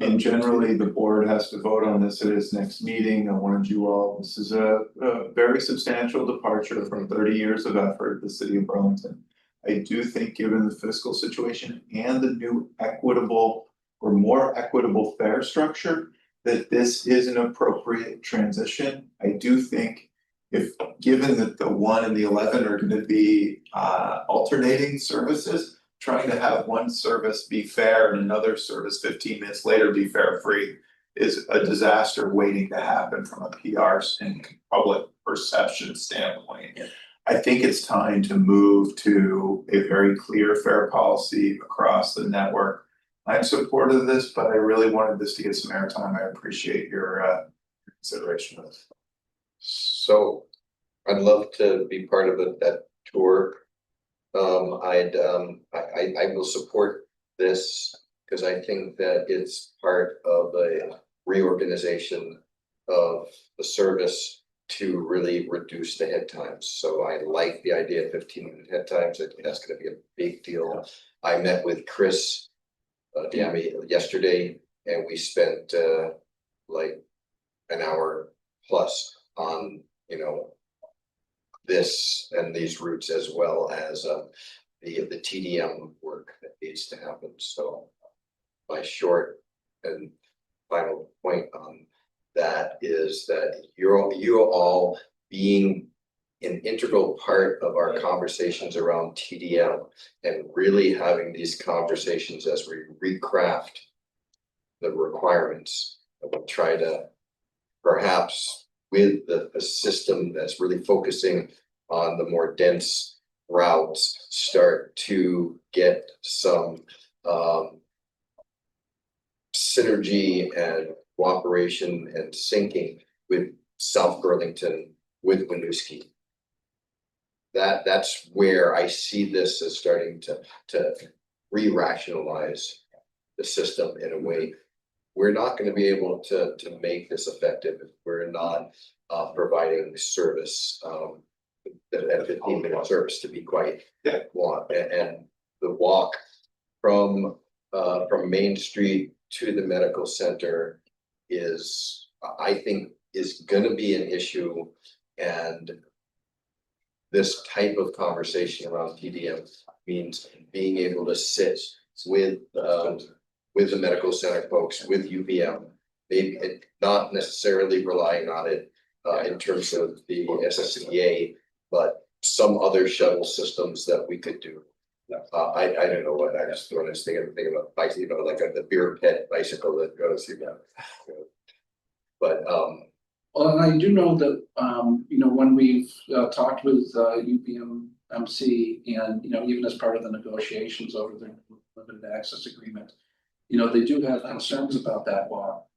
And generally, the board has to vote on this at its next meeting. I wanted you all, this is a very substantial departure from 30 years of effort at the city of Burlington. I do think, given the fiscal situation and the new equitable or more equitable fare structure, that this is an appropriate transition. I do think, if given that the 1 and the 11 are going to be alternating services, trying to have one service be fare and another service 15 minutes later be fare free is a disaster waiting to happen from a PR and public perception standpoint. I think it's time to move to a very clear fare policy across the network. I'm supportive of this, but I really wanted this to get some airtime. I appreciate your consideration of this. So I'd love to be part of that tour. I will support this because I think that it's part of a reorganization of the service to really reduce the head times. So I like the idea of 15-minute head times. I think that's going to be a big deal. I met with Chris yesterday, and we spent like an hour plus on this and these routes, as well as the TDM work that needs to happen. So my short and final point on that is that you all being an integral part of our conversations around TDM and really having these conversations as we recraft the requirements. And we'll try to perhaps with a system that's really focusing on the more dense routes, start to get some synergy and cooperation and syncing with South Burlington, with Winooski. That's where I see this as starting to re-rationalize the system in a way. We're not going to be able to make this effective if we're not providing service, at 15-minute service, to be quite blunt. And the walk from Main Street to the medical center is, I think, is going to be an issue. And this type of conversation around TDM means being able to sit with the medical center folks, with UVM, maybe not necessarily relying on it in terms of the SSCA, but some other shuttle systems that we could do. I don't know what I just when I was thinking about bicycle, you know, like the beer pit bicycle that goes, you know. But well, and I do know that you know, when we've talked with UPM MC, and you know, even as part of the negotiations over the limited access agreement, you know, they do have concerns about that walk,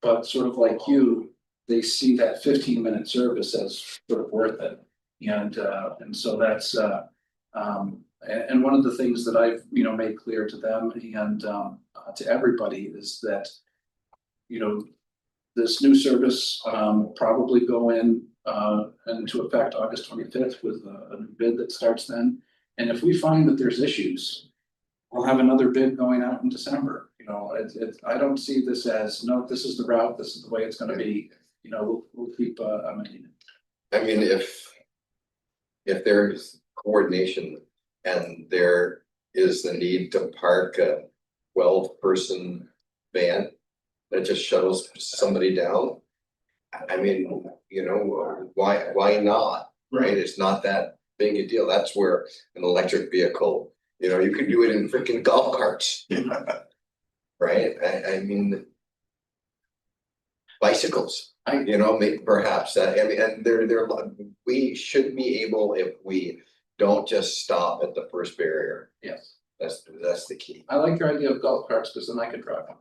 but sort of like you, they see that 15-minute service as sort of worth it, and so that's and one of the things that I've, you know, made clear to them and to everybody is that, you know, this new service probably go into effect August 25th with a new bid that starts then. And if we find that there's issues, we'll have another bid going out in December. You know, I don't see this as, no, this is the route, this is the way it's going to be. You know, we'll keep amending it. I mean, if there's coordination and there is the need to park a 12-person van that just shuttles somebody down, I mean, you know, why not? Right? It's not that big a deal. That's where an electric vehicle, you know, you could do it in freaking golf carts. Right? I mean, bicycles, you know, maybe perhaps that, I mean, and we should be able, if we don't just stop at the first barrier. Yes. That's the key. I like your idea of golf carts because then I can drive them.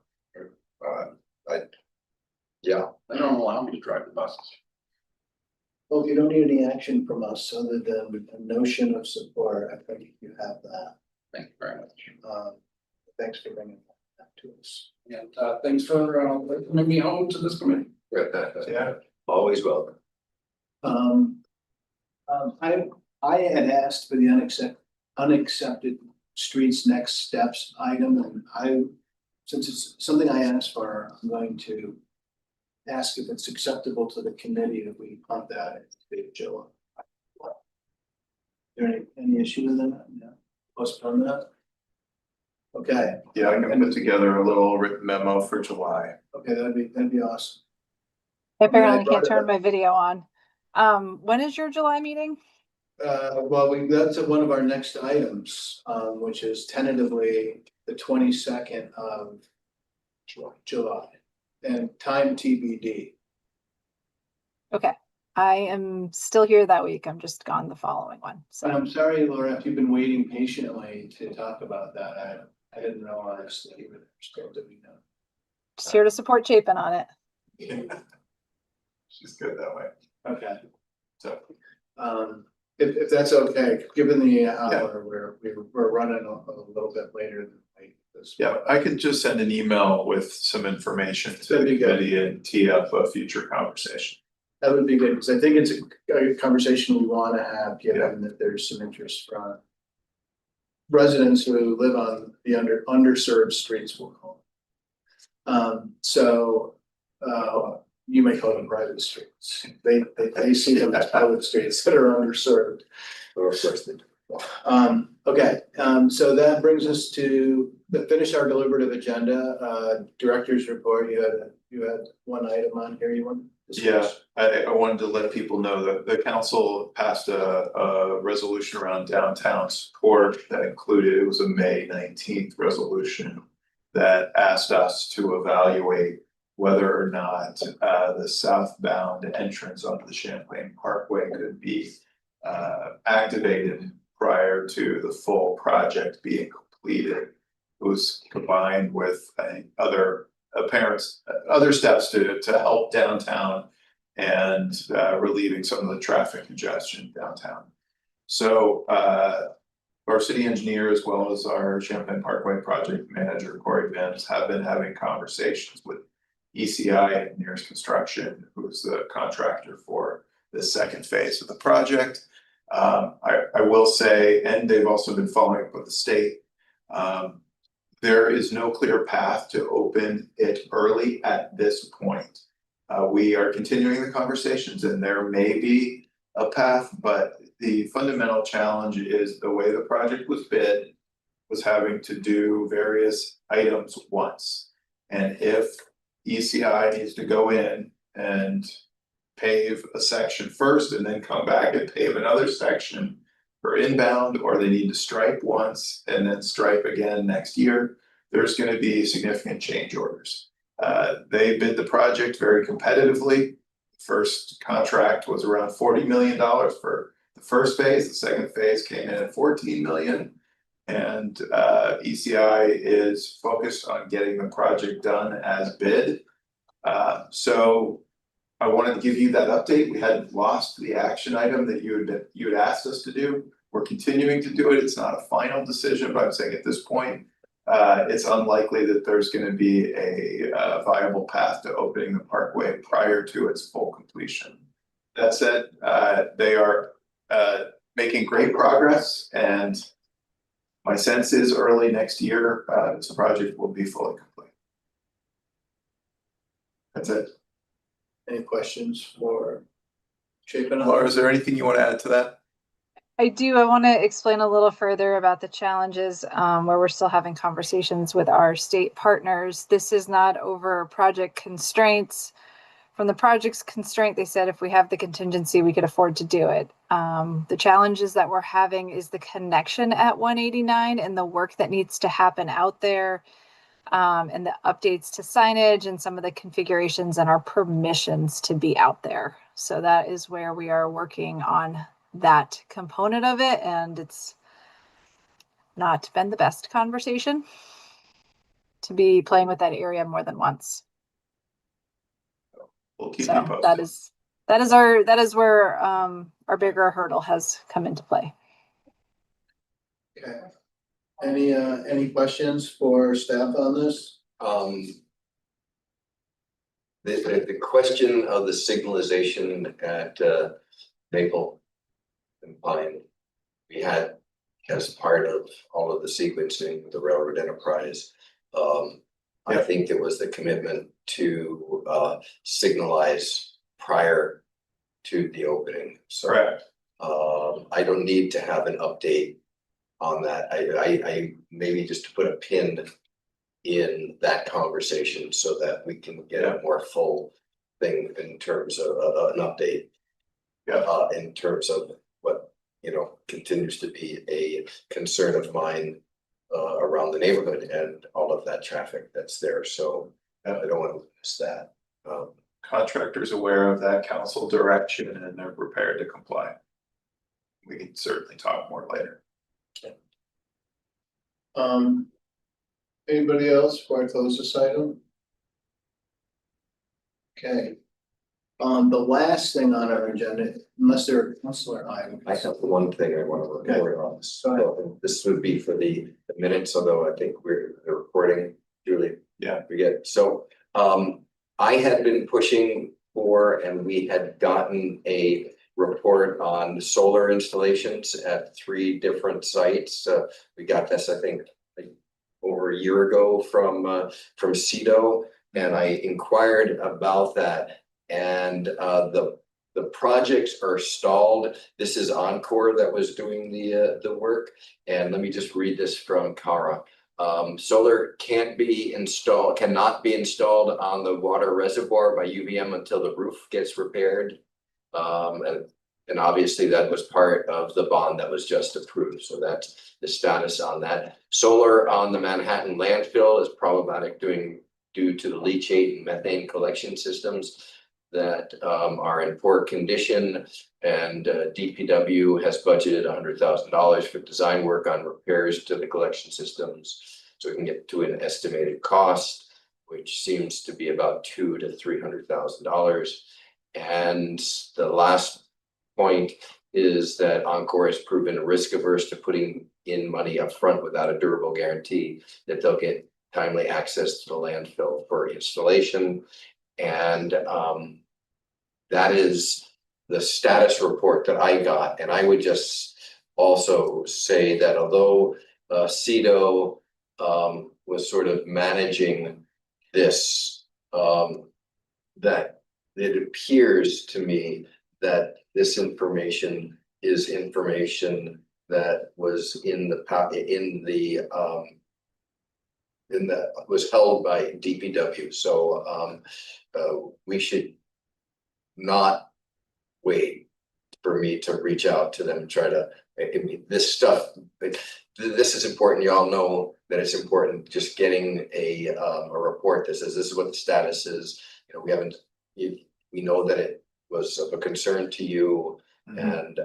Yeah. They don't allow me to drive the buses. Well, if you don't need any action from us other than a notion of support, I think you have that. Thank you very much. Thanks for bringing that to us. And thanks for bringing me home to this committee. Yeah, always welcome. I had asked for the unaccepted streets next steps item, and since it's something I asked for, I'm going to ask if it's acceptable to the committee if we pump that in July. Is there any issue with that? No. Postpone that? Okay. Yeah, I can put together a little written memo for July. Okay, that'd be awesome. I apparently can't turn my video on. When is your July meeting? Well, that's one of our next items, which is tentatively the 22nd of July, and time TBD. Okay, I am still here that week. I'm just gone the following one. So And I'm sorry, Laura, if you've been waiting patiently to talk about that. I didn't realize that you were still doing that. just here to support Chapin on it. She's good that way. Okay. So if that's okay, given the hour, we're running a little bit later than this. yeah, I could just send an email with some information to That'd the be good. committee and tee up a future conversation. That would be good, because I think it's a conversation we want to have, given that there's some interest from residents who live on the underserved streets, we'll call them. You may call them private streets. They see them as public streets that are underserved. Or of course they do. Okay, so that brings us to finish our deliberative agenda. Director's report. You had one item on here you want? Yeah, I wanted to let people know that the council passed a resolution around downtown support that included, it was a May 19th resolution that asked us to evaluate whether or not the southbound entrance onto the Champlain Parkway could be activated prior to the full project being completed. It was combined with other steps to help downtown and relieving some of the traffic congestion downtown. So our city engineer, as well as our Champlain Parkway project manager, Corey Vance, have been having conversations with ECI Engineers Construction, who's the contractor for the second phase of the project. I will say, and they've also been following up with the state, there is no clear path to open it early at this point. We are continuing the conversations and there may be a path, but the fundamental challenge is the way the project was bid was having to do various items once. And if ECI needs to go in and pave a section first and then come back and pave another section for inbound, or they need to stripe once and then stripe again next year, there's going to be significant change orders. They bid the project very competitively. First contract was around $40 million for the first phase. The second phase came in at $14 million. And ECI is focused on getting the project done as bid. So I wanted to give you that update. We hadn't lost the action item that you had asked us to do. We're continuing to do it. It's not a final decision, but I'm saying at this point, it's unlikely that there's going to be a viable path to opening the parkway prior to its full completion. That said, they are making great progress, and my sense is early next year, this project will be fully complete. That's it. Any questions for Chapin? Laura, is there anything you want to add to that? I do. I want to explain a little further about the challenges where we're still having conversations with our state partners. This is not over project constraints. From the project's constraint, they said if we have the contingency, we could afford to do it. The challenges that we're having is the connection at 189 and the work that needs to happen out there, and the updates to signage and some of the configurations and our permissions to be out there. So that is where we are working on that component of it, and it's not been the best conversation to be playing with that area more than once. We'll keep So you posted. that is where our bigger hurdle has come into play. Okay. Any questions for staff on this? The question of the signalization at Maple and Pine, we had as part of all of the sequencing with the railroad enterprise. I think there was the commitment to signalize prior to the opening. So correct. I don't need to have an update on that. I maybe just to put a pin in that conversation so that we can get a more full thing in terms of an update. In terms of what continues to be a concern of mine around the neighborhood and all of that traffic that's there. So I don't want to miss that. Contractors aware of that council direction and they're prepared to comply. We can certainly talk more later. Anybody else before I close this item? Okay. The last thing on our agenda, unless there are councilor items. I have one thing I want to report on. So this would be for the minutes, although I think the recording, Julie. Yeah. We get so I had been pushing for, and we had gotten a report on solar installations at 3 different sites. We got this, I think, over a year ago from CEDO, and I inquired about that. And the projects are stalled. This is Encore that was doing the work. And let me just read this from Cara. Solar cannot be installed on the water reservoir by UVM until the roof gets repaired. And obviously that was part of the bond that was just approved, so that's the status on that. Solar on the Manhattan landfill is problematic due to the leachate and methane collection systems that are in poor condition, and DPW has budgeted $100,000 for design work on repairs to the collection systems, so we can get to an estimated cost, which seems to be about $200,000 to $300,000. And the last point is that Encore has proven risk averse to putting in money up front without a durable guarantee that they'll get timely access to the landfill for installation. And that is the status report that I got. And I would just also say that although CEDO was sort of managing this, that it appears to me that this information is information that was was held by DPW. So we should not wait for me to reach out to them and try to, I mean, this stuff, this is important. You all know that it's important. Just getting a report that says this is what the status is. You know, we know that it was of a concern to you, and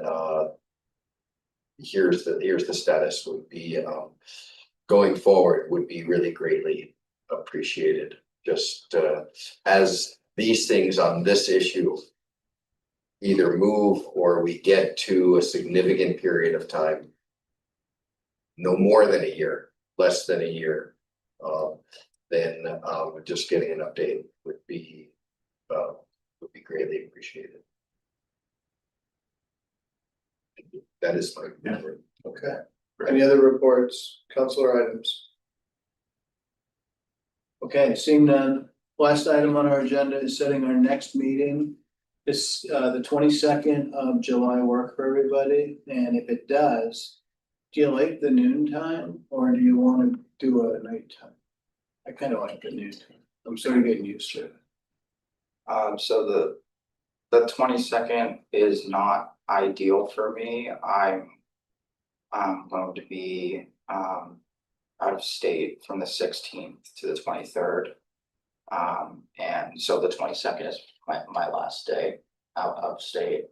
here's the status would be going forward would be really greatly appreciated. Just as these things on this issue either move or we get to a significant period of time, no more than a year, less than a year, then just getting an update would be greatly appreciated. That is my report. Okay. Any other reports, councilor items? Okay, seeing none. Last item on our agenda is setting our next meeting. It's the 22nd of July work for everybody, and if it does, do you like the noon time or do you want to do a nighttime? I kind of like the noon time. I'm sort of getting used to it. So the 22nd is not ideal for me. I'm going to be out of state from the 16th to the 23rd. And so the 22nd is my last day out of state.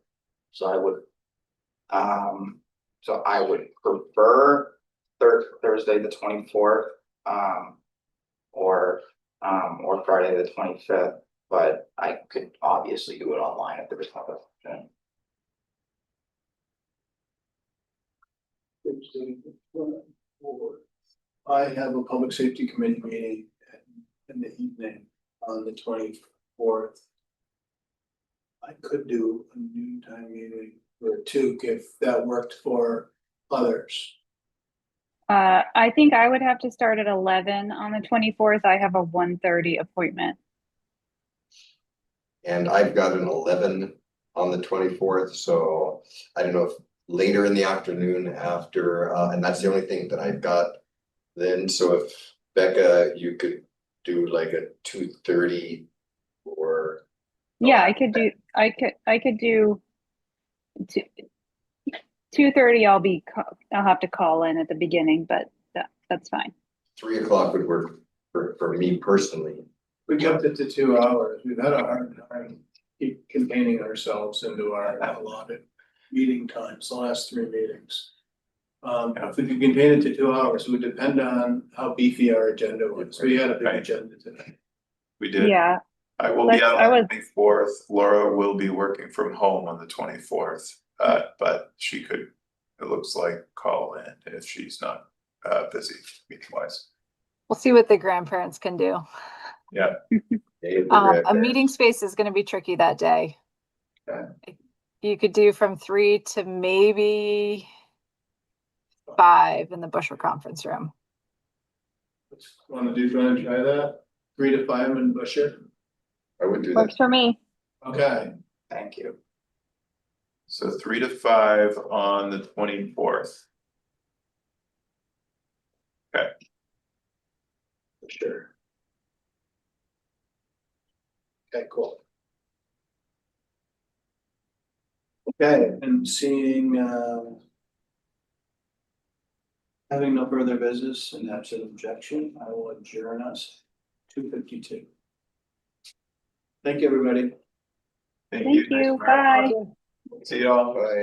So I would prefer Thursday the 24th, or Friday the 25th, but I could obviously do it online if there was no option. I have a public safety committee meeting in the evening on the 24th. I could do a noontime meeting or two if that worked for others. I think I would have to start at 11 on the 24th. I have a 1:30 appointment. And I've got an 11 on the 24th, so I don't know if later in the afternoon after, and that's the only thing that I've got then. So if Becca, you could do like a 2:30 or. Yeah, I could do 2:30. I'll have to call in at the beginning, but that's fine. 3 o'clock would work for me personally. We kept it to 2 hours. We've had a hard time keep containing ourselves into our allotted meeting times, the last 3 meetings. If we could contain it to 2 hours, it would depend on how beefy our agenda was. We had a big agenda today. We did. Yeah. I will be out on the 24th. Laura will be working from home on the 24th, but she could, it looks like, call in if she's not busy meeting wise. We'll see what the grandparents can do. Yeah. A meeting space is going to be tricky that day. Okay. You could do from 3 to maybe 5 in the Busher conference room. Want to try that? 3 to 5 in Busher? I would do Works for me. Okay. Thank you. So 3 to 5 on the 24th. Okay. Sure. Okay, cool. Okay, and seeing, having no further business and absent objection, I will adjourn us 2:52. Thank you, everybody. Thank you, bye. See y'all. Bye.